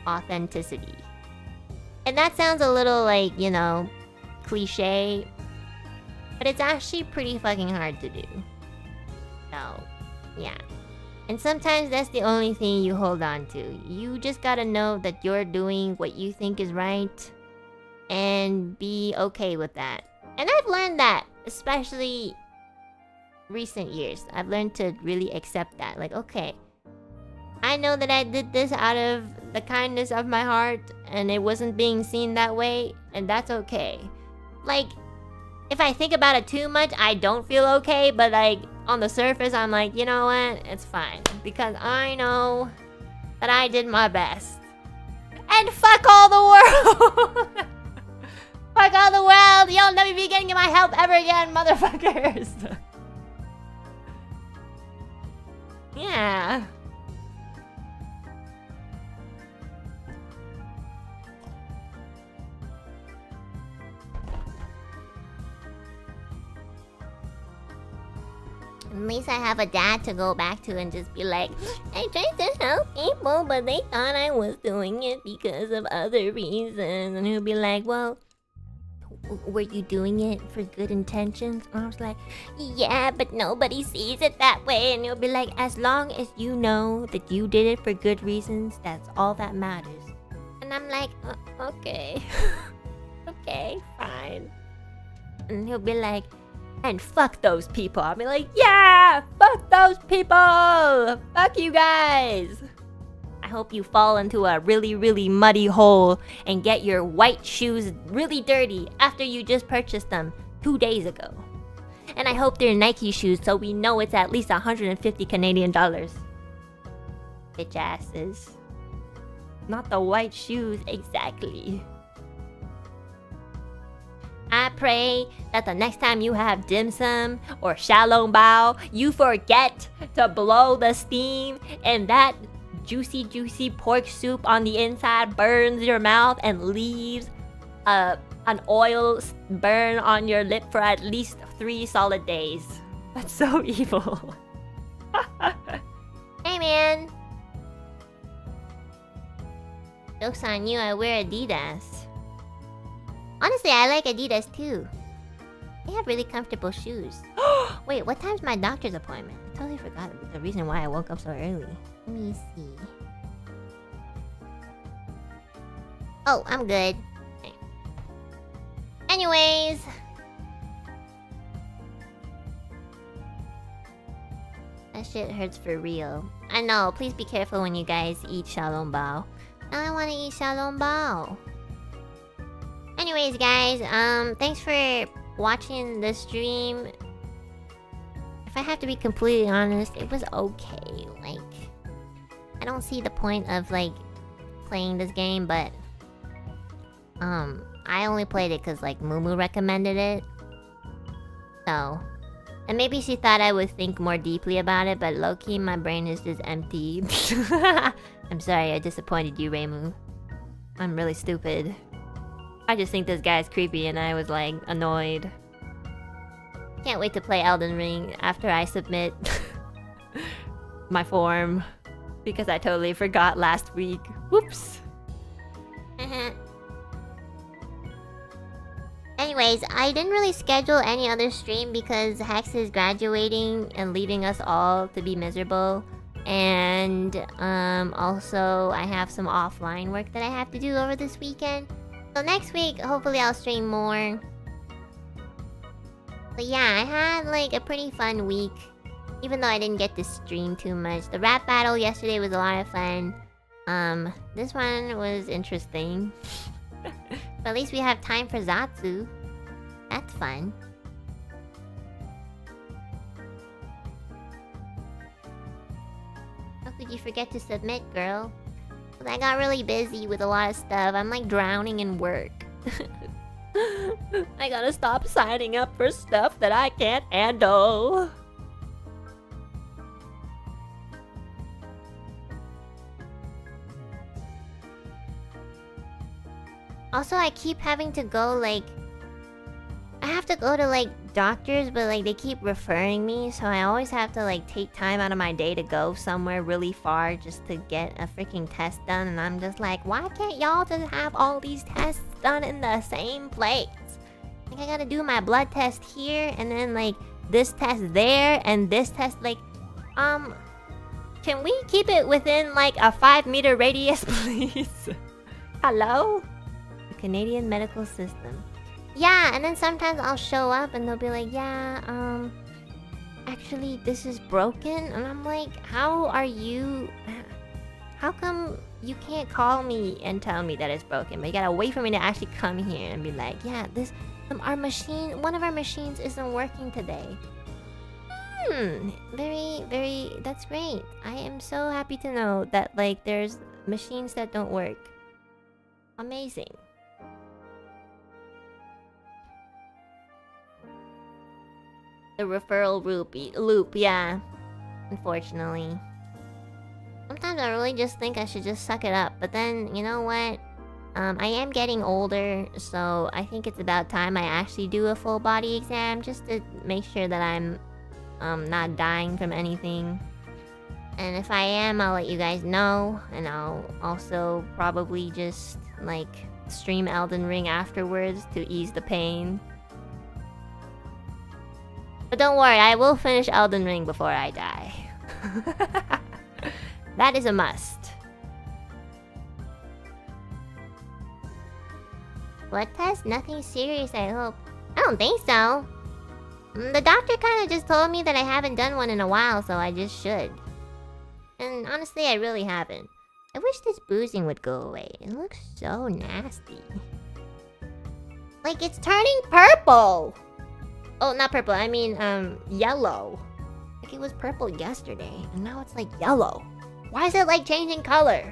authenticity. And that sounds a little like, you know, cliche, but it's actually pretty fucking hard to do. So, yeah. And sometimes that's the only thing you hold on to. You just gotta know that you're doing what you think is right and be okay with that. And I've learned that, especially recent years. I've learned to really accept that. Like, okay, I know that I did this out of the kindness of my heart and it wasn't being seen that way, and that's okay. Like, if I think about it too much, I don't feel okay, but like, on the surface, I'm like, you know what? It's fine. Because I know that I did my best. And fuck all the world! Fuck all the world! You'll never be getting my help ever again, motherfuckers! Yeah. At least I have a dad to go back to and just be like, I tried to help people, but they thought I was doing it because of other reasons. And he'll be like, well, were you doing it for good intentions? And I was like, yeah, but nobody sees it that way. And he'll be like, as long as you know that you did it for good reasons, that's all that matters. And I'm like, okay. Okay, fine. And he'll be like, and fuck those people. I'll be like, yeah, fuck those people. Fuck you guys. I hope you fall into a really, really muddy hole and get your white shoes really dirty after you just purchased them 2 days ago. And I hope they're Nike shoes so we know it's at least 150 Canadian dollars. Bitch asses. Not the white shoes, exactly. I pray that the next time you have dim sum or xiaolong bao, you forget to blow the steam and that juicy, juicy pork soup on the inside burns your mouth and leaves an oil burn on your lip for at least 3 solid days. That's so evil. Hey man. Joke's on you, I wear Adidas. Honestly, I like Adidas too. They have really comfortable shoes. Wait, what time's my doctor's appointment? I totally forgot the reason why I woke up so early. Let me see. Oh, I'm good. Okay. Anyways. That shit hurts for real. I know, please be careful when you guys eat xiaolong bao. I want to eat xiaolong bao. Anyways, guys, thanks for watching the stream. If I have to be completely honest, it was okay. Like, I don't see the point of, like, playing this game, but... I only played it because, like, Mumu recommended it. So... And maybe she thought I would think more deeply about it, but low-key, my brain is just empty. I'm sorry I disappointed you, Reimu. I'm really stupid. I just think this guy's creepy and I was like annoyed. Can't wait to play Elden Ring after I submit my form because I totally forgot last week. Whoops. Anyways, I didn't really schedule any other stream because Hex is graduating and leaving us all to be miserable. And also I have some offline work that I have to do over this weekend. So next week, hopefully I'll stream more. But yeah, I had like a pretty fun week. Even though I didn't get to stream too much. The rap battle yesterday was a lot of fun. This one was interesting. But at least we have time for Zatsu. That's fun. How could you forget to submit, girl? I got really busy with a lot of stuff. I'm like drowning in work. I gotta stop signing up for stuff that I can't handle. Also, I keep having to go, like... I have to go to, like, doctors, but, like, they keep referring me. So I always have to, like, take time out of my day to go somewhere really far just to get a freaking test done. And I'm just like, why can't y'all just have all these tests done in the same place? Like, I gotta do my blood test here, and then, like, this test there, and this test, like... Can we keep it within, like, a 5-meter radius, please? Hello? The Canadian medical system. Yeah, and then sometimes I'll show up and they'll be like, yeah, actually, this is broken. And I'm like, how are you... How come you can't call me and tell me that it's broken? But you gotta wait for me to actually come here and be like, yeah, this... our machine... One of our machines isn't working today. Very... That's great. I am so happy to know that, like, there's machines that don't work. Amazing. The referral loop, yeah. Unfortunately. Sometimes I really just think I should just suck it up. But then, you know what? I am getting older, so I think it's about time I actually do a full body exam just to make sure that I'm not dying from anything. And if I am, I'll let you guys know. And I'll also probably just, like, stream Elden Ring afterwards to ease the pain. But don't worry, I will finish Elden Ring before I die. That is a must. Blood test? Nothing serious, I hope. I don't think so. The doctor kind of just told me that I haven't done one in a while, so I just should. And honestly, I really haven't. I wish this boozing would go away. It looks so nasty. Like, it's turning purple! Oh, not purple, I mean, yellow. Like, it was purple yesterday, and now it's, like, yellow. Why is it, like, changing color?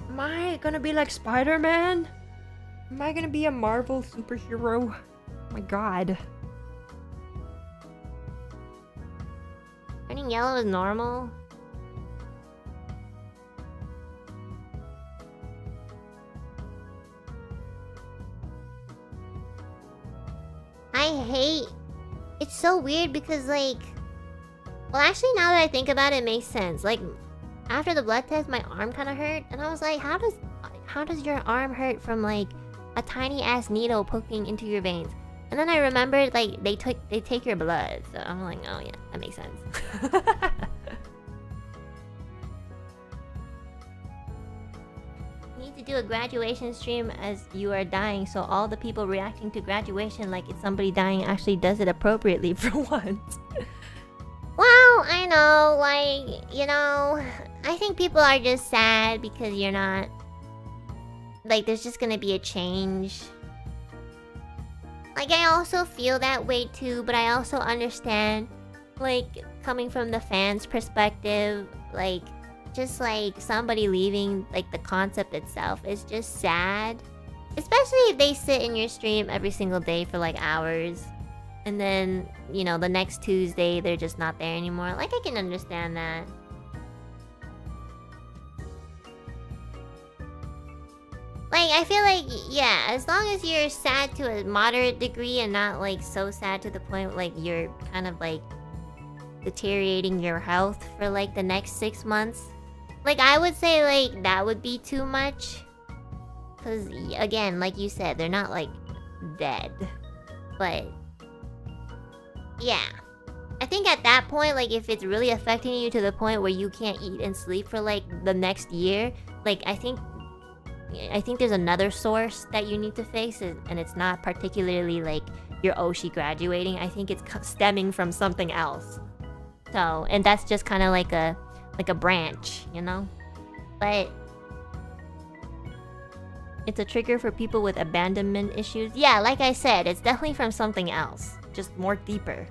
Am I gonna be like Spider-Man? Am I gonna be a Marvel superhero? Oh my god. Turning yellow is normal? I hate... It's so weird because, like... Well, actually, now that I think about it, it makes sense. Like, after the blood test, my arm kind of hurt. And I was like, how does your arm hurt from, like, a tiny-ass needle poking into your veins? And then I remembered, like, they take your blood. So I'm like, oh yeah, that makes sense. You need to do a graduation stream as you are dying, so all the people reacting to graduation like it's somebody dying actually does it appropriately for once. Well, I know, like, you know, I think people are just sad because you're not... Like, there's just gonna be a change. Like, I also feel that way too, but I also understand, like, coming from the fans' perspective, like, just like somebody leaving, like, the concept itself is just sad. Especially if they sit in your stream every single day for, like, hours. And then, you know, the next Tuesday, they're just not there anymore. Like, I can understand that. Like, I feel like, yeah, as long as you're sad to a moderate degree and not, like, so sad to the point, like, you're kind of, like, deteriorating your health for, like, the next 6 months. Like, I would say, like, that would be too much. Because, again, like you said, they're not, like, dead. But, yeah. I think at that point, like, if it's really affecting you to the point where you can't eat and sleep for, like, the next year, like, I think there's another source that you need to face, and it's not particularly, like, your Oshi graduating. I think it's stemming from something else. So, and that's just kind of like a branch, you know? But it's a trigger for people with abandonment issues. Yeah, like I said, it's definitely from something else. Just more deeper.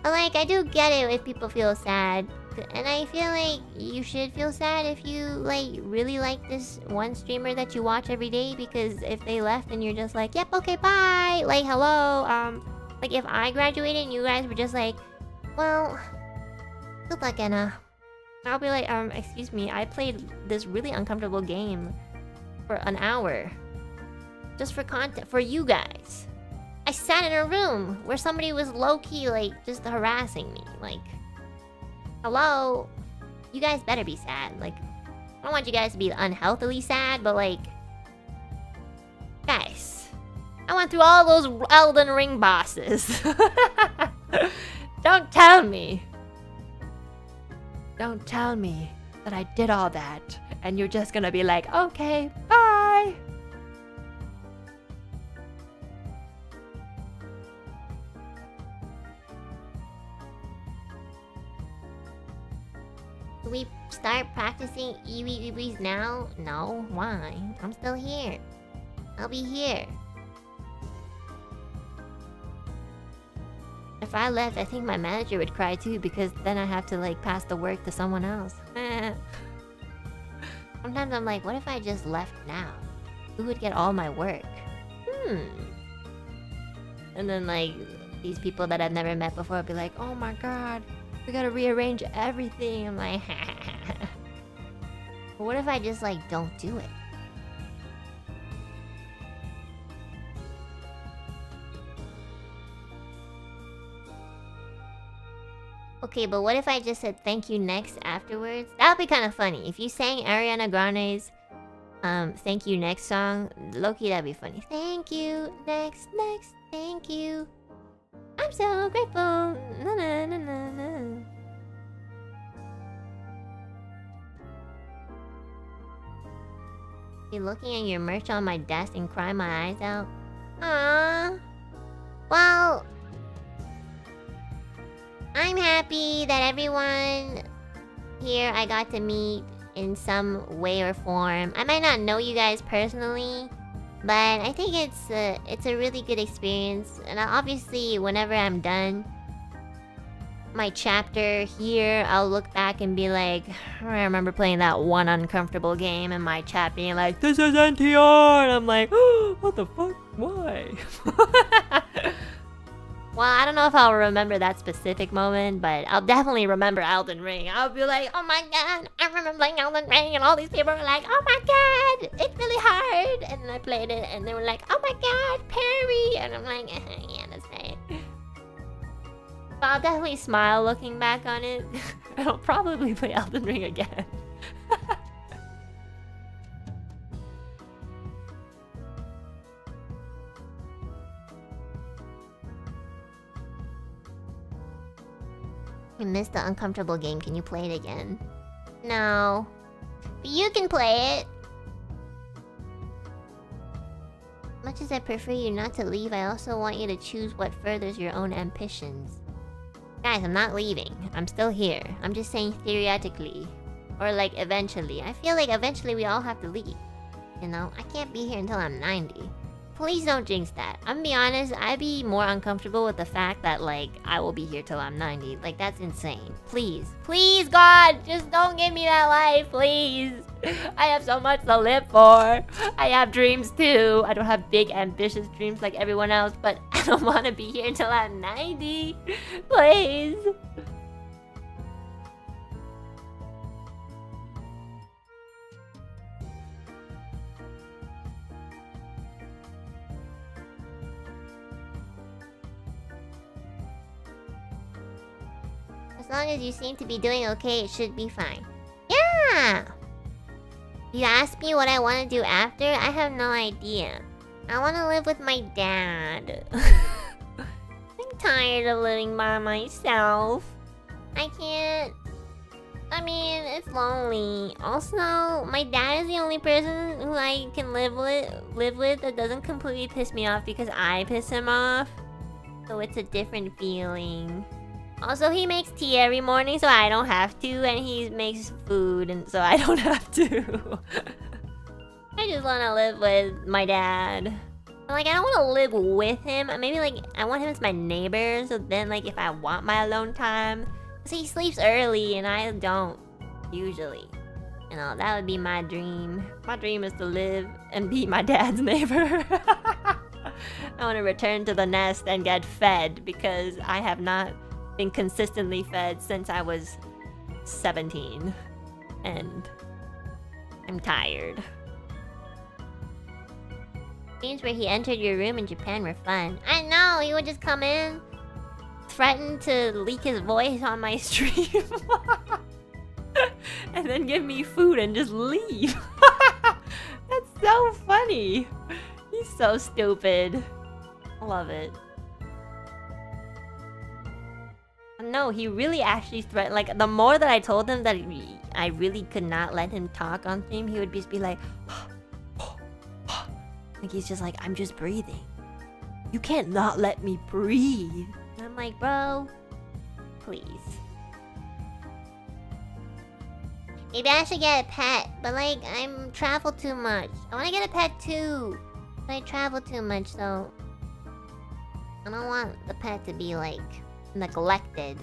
But, like, I do get it if people feel sad. And I feel like you should feel sad if you, like, really like this one streamer that you watch every day. Because if they left and you're just like, yep, okay, bye. Like, hello. Like, if I graduated and you guys were just like, well, good luck, Enna. I'll be like, excuse me, I played this really uncomfortable game for an hour. Just for content, for you guys. I sat in a room where somebody was low-key, like, just harassing me. Like, hello? You guys better be sad. Like, I don't want you guys to be unhealthily sad, but like... Guys, I went through all those Elden Ring bosses. Don't tell me. Don't tell me that I did all that, and you're just gonna be like, okay, bye! Do we start practicing EWEs now? No, why? I'm still here. I'll be here. If I left, I think my manager would cry too, because then I have to like pass the work to someone else. Sometimes I'm like, what if I just left now? Who would get all my work? And then like, these people that I've never met before would be like, oh my god, we gotta rearrange everything. I'm like, but what if I just like don't do it? Okay, but what if I just said thank you next afterwards? That would be kind of funny. If you sang Ariana Grande's thank you next song, low-key that'd be funny. Thank you, next, thank you. I'm so grateful. Na, na, na, na, na. Be looking at your merch on my desk and cry my eyes out. Aww. Well, I'm happy that everyone here I got to meet in some way or form. I might not know you guys personally, but I think it's a really good experience. And obviously, whenever I'm done my chapter here, I'll look back and be like, I remember playing that one uncomfortable game in my chat being like, this is NTR! And I'm like, oh, what the fuck? Why? Well, I don't know if I'll remember that specific moment, but I'll definitely remember Elden Ring. I'll be like, oh my god, I remember playing Elden Ring, and all these people were like, oh my god, it's really hard. And then I played it, and they were like, oh my god, parry. And I'm like, yeah, that's right. But I'll definitely smile looking back on it. I'll probably play Elden Ring again. I missed the uncomfortable game. Can you play it again? No. But you can play it. Much as I prefer you not to leave, I also want you to choose what furthers your own ambitions. Guys, I'm not leaving. I'm still here. I'm just saying theoretically. Or like eventually. I feel like eventually we all have to leave. You know? I can't be here until I'm 90. Please don't jinx that. I'm gonna be honest, I'd be more uncomfortable with the fact that, like, I will be here till I'm 90. Like, that's insane. Please. Please, God! Just don't give me that life, please! I have so much to live for. I have dreams, too. I don't have big, ambitious dreams like everyone else, but I don't want to be here until I'm 90. Please. As long as you seem to be doing okay, it should be fine. Yeah! You asked me what I want to do after? I have no idea. I want to live with my dad. I'm tired of living by myself. I can't... I mean, it's lonely. Also, my dad is the only person who I can live with that doesn't completely piss me off because I piss him off. So it's a different feeling. Also, he makes tea every morning, so I don't have to, and he makes food, and so I don't have to. I just want to live with my dad. Like, I don't want to live with him. Maybe, like, I want him as my neighbor, so then, like, if I want my alone time... Because he sleeps early, and I don't, usually. You know, that would be my dream. My dream is to live and be my dad's neighbor. I want to return to the nest and get fed, because I have not... been consistently fed since I was 17, and I'm tired. Dreams where he entered your room in Japan were fun. I know, he would just come in, threaten to leak his voice on my stream, and then give me food and just leave. That's so funny. He's so stupid. I love it. No, he really actually threatened. Like, the more that I told him that I really could not let him talk on stream, he would just be like, like he's just like, I'm just breathing. You can't not let me breathe. And I'm like, bro, please. Maybe I should get a pet, but like, I'm travel too much. I want to get a pet too, but I travel too much, so I don't want the pet to be like neglected.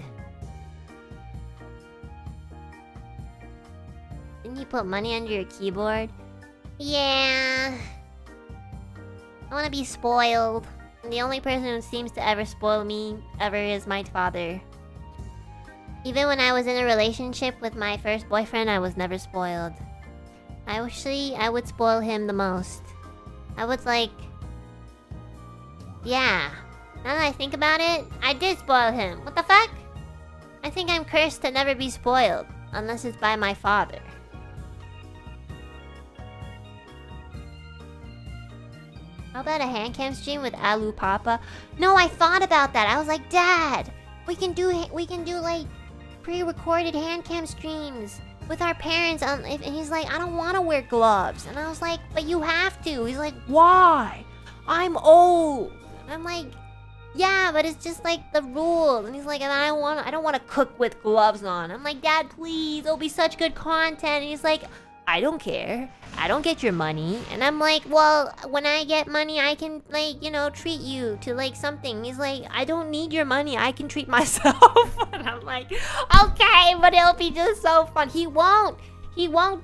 Didn't you put money under your keyboard? Yeah. I want to be spoiled. And the only person who seems to ever spoil me ever is my father. Even when I was in a relationship with my first boyfriend, I was never spoiled. I would spoil him the most. I was like... Yeah. Now that I think about it, I did spoil him. What the fuck? I think I'm cursed to never be spoiled. Unless it's by my father. How about a handcam stream with Alu Papa? No, I thought about that. I was like, Dad, we can do like pre-recorded handcam streams with our parents. And he's like, I don't want to wear gloves. And I was like, but you have to. He's like, why? I'm old. And I'm like, yeah, but it's just like the rules. And he's like, and I don't want to cook with gloves on. I'm like, Dad, please, it'll be such good content. And he's like, I don't care. I don't get your money. And I'm like, well, when I get money, I can, like, you know, treat you to, like, something. He's like, I don't need your money. I can treat myself. And I'm like, okay, but it'll be just so fun. He won't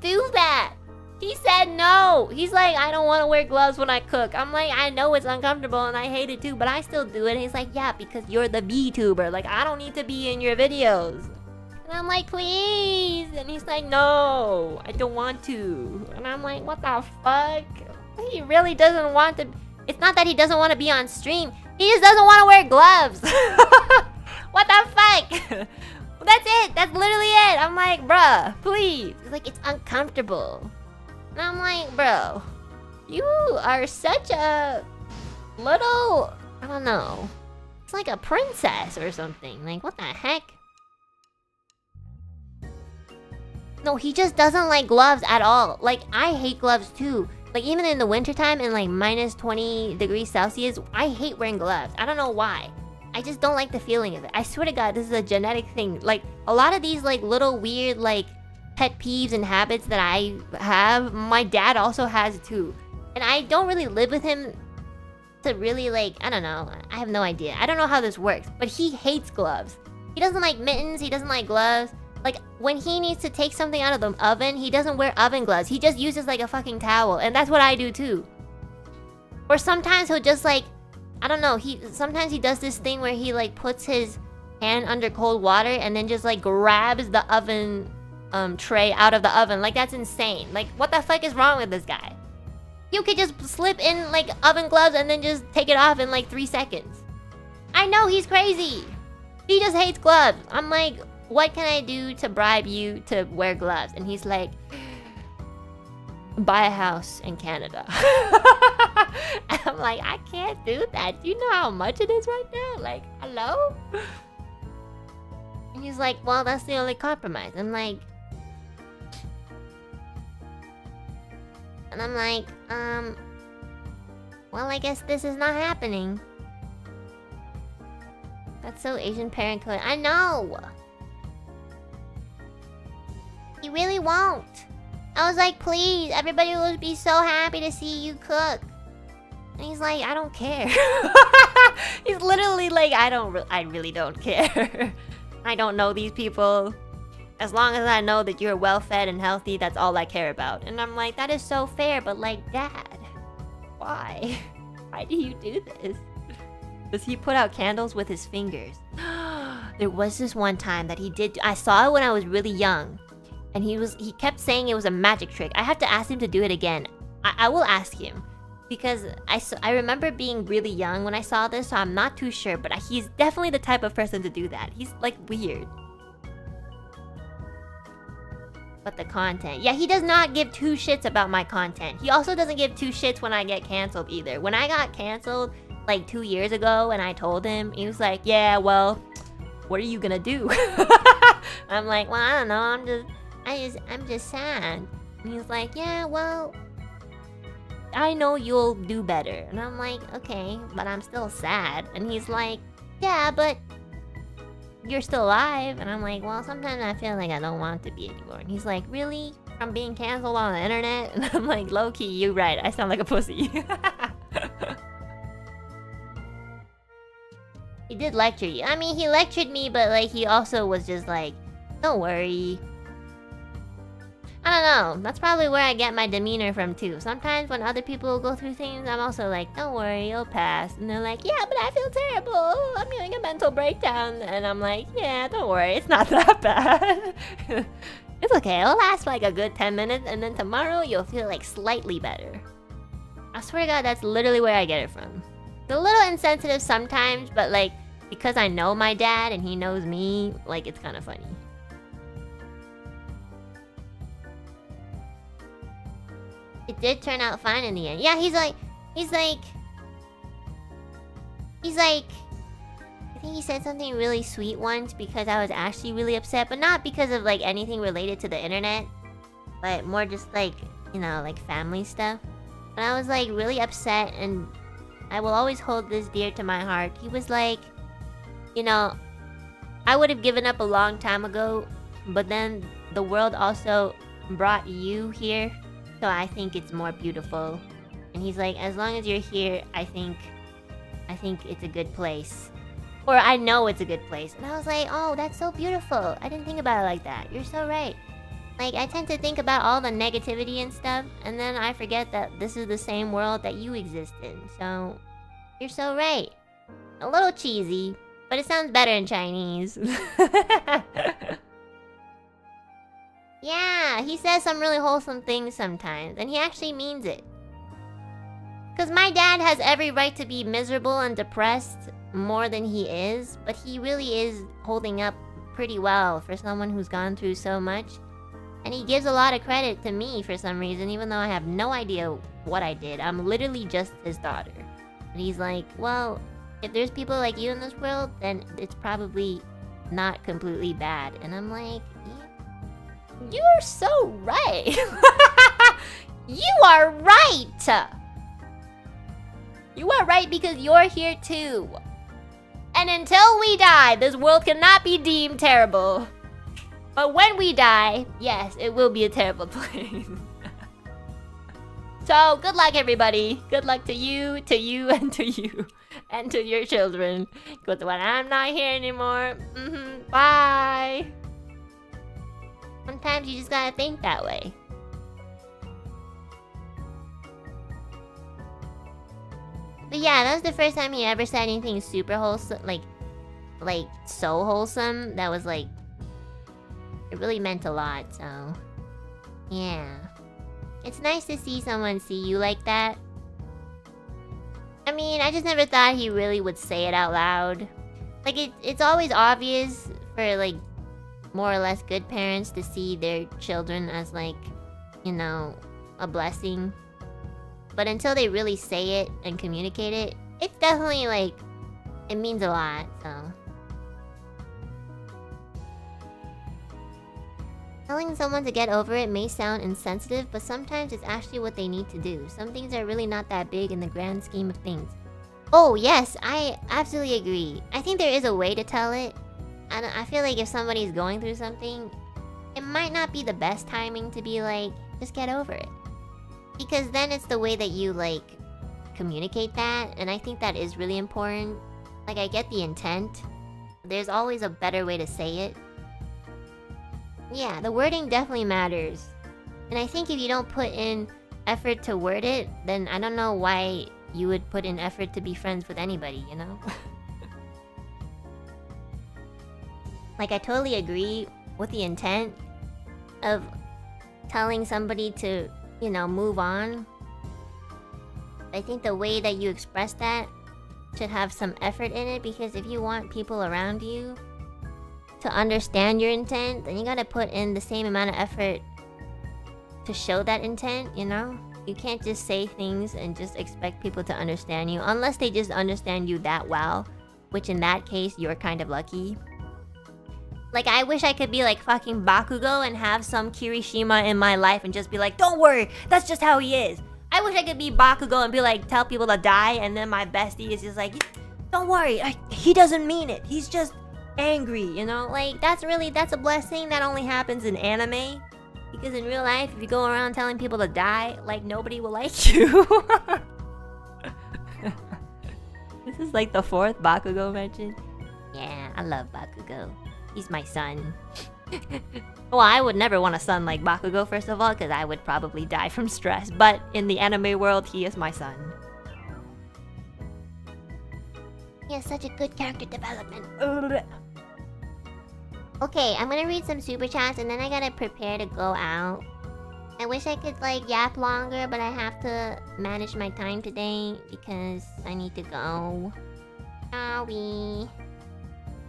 do that. He said no. He's like, I don't want to wear gloves when I cook. I'm like, I know it's uncomfortable and I hate it too, but I still do it. And he's like, yeah, because you're the VTuber. Like, I don't need to be in your videos. And I'm like, please. And he's like, no, I don't want to. And I'm like, what the fuck? He really doesn't want to. It's not that he doesn't want to be on stream. He just doesn't want to wear gloves. What the fuck? That's it. That's literally it. I'm like, bruh, please. He's like, it's uncomfortable. And I'm like, bro, you are such a little, I don't know. It's like a princess or something. Like, what the heck? No, he just doesn't like gloves at all. Like, I hate gloves too. Like, even in the wintertime and like minus 20 degrees Celsius, I hate wearing gloves. I don't know why. I just don't like the feeling of it. I swear to God, this is a genetic thing. Like, a lot of these like little weird like pet peeves and habits that I have, my dad also has too. And I don't really live with him to really like, I don't know. I have no idea. I don't know how this works, but he hates gloves. He doesn't like mittens. He doesn't like gloves. Like, when he needs to take something out of the oven, he doesn't wear oven gloves. He just uses like a fucking towel. And that's what I do too. Or sometimes he'll just like, I don't know, sometimes he does this thing where he like puts his hand under cold water and then just like grabs the oven tray out of the oven. Like, that's insane. Like, what the fuck is wrong with this guy? You could just slip in like oven gloves and then just take it off in like 3 seconds. I know, he's crazy. He just hates gloves. I'm like, what can I do to bribe you to wear gloves? And he's like, buy a house in Canada. And I'm like, I can't do that. Do you know how much it is right now? Like, hello? And he's like, well, that's the only compromise. I'm like, well, I guess this is not happening. That's so Asian parent code. I know. He really won't. I was like, please, everybody will be so happy to see you cook. And he's like, I don't care. He's literally like, I really don't care. I don't know these people. As long as I know that you're well fed and healthy, that's all I care about. And I'm like, that is so fair, but like, Dad, why? Why do you do this? Does he put out candles with his fingers? There was this one time that he did. I saw it when I was really young. And he kept saying it was a magic trick. I have to ask him to do it again. I will ask him. Because I remember being really young when I saw this, so I'm not too sure, but he's definitely the type of person to do that. He's like weird. But the content. Yeah, he does not give two shits about my content. He also doesn't give two shits when I get canceled either. When I got canceled like 2 years ago and I told him, he was like, yeah, well, what are you gonna do? I'm like, well, I don't know, I'm just sad. And he's like, yeah, well, I know you'll do better. And I'm like, okay, but I'm still sad. And he's like, yeah, but you're still alive. And I'm like, well, sometimes I feel like I don't want to be anymore. And he's like, really? From being canceled on the internet? And I'm like, low-key, you're right. I sound like a pussy. He did lecture you. I mean, he lectured me, but like, he also was just like, don't worry. I don't know. That's probably where I get my demeanor from too. Sometimes when other people go through things, I'm also like, don't worry, it'll pass. And they're like, yeah, but I feel terrible. I'm having a mental breakdown. And I'm like, yeah, don't worry, it's not that bad. It's okay, it'll last like a good 10 minutes. And then tomorrow, you'll feel like slightly better. I swear to God, that's literally where I get it from. It's a little insensitive sometimes, but like, because I know my dad and he knows me, like, it's kind of funny. It did turn out fine in the end. Yeah, he's like, I think he said something really sweet once because I was actually really upset, but not because of like anything related to the internet, but more just like, you know, like family stuff. And I was like really upset, and I will always hold this dear to my heart. He was like, you know, I would have given up a long time ago, but then the world also brought you here. So I think it's more beautiful. And he's like, as long as you're here, I think it's a good place. Or I know it's a good place. And I was like, oh, that's so beautiful. I didn't think about it like that. You're so right. Like, I tend to think about all the negativity and stuff, and then I forget that this is the same world that you exist in. So, you're so right. A little cheesy, but it sounds better in Chinese. Yeah, he says some really wholesome things sometimes, and he actually means it. Because my dad has every right to be miserable and depressed more than he is, but he really is holding up pretty well for someone who's gone through so much. And he gives a lot of credit to me for some reason, even though I have no idea what I did. I'm literally just his daughter. And he's like, well, if there's people like you in this world, then it's probably not completely bad. And I'm like, you're so right. You are right. You are right because you're here too. And until we die, this world cannot be deemed terrible. But when we die, yes, it will be a terrible place. So, good luck everybody. Good luck to you, and to you, and to your children. Because when I'm not here anymore, bye. Sometimes you just gotta think that way. But yeah, that was the first time he ever said anything super wholesome, like so wholesome. That was like, it really meant a lot, so yeah. It's nice to see someone see you like that. I mean, I just never thought he really would say it out loud. Like, it's always obvious for, like, more or less good parents to see their children as, like, you know, a blessing. But until they really say it and communicate it, it's definitely, like, it means a lot, so. Telling someone to get over it may sound insensitive, but sometimes it's actually what they need to do. Some things are really not that big in the grand scheme of things. Oh, yes, I absolutely agree. I think there is a way to tell it. I feel like if somebody's going through something, it might not be the best timing to be like, just get over it. Because then it's the way that you, like, communicate that, and I think that is really important. Like, I get the intent. There's always a better way to say it. Yeah, the wording definitely matters. And I think if you don't put in effort to word it, then I don't know why you would put in effort to be friends with anybody, you know? Like, I totally agree with the intent of telling somebody to, you know, move on. I think the way that you express that should have some effort in it, because if you want people around you to understand your intent, then you gotta put in the same amount of effort to show that intent, you know? You can't just say things and just expect people to understand you, unless they just understand you that well, which in that case, you're kind of lucky. Like, I wish I could be like fucking Bakugo and have some Kirishima in my life and just be like, don't worry, that's just how he is. I wish I could be Bakugo and be like, tell people to die, and then my bestie is just like, don't worry, he doesn't mean it. He's just angry, you know? Like, that's a blessing that only happens in anime. Because in real life, if you go around telling people to die, like, nobody will like you. This is like the 4th Bakugo mention. Yeah, I love Bakugo. He's my son. Well, I would never want a son like Bakugo, first of all, because I would probably die from stress. But in the anime world, he is my son. He has such a good character development. Okay, I'm gonna read some super chats and then I gotta prepare to go out. I wish I could like yap longer, but I have to manage my time today because I need to go. Sorry.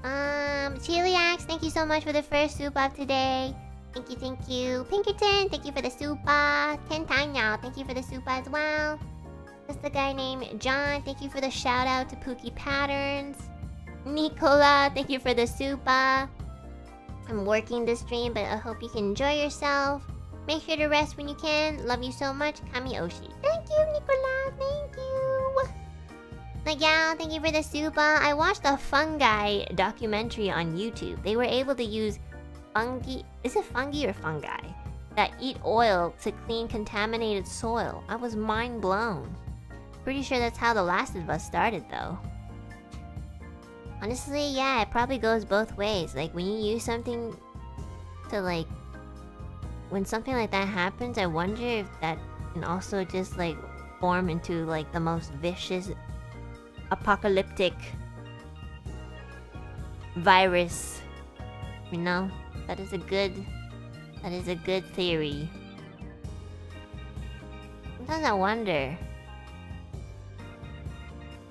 Chiliax, thank you so much for the first soup of today. Thank you, thank you. Pinkerton, thank you for the soupa. Kentanya, thank you for the soupa as well. That's the guy named John, thank you for the shout out to Pookie Patterns. Nicola, thank you for the soupa. I'm working this stream, but I hope you can enjoy yourself. Make sure to rest when you can. Love you so much, Kamioshi. Thank you, Nicola. Thank you. Miguel, thank you for the soupa. I watched a fungi documentary on YouTube. They were able to use fungi. Is it fungi or fungi? That eat oil to clean contaminated soil. I was mind blown. Pretty sure that's how The Last of Us started, though. Honestly, yeah, it probably goes both ways. Like, when you use something to, like... When something like that happens, I wonder if that can also just, like, form into, like, the most vicious, apocalyptic virus. You know? That is a good theory. Sometimes I wonder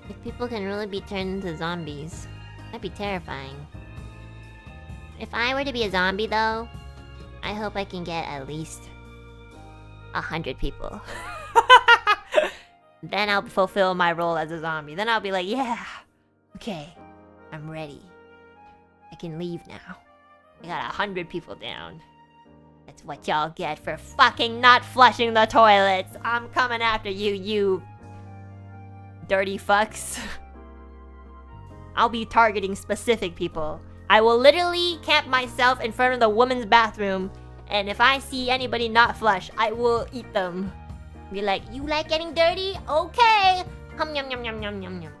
if people can really be turned into zombies. That'd be terrifying. If I were to be a zombie, though, I hope I can get at least 100 people. Then I'll fulfill my role as a zombie. Then I'll be like, yeah, okay, I'm ready. I can leave now. I got 100 people down. That's what y'all get for fucking not flushing the toilets. I'm coming after you, you dirty fucks. I'll be targeting specific people. I will literally camp myself in front of the women's bathroom, and if I see anybody not flush, I will eat them. Be like, you like getting dirty? Okay. Hum yum yum yum yum yum yum.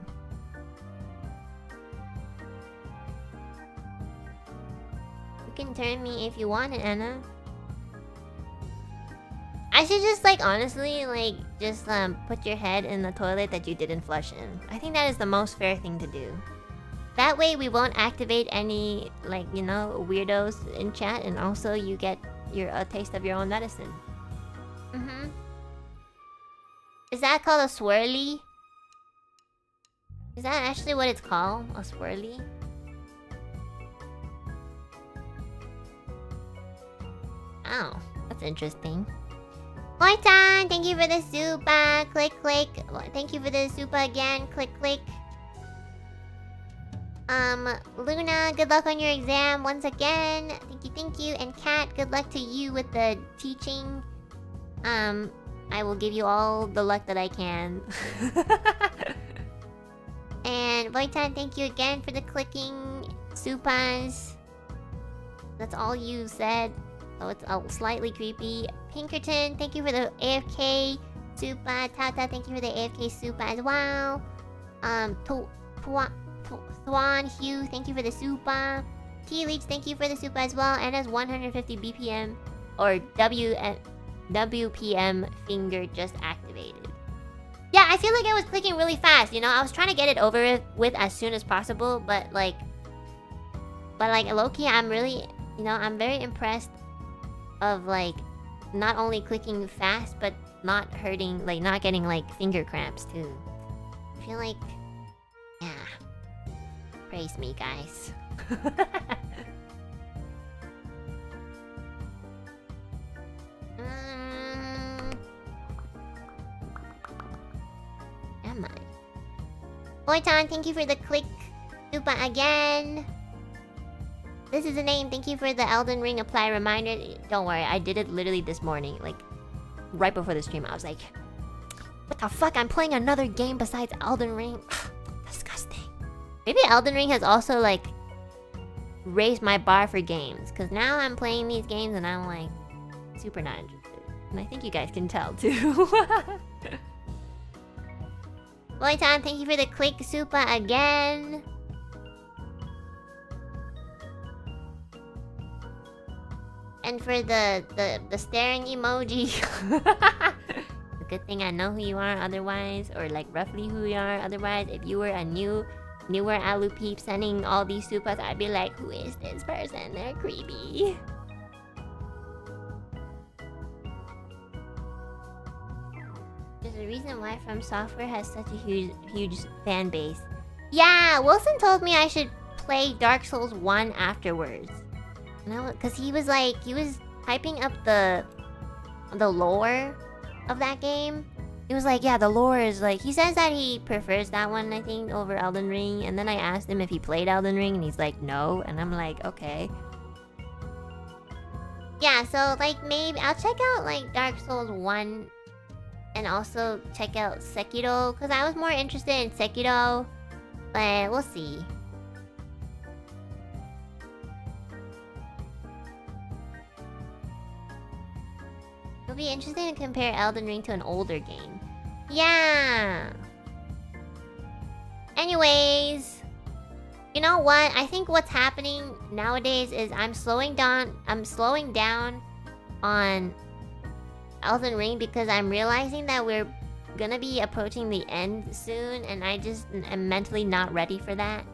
You can turn me if you want it, Anna. I should just, like, honestly, like, just put your head in the toilet that you didn't flush in. I think that is the most fair thing to do. That way we won't activate any, like, you know, weirdos in chat, and also you get a taste of your own medicine. Is that called a swirly? Is that actually what it's called? A swirly? Oh, that's interesting. Moitan, thank you for the super. Click, click. Thank you for the super again. Click, click. Luna, good luck on your exam once again. Thank you, thank you. And Kat, good luck to you with the teaching. I will give you all the luck that I can. And Voitan, thank you again for the clicking supas. That's all you said. Oh, it's slightly creepy. Pinkerton, thank you for the AFK supa. Tata, thank you for the AFK supa as well. Swan Hugh, thank you for the supa. T-Leech, thank you for the supa as well. And as 150 BPM or WPM finger just activated. Yeah, I feel like I was clicking really fast, you know? I was trying to get it over with as soon as possible, but like low-key, I'm really, you know, I'm very impressed of like not only clicking fast, but not hurting, like not getting like finger cramps too. I feel like, yeah. Praise me, guys. Am I? Boyton, thank you for the click super again. This is the name. Thank you for the Elden Ring apply reminder. Don't worry, I did it literally this morning, like right before the stream. I was like, what the fuck? I'm playing another game besides Elden Ring. Disgusting. Maybe Elden Ring has also like raised my bar for games, because now I'm playing these games and I'm like super not interested. And I think you guys can tell too. Boyton, thank you for the click super again. And for the staring emoji. It's a good thing I know who you are otherwise, or like roughly who you are otherwise. If you were a newer Alu peep sending all these supas, I'd be like, who is this person? They're creepy. There's a reason why From Software has such a huge fan base. Yeah, Wilson told me I should play Dark Souls 1 afterwards. Because he was hyping up the lore of that game. He was like, yeah, the lore is like... He says that he prefers that one, I think, over Elden Ring. And then I asked him if he played Elden Ring, and he's like, no. And I'm like, okay. Yeah, so, like, maybe... I'll check out, like, Dark Souls 1. And also check out Sekiro. Because I was more interested in Sekiro. But we'll see. It'll be interesting to compare Elden Ring to an older game. Yeah. Anyways, you know what? I think what's happening nowadays is I'm slowing down on Elden Ring because I'm realizing that we're gonna be approaching the end soon, and I just am mentally not ready for that.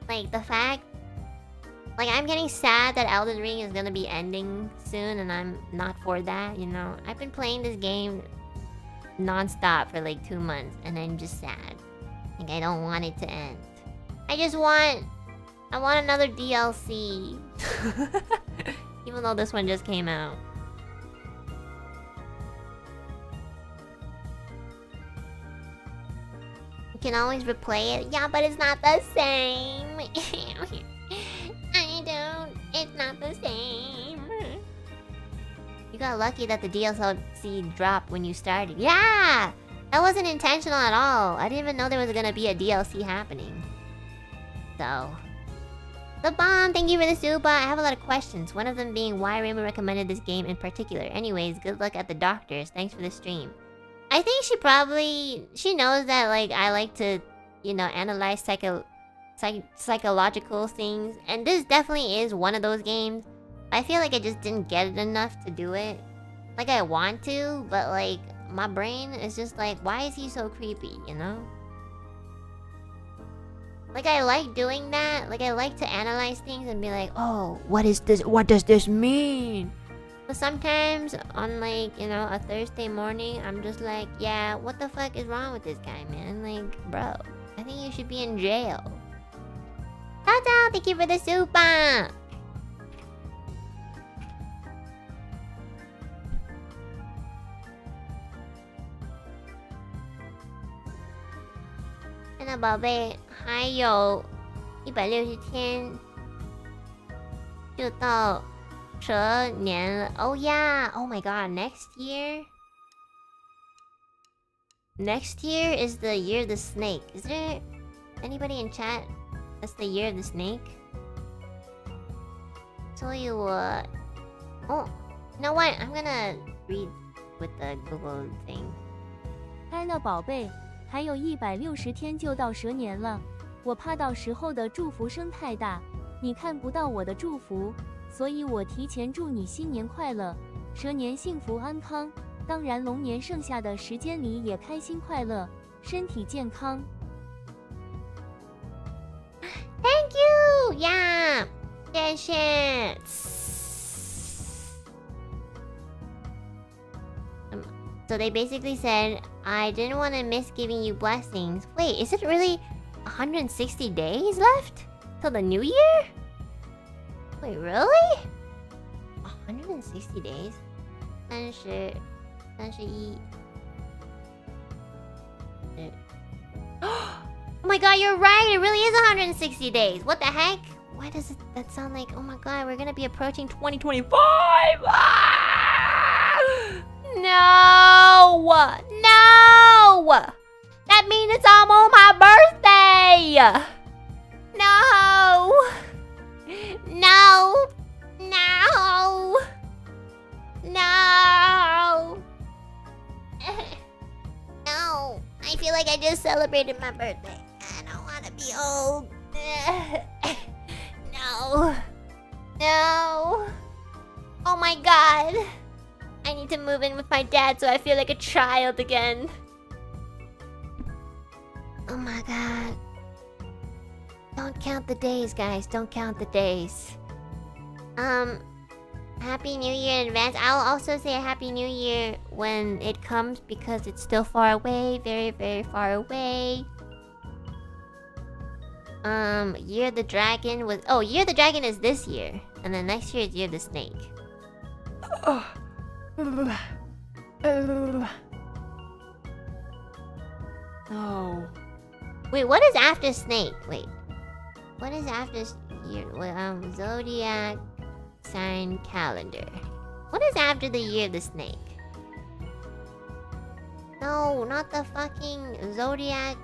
Like the fact, like I'm getting sad that Elden Ring is gonna be ending soon, and I'm not for that, you know. I've been playing this game non-stop for like 2 months, and I'm just sad. Like I don't want it to end. I want another DLC. Even though this one just came out. You can always replay it. Yeah, but it's not the same. It's not the same. You got lucky that the DLC dropped when you started. Yeah! That wasn't intentional at all. I didn't even know there was gonna be a DLC happening. So... The bomb! Thank you for the super! I have a lot of questions. One of them being why Reimu recommended this game in particular. Anyways, good luck at the doctors. Thanks for the stream. I think she knows that, like, I like to, you know, analyze psychological things. And this definitely is one of those games. I feel like I just didn't get it enough to do it. Like, I want to, but, like, my brain is just like, why is he so creepy, you know? Like, I like doing that. Like, I like to analyze things and be like, oh, what is this? What does this mean? But sometimes, on, like, you know, a Thursday morning, I'm just like, yeah, what the fuck is wrong with this guy, man? Like, bro, I think you should be in jail. Tata, thank you for the super! Enna 宝贝，还有160天就到蛇年了。Oh yeah! Oh my god! Next year? Next year is the year of the snake. Is there anybody in chat that's the year of the snake? 所以我 Oh, you know what? I'm gonna read with the Google thing. 安娜宝贝。还有160天就到蛇年了，我怕到时候的祝福声太大，你看不到我的祝福，所以我提前祝你新年快乐，蛇年幸福安康，当然龙年剩下的时间里也开心快乐，身体健康。Thank you, yeah, 谢谢。So they basically said, I didn't want to miss giving you blessings. Wait, is it really 160 days left till the new year? Wait, really? 160 days? 31 Oh my god, you're right. It really is 160 days. What the heck? Why does that sound like, oh my god, we're gonna be approaching 2025? Ah! No! No! That means it's almost my birthday! No! No! No! No! No! I feel like I just celebrated my birthday. I don't want to be old. No. No. Oh my god. I need to move in with my dad so I feel like a child again. Oh my god. Don't count the days, guys. Don't count the days. Happy New Year in advance. I'll also say a Happy New Year when it comes because it's still far away. Very, very far away. Year of the Dragon was... Oh, Year of the Dragon is this year. And then next year is Year of the Snake. Oh. Wait, what is after Snake? Wait. What is after year? Zodiac sign calendar. What is after the Year of the Snake? No, not the fucking Zodiac,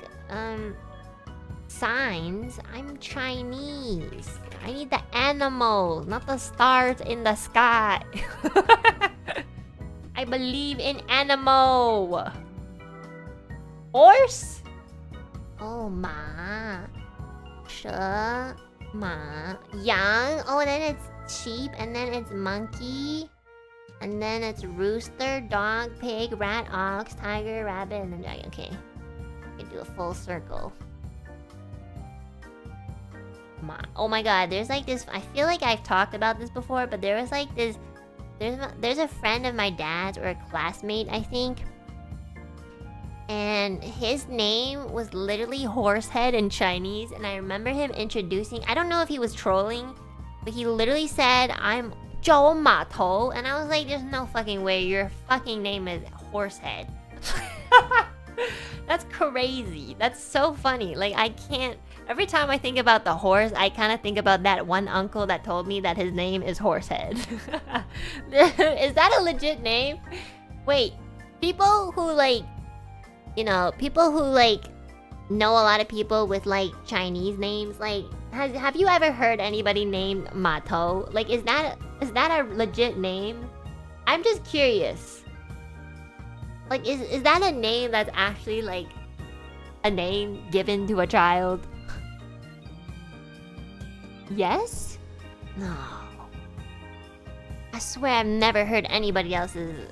signs. I'm Chinese. I need the animals, not the stars in the sky. I believe in animal. Horse? Oh, ma. She. Ma. Yang. Oh, then it's sheep, and then it's monkey. And then it's rooster, dog, pig, rat, ox, tiger, rabbit, and then dragon. Okay. I can do a full circle. Oh my god, there's like this... I feel like I've talked about this before, but there was like this... There's a friend of my dad's, or a classmate, I think. And his name was literally Horsehead in Chinese. And I remember him introducing... I don't know if he was trolling, but he literally said, I'm Zhou Ma Tou. And I was like, there's no fucking way your fucking name is Horsehead. That's crazy. That's so funny. Like, I can't... Every time I think about the horse, I kind of think about that one uncle that told me that his name is Horsehead. Is that a legit name? Wait, people who like... You know, people who like know a lot of people with like Chinese names, like have you ever heard anybody named Ma Tou? Like, is that a legit name? I'm just curious. Like, is that a name that's actually like a name given to a child? Yes? No. I swear I've never heard anybody else's.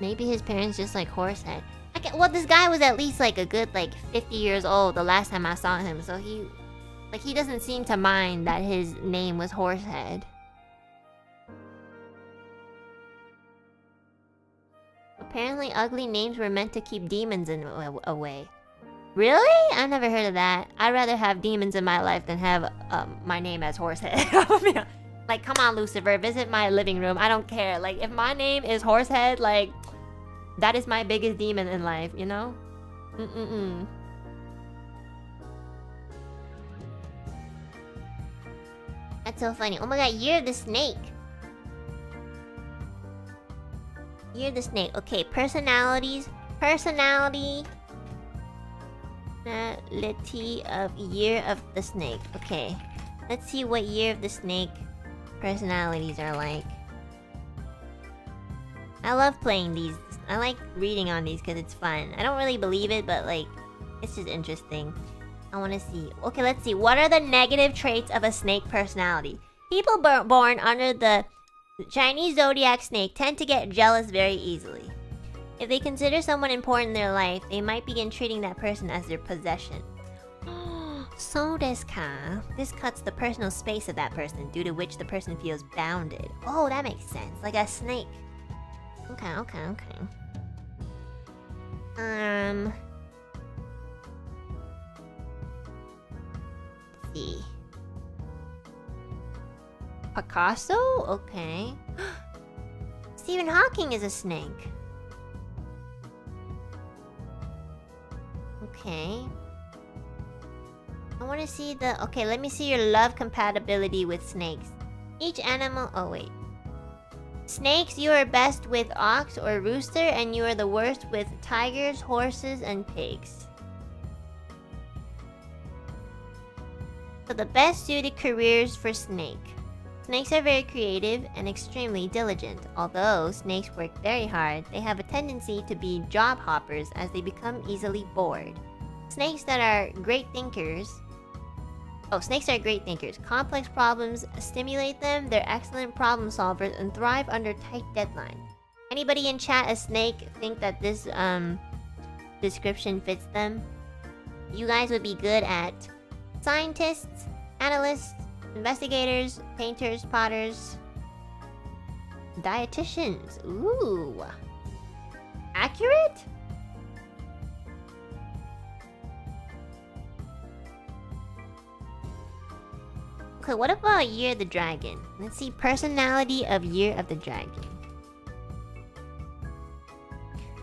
Maybe his parents just like Horsehead. Well, this guy was at least like a good like 50 years old the last time I saw him, so he doesn't seem to mind that his name was Horsehead. Apparently ugly names were meant to keep demons away. Really? I've never heard of that. I'd rather have demons in my life than have my name as Horsehead. Like, come on, Lucifer, visit my living room. I don't care. Like, if my name is Horsehead, like, that is my biggest demon in life, you know? That's so funny. Oh my god, Year of the Snake. Year of the Snake. Okay, personalities. Personality of Year of the Snake. Okay, let's see what Year of the Snake personalities are like. I love playing these. I like reading on these because it's fun. I don't really believe it, but like, it's just interesting. I want to see. Okay, let's see. What are the negative traits of a snake personality? People born under the Chinese zodiac snake tend to get jealous very easily. If they consider someone important in their life, they might begin treating that person as their possession. So desu ka? This cuts the personal space of that person, due to which the person feels bounded. Oh, that makes sense. Like a snake. Okay. Let's see. Picasso? Okay. Stephen Hawking is a snake. Okay. I want to see the... Okay, let me see your love compatibility with snakes. Each animal... Oh, wait. Snakes, you are best with ox or rooster, and you are the worst with tigers, horses, and pigs. So the best suited careers for snake. Snakes are very creative and extremely diligent. Although snakes work very hard, they have a tendency to be job hoppers as they become easily bored. Snakes are great thinkers. Complex problems stimulate them. They're excellent problem solvers and thrive under tight deadlines. Anybody in chat a snake think that this description fits them? You guys would be good at scientists, analysts, investigators, painters, potters, dietitians. Ooh. Accurate? Okay, what about Year of the Dragon? Let's see, personality of Year of the Dragon.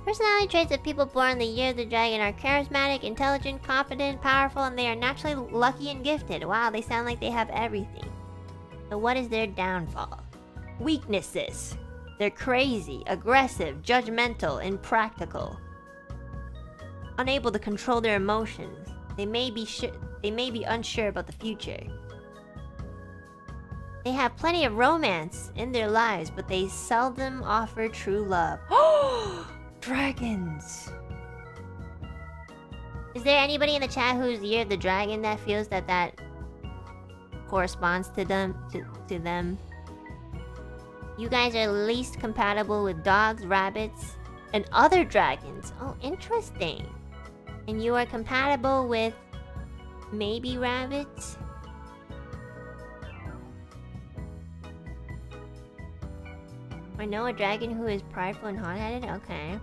Personality traits of people born in the Year of the Dragon are charismatic, intelligent, confident, powerful, and they are naturally lucky and gifted. Wow, they sound like they have everything. So what is their downfall? Weaknesses. They're crazy, aggressive, judgmental, impractical. Unable to control their emotions. They may be unsure about the future. They have plenty of romance in their lives, but they seldom offer true love. Dragons! Is there anybody in the chat who's Year of the Dragon that feels that corresponds to them? To them? You guys are least compatible with dogs, rabbits, and other dragons. Oh, interesting. And you are compatible with maybe rabbits? I know a dragon who is prideful and hot-headed? Okay.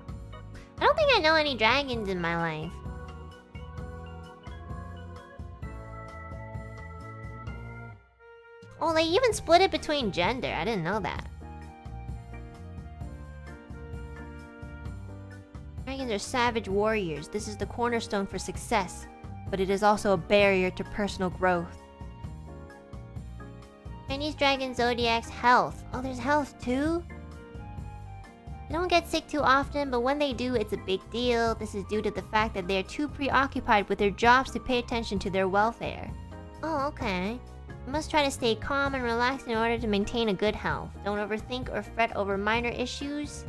I don't think I know any dragons in my life. Oh, they even split it between gender. I didn't know that. Dragons are savage warriors. This is the cornerstone for success, but it is also a barrier to personal growth. Chinese dragon zodiac's health. Oh, there's health too? They don't get sick too often, but when they do, it's a big deal. This is due to the fact that they are too preoccupied with their jobs to pay attention to their welfare. Oh, okay. You must try to stay calm and relaxed in order to maintain a good health. Don't overthink or fret over minor issues.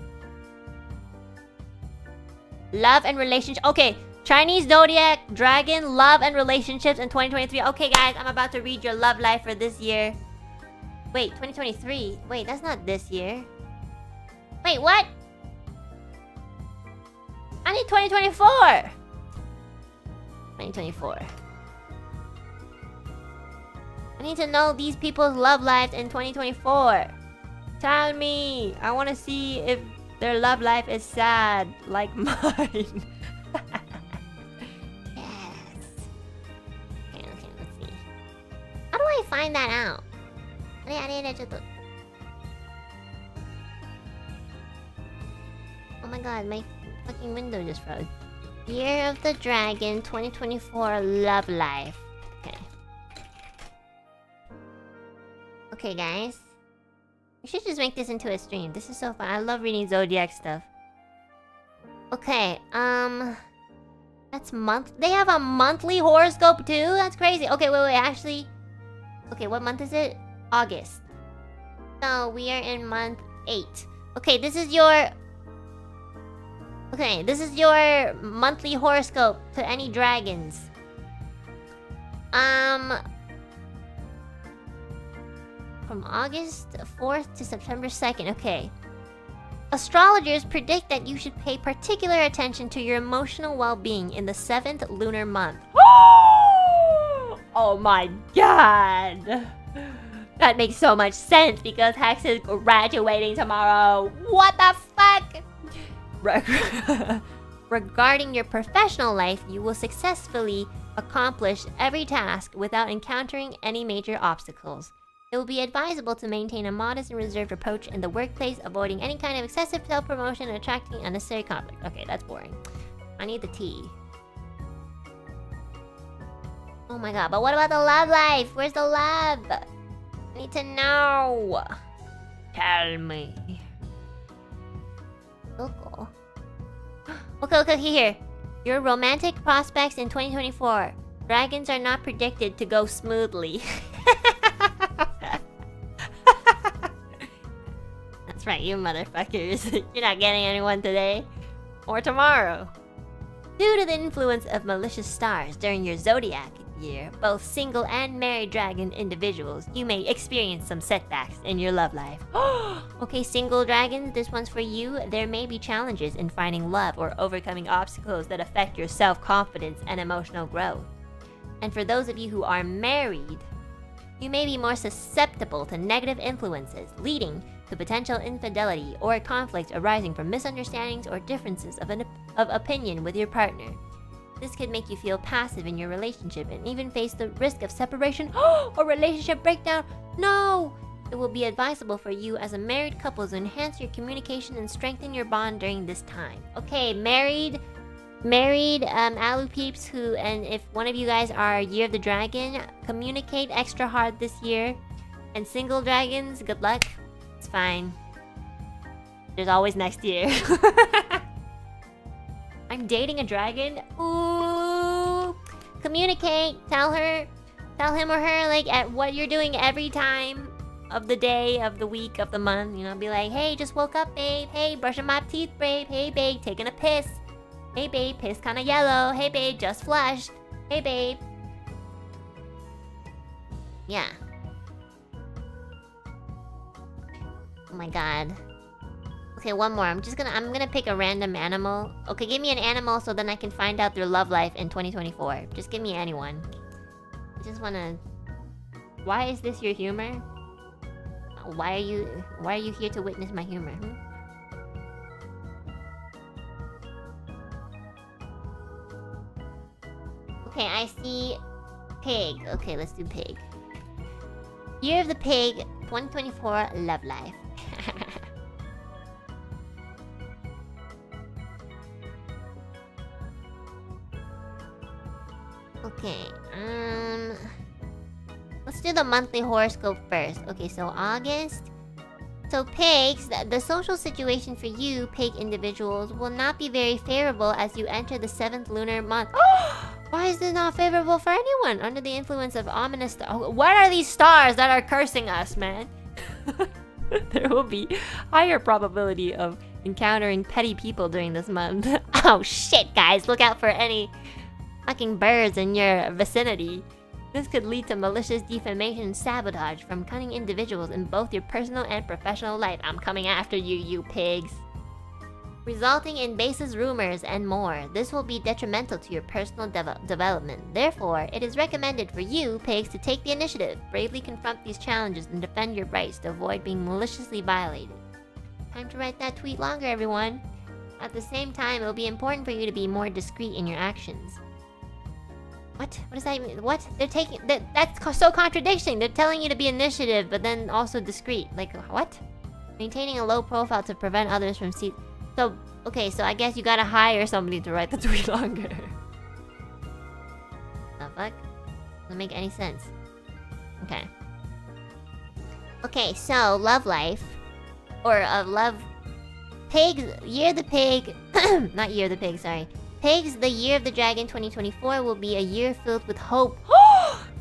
Love and relationships. Okay, Chinese zodiac, dragon, love and relationships in 2023. Okay, guys, I'm about to read your love life for this year. Wait, 2023? Wait, that's not this year. Wait, what? I need 2024! 2024. I need to know these people's love lives in 2024. Tell me! I want to see if their love life is sad like mine. Yes. Okay, let's see. How do I find that out? Oh my god, my fucking window just froze. Year of the Dragon 2024 love life. Okay. Okay, guys. We should just make this into a stream. This is so fun. I love reading Zodiac stuff. Okay, that's month. They have a monthly horoscope too? That's crazy. Okay, wait, actually. Okay, what month is it? August. So, we are in month 8. Okay, this is your... Okay, this is your monthly horoscope to any dragons. From August 4th to September 2nd. Okay. Astrologers predict that you should pay particular attention to your emotional well-being in the 7th lunar month. Oh my god! That makes so much sense because Hex is graduating tomorrow. What the fuck? fuck? Regarding your professional life, you will successfully accomplish every task without encountering any major obstacles. It will be advisable to maintain a modest and reserved approach in the workplace, avoiding any kind of excessive self-promotion and attracting unnecessary conflict. Okay, that's boring. I need the tea. Oh my god, but what about the love life? Where's the love? I need to know. Tell me. Cool. Okay, here. Your romantic prospects in 2024. Dragons are not predicted to go smoothly. That's right, you motherfuckers. You're not getting anyone today. Or tomorrow. Due to the influence of malicious stars during your Zodiac year, both single and married dragon individuals, you may experience some setbacks in your love life. Okay, single dragons, this one's for you. There may be challenges in finding love or overcoming obstacles that affect your self-confidence and emotional growth. And for those of you who are married, you may be more susceptible to negative influences, leading to potential infidelity or conflict arising from misunderstandings or differences of opinion with your partner. This could make you feel passive in your relationship and even face the risk of separation or relationship breakdown. No! It will be advisable for you as a married couple to enhance your communication and strengthen your bond during this time. Okay, married Alu peeps who, and if one of you guys are Year of the Dragon, communicate extra hard this year. And single dragons, good luck. It's fine. There's always next year. I'm dating a dragon. Ooh. Communicate. Tell him or her like at what you're doing every time of the day, of the week, of the month. You know, be like, hey, just woke up, babe. Hey, brushing my teeth, babe. Hey, babe, taking a piss. Hey, babe, piss kind of yellow. Hey, babe, just flushed. Hey, babe. Yeah. Oh my god. Okay, one more. I'm gonna pick a random animal. Okay, give me an animal so then I can find out their love life in 2024. Just give me anyone. I just wanna... Why is this your humor? Why are you here to witness my humor? Okay, I see pig. Okay, let's do pig. Year of the Pig, 2024 love life. Okay, let's do the monthly horoscope first. Okay, so August. So pigs, the social situation for you, pig individuals, will not be very favorable as you enter the 7th lunar month. Why is this not favorable for anyone? Under the influence of ominous what are these stars that are cursing us, man? There will be higher probability of encountering petty people during this month. Oh shit, guys, look out for any fucking birds in your vicinity. This could lead to malicious defamation and sabotage from cunning individuals in both your personal and professional life. I'm coming after you, you pigs. Resulting in baseless rumors and more. This will be detrimental to your personal development. Therefore, it is recommended for you, pigs, to take the initiative, bravely confront these challenges, and defend your rights to avoid being maliciously violated. Time to write that tweet longer, everyone. At the same time, it will be important for you to be more discreet in your actions. What? What does that mean? What? They're taking... That's so contradicting. They're telling you to be initiative, but then also discreet. Like, what? Maintaining a low profile to prevent others from So, okay, so I guess you gotta hire somebody to write the tweet longer. The fuck? Doesn't make any sense. Okay. Okay, so, love life. Or, love... Pigs, Year of the Pig... Not Year of the Pig, sorry. Pigs, the Year of the Dragon 2024 will be a year filled with hope.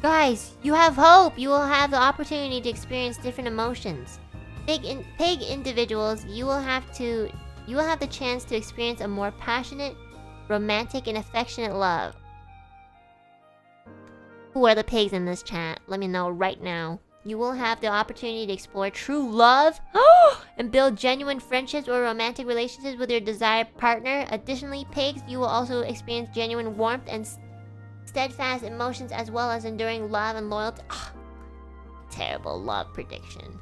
Guys, you have hope! You will have the opportunity to experience different emotions. Pig individuals, you will have the chance to experience a more passionate, romantic, and affectionate love. Who are the pigs in this chat? Let me know right now. You will have the opportunity to explore true love and build genuine friendships or romantic relationships with your desired partner. Additionally, pigs, you will also experience genuine warmth and steadfast emotions as well as enduring love and loyalty. Terrible love prediction.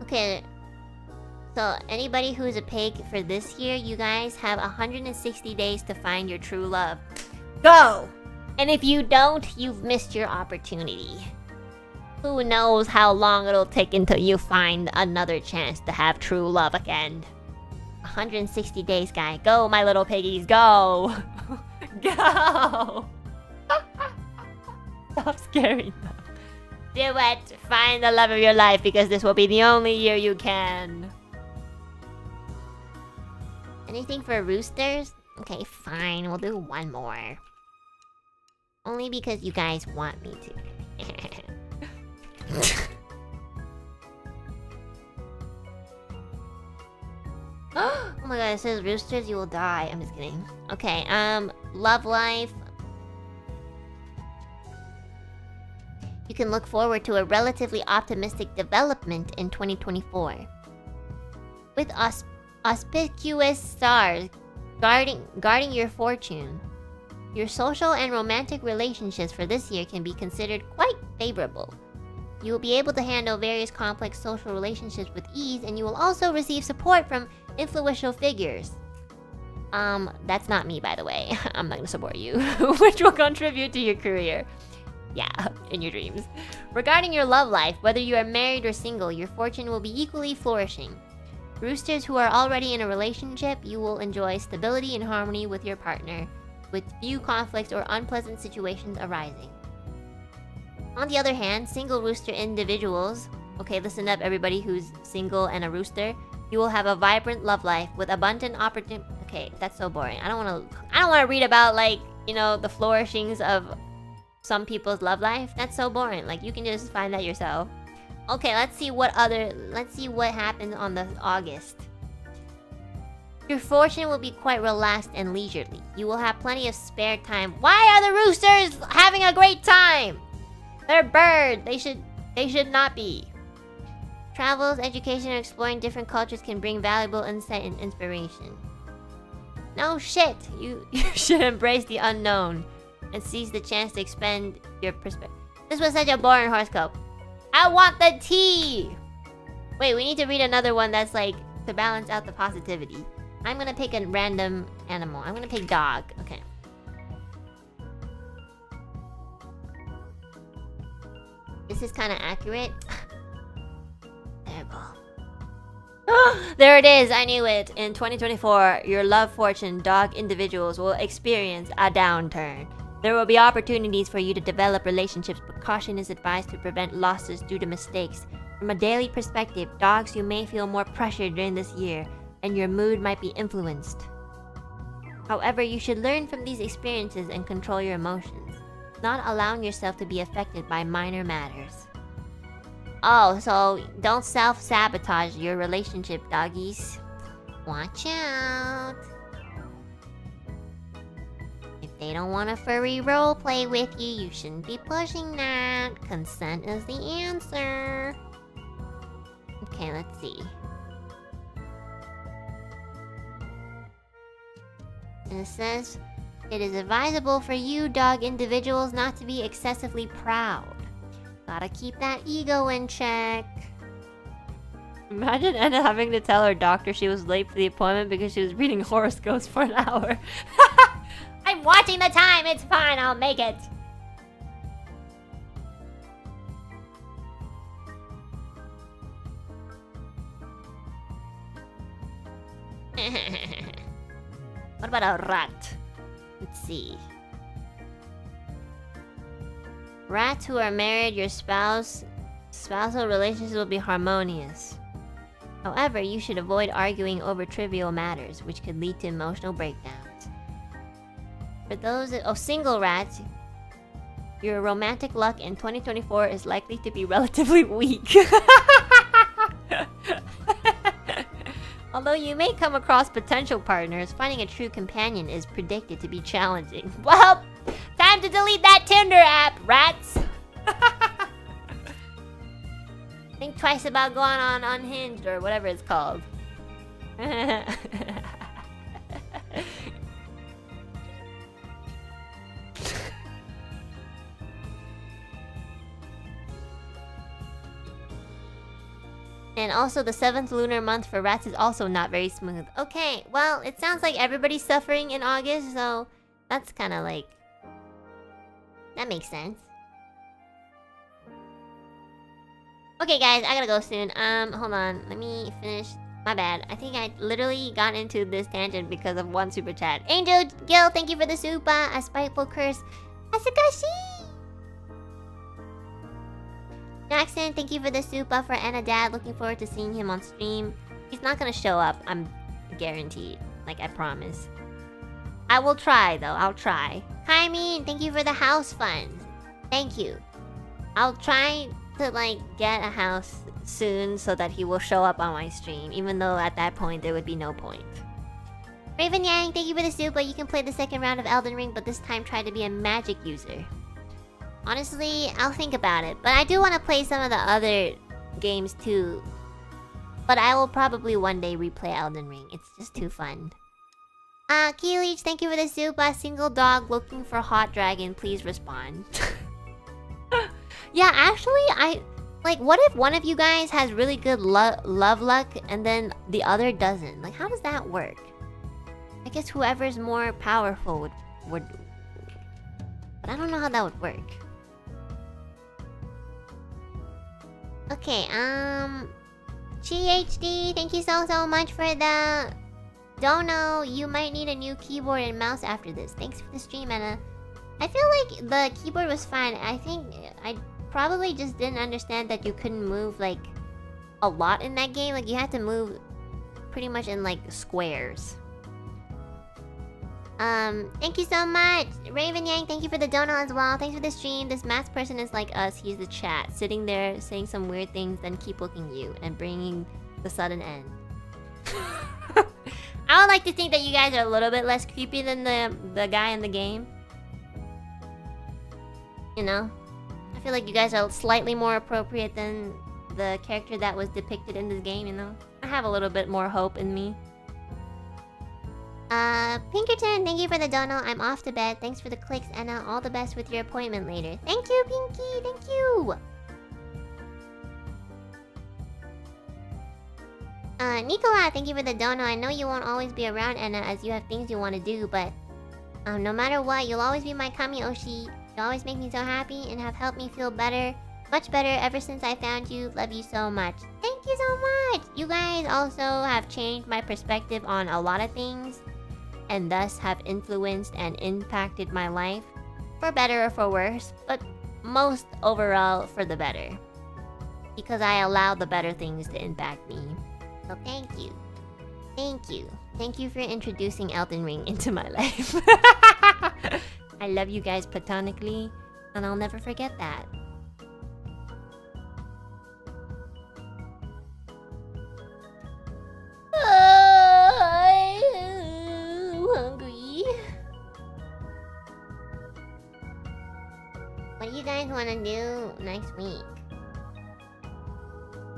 Okay. So, anybody who's a pig for this year, you guys have 160 days to find your true love. Go! And if you don't, you've missed your opportunity. Who knows how long it'll take until you find another chance to have true love again. 160 days, guy. Go, my little piggies, go! Go! Stop scaring them. Do it! Find the love of your life because this will be the only year you can. Anything for roosters? Okay, fine. We'll do one more. Only because you guys want me to. Oh my god, it says roosters, you will die. I'm just kidding. Okay, love life. You can look forward to a relatively optimistic development in 2024. With auspicious stars guarding your fortune, your social and romantic relationships for this year can be considered quite favorable. You will be able to handle various complex social relationships with ease, and you will also receive support from influential figures. That's not me, by the way. I'm not gonna support you. Which will contribute to your career. Yeah, in your dreams. Regarding your love life, whether you are married or single, your fortune will be equally flourishing. Roosters who are already in a relationship, you will enjoy stability and harmony with your partner, with few conflicts or unpleasant situations arising. On the other hand, single rooster individuals, okay, listen up everybody who's single and a rooster, you will have a vibrant love life with abundant opportunity. Okay, that's so boring. I don't want to read about, like, you know, the flourishings of some people's love life. That's so boring. Like, you can just find that yourself. Okay, let's see what happens on the August. Your fortune will be quite relaxed and leisurely. You will have plenty of spare time. Why are the roosters having a great time? They're birds. They should not be. Travels, education, or exploring different cultures can bring valuable insight and inspiration. No shit. You should embrace the unknown and seize the chance to expand your perspective. This was such a boring horoscope. I want the tea! Wait, we need to read another one that's like to balance out the positivity. I'm gonna pick a random animal. I'm gonna pick dog. Okay. This is kind of accurate. Terrible. There it is. I knew it. In 2024, your love fortune dog individuals will experience a downturn. There will be opportunities for you to develop relationships, but caution is advised to prevent losses due to mistakes. From a daily perspective, dogs, you may feel more pressure during this year, and your mood might be influenced. However, you should learn from these experiences and control your emotions, not allowing yourself to be affected by minor matters. Oh, so don't self-sabotage your relationship, doggies. Watch out. If they don't want a furry roleplay with you, you shouldn't be pushing that. Consent is the answer. Okay, let's see. And it says, it is advisable for you dog individuals not to be excessively proud. Gotta keep that ego in check. Imagine Enna having to tell her doctor she was late for the appointment because she was reading horoscopes for an hour. I'm watching the time, it's fine, I'll make it. What about a rat? Let's see. Rats who are married, your spousal relationships will be harmonious. However, you should avoid arguing over trivial matters, which could lead to emotional breakdowns. For those single rats, your romantic luck in 2024 is likely to be relatively weak. Although you may come across potential partners, finding a true companion is predicted to be challenging. Well, time to delete that Tinder app, rats! Think twice about going on Unhinged or whatever it's called. And also the 7th lunar month for rats is also not very smooth. Okay, well, it sounds like everybody's suffering in August, so that's kind of like... that makes sense. Okay, guys, I gotta go soon. Hold on. Let me finish. My bad. I think I literally got into this tangent because of one super chat. Angel Gil, thank you for the super. A spiteful curse. Asakashi! Jackson, thank you for the super for Enna Dad. Looking forward to seeing him on stream. He's not gonna show up, I'm guaranteed. Like, I promise. I will try, though. I'll try. Kaimi, thank you for the house funds. Thank you. I'll try to, like, get a house soon so that he will show up on my stream, even though at that point there would be no point. Raven Yang, thank you for the super. You can play the second round of Elden Ring, but this time try to be a magic user. Honestly, I'll think about it. But I do want to play some of the other games too. But I will probably one day replay Elden Ring. It's just too fun. Keelich, thank you for the super. Single dog looking for hot dragon. Please respond. Yeah, actually, like, what if one of you guys has really good love luck and then the other doesn't? Like, how does that work? I guess whoever's more powerful would... But I don't know how that would work. Okay, GHD, thank you so much for the dono. You might need a new keyboard and mouse after this. Thanks for the stream, Anna. I feel like the keyboard was fine. I think I probably just didn't understand that you couldn't move, like, a lot in that game. Like, you had to move pretty much in, like, squares. Thank you so much. Raven Yang, thank you for the dono as well. Thanks for the stream. This masked person is like us. He's the chat, sitting there saying some weird things, then keep looking you and bringing the sudden end. I would like to think that you guys are a little bit less creepy than the guy in the game. You know? I feel like you guys are slightly more appropriate than the character that was depicted in this game, you know? I have a little bit more hope in me. Pinkerton, thank you for the dono. I'm off to bed. Thanks for the clicks, Enna. All the best with your appointment later. Thank you, Pinky. Thank you. Nicola, thank you for the dono. I know you won't always be around, Enna, as you have things you want to do, but no matter what, you'll always be my Kami-oshi. You always make me so happy and have helped me feel better. Much better ever since I found you. Love you so much. Thank you so much. You guys also have changed my perspective on a lot of things, and thus have influenced and impacted my life, for better or for worse, but most overall for the better. Because I allow the better things to impact me. So thank you. Thank you. Thank you for introducing Elden Ring into my life. I love you guys platonically, and I'll never forget that. I'm hungry. What do you guys want to do next week?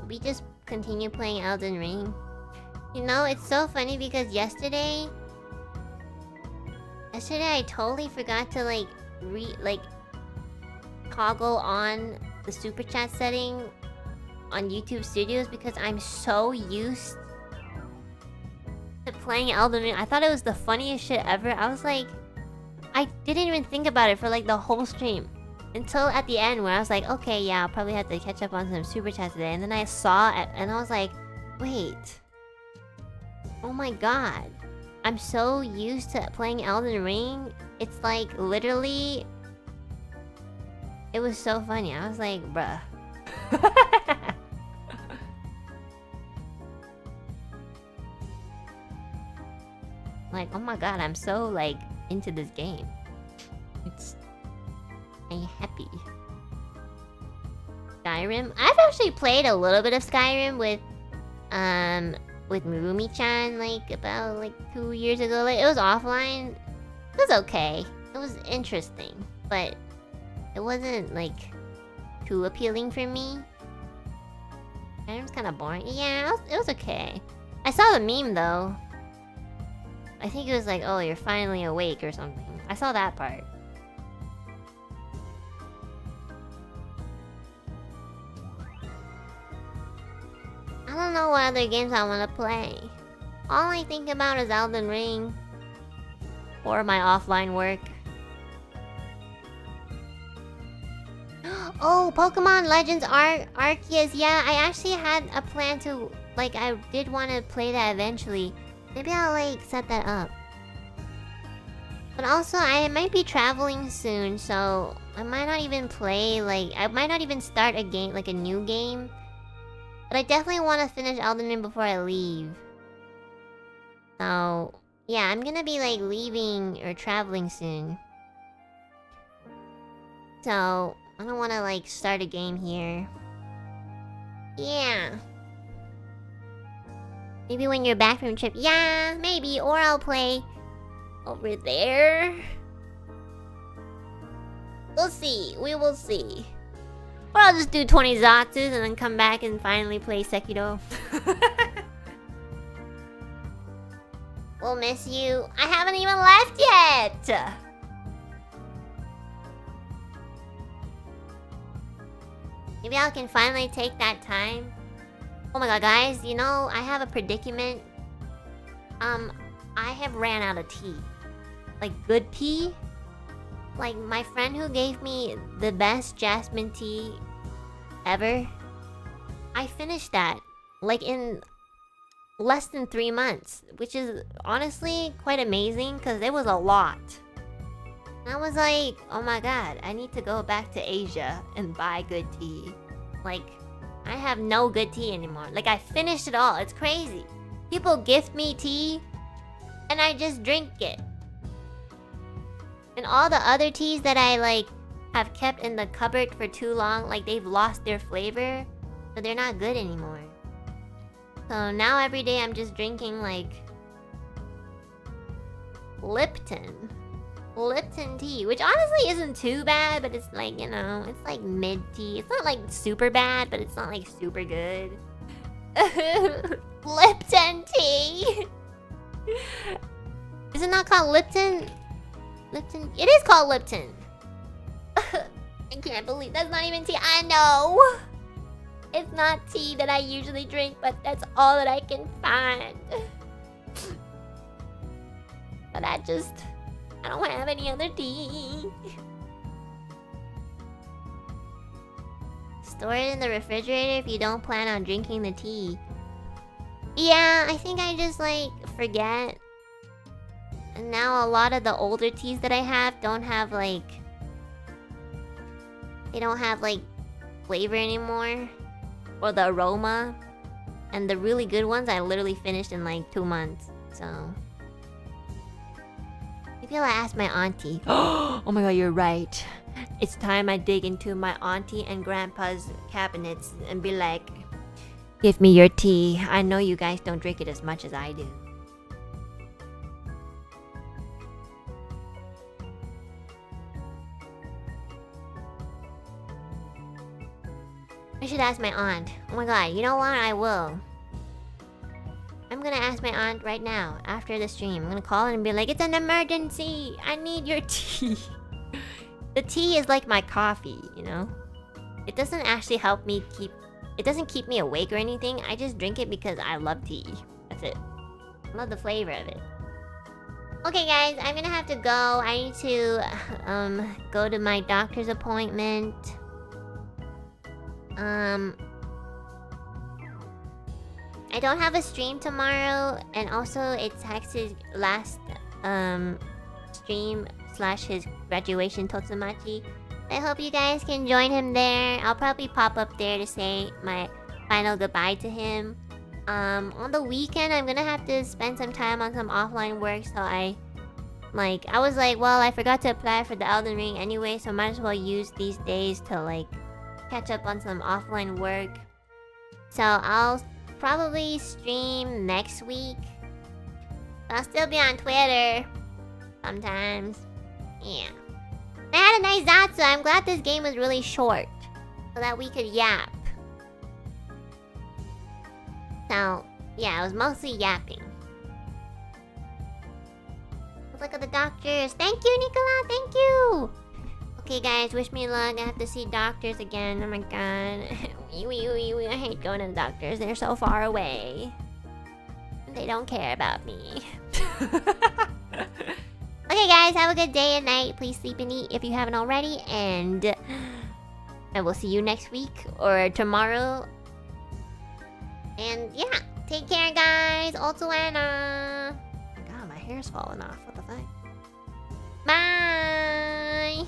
We just continue playing Elden Ring. You know, it's so funny because yesterday I totally forgot to toggle on the super chat setting on YouTube Studios because I'm so used to playing Elden Ring. I thought it was the funniest shit ever. I was like, I didn't even think about it for like the whole stream until at the end where I was like, okay, yeah, I'll probably have to catch up on some super chats today. And then I saw it and I was like, wait, oh my god, I'm so used to playing Elden Ring. It's like literally, it was so funny. I was like, bruh. Like, oh my god, I'm so like into this game. I'm happy. Skyrim. I've actually played a little bit of Skyrim with Murumi-chan like about 2 years ago. Like, it was offline. It was okay. It was interesting, but it wasn't like too appealing for me. Skyrim's kind of boring. Yeah, it was okay. I saw the meme though. I think it was like, oh, you're finally awake or something. I saw that part. I don't know what other games I want to play. All I think about is Elden Ring. Or my offline work. Oh, Pokemon Legends Arceus. Yeah, I actually had a plan to... Like, I did want to play that eventually. Maybe I'll, like, set that up. But also, I might be traveling soon, so... I might not even play, like... I might not even start a game, like a new game. But I definitely want to finish Elden Ring before I leave. So... Yeah, I'm gonna be, like, leaving or traveling soon. So... I don't want to, like, start a game here. Yeah. Maybe when you're back from trip. Yeah, maybe. Or I'll play over there. We'll see. We will see. Or I'll just do 20 Zatsus and then come back and finally play Sekiro. We'll miss you. I haven't even left yet! Maybe I can finally take that time. Oh my god, guys, you know, I have a predicament. I have ran out of tea. Like, good tea. Like, my friend who gave me the best jasmine tea ever, I finished that, like, in less than 3 months. Which is honestly quite amazing, because it was a lot. I was like, oh my god, I need to go back to Asia and buy good tea. Like, I have no good tea anymore. Like, I finished it all. It's crazy. People gift me tea, and I just drink it. And all the other teas that I, like, have kept in the cupboard for too long, like, they've lost their flavor, so they're not good anymore. So now every day I'm just drinking, like, Lipton tea, which honestly isn't too bad, but it's like, you know, it's like mid tea. It's not like super bad, but it's not like super good. Lipton tea. Is it not called Lipton? Lipton? It is called Lipton. I can't believe that's not even tea. I know. It's not tea that I usually drink, but that's all that I can find. But I don't have any other tea. Store it in the refrigerator if you don't plan on drinking the tea. Yeah, I think I just, like, forget. And now a lot of the older teas that I have don't have, like... They don't have, like, flavor anymore. Or the aroma. And the really good ones I literally finished in, like, 2 months. So... Maybe I'll ask my auntie. Oh my god, you're right. It's time I dig into my auntie and grandpa's cabinets and be like, give me your tea. I know you guys don't drink it as much as I do. I should ask my aunt. Oh my god, you know what? I will. I'm gonna ask my aunt right now, after the stream. I'm gonna call her and be like, it's an emergency! I need your tea! The tea is like my coffee, you know? It doesn't actually help me keep... It doesn't keep me awake or anything. I just drink it because I love tea. That's it. I love the flavor of it. Okay guys, I'm gonna have to go. I need to, go to my doctor's appointment. I don't have a stream tomorrow, and also it's Hex's last stream / his graduation Totsumachi. I hope you guys can join him there. I'll probably pop up there to say my final goodbye to him. On the weekend, I'm gonna have to spend some time on some offline work, so I was like, well, I forgot to apply for the Elden Ring anyway, so might as well use these days to, like, catch up on some offline work. So I'll probably stream next week. I'll still be on Twitter sometimes. Yeah. I had a nice Zatsu. I'm glad this game was really short, so that we could yap. So, yeah, it was mostly yapping. Let's look at the doctors. Thank you, Nicola. Thank you. Okay, guys, wish me luck. I have to see doctors again. Oh my god. I hate going to the doctors. They're so far away. They don't care about me. Okay, guys, have a good day and night. Please sleep and eat if you haven't already. And I will see you next week or tomorrow. And yeah, take care, guys. Also, Anna. God, my hair's falling off. What the fuck? Bye.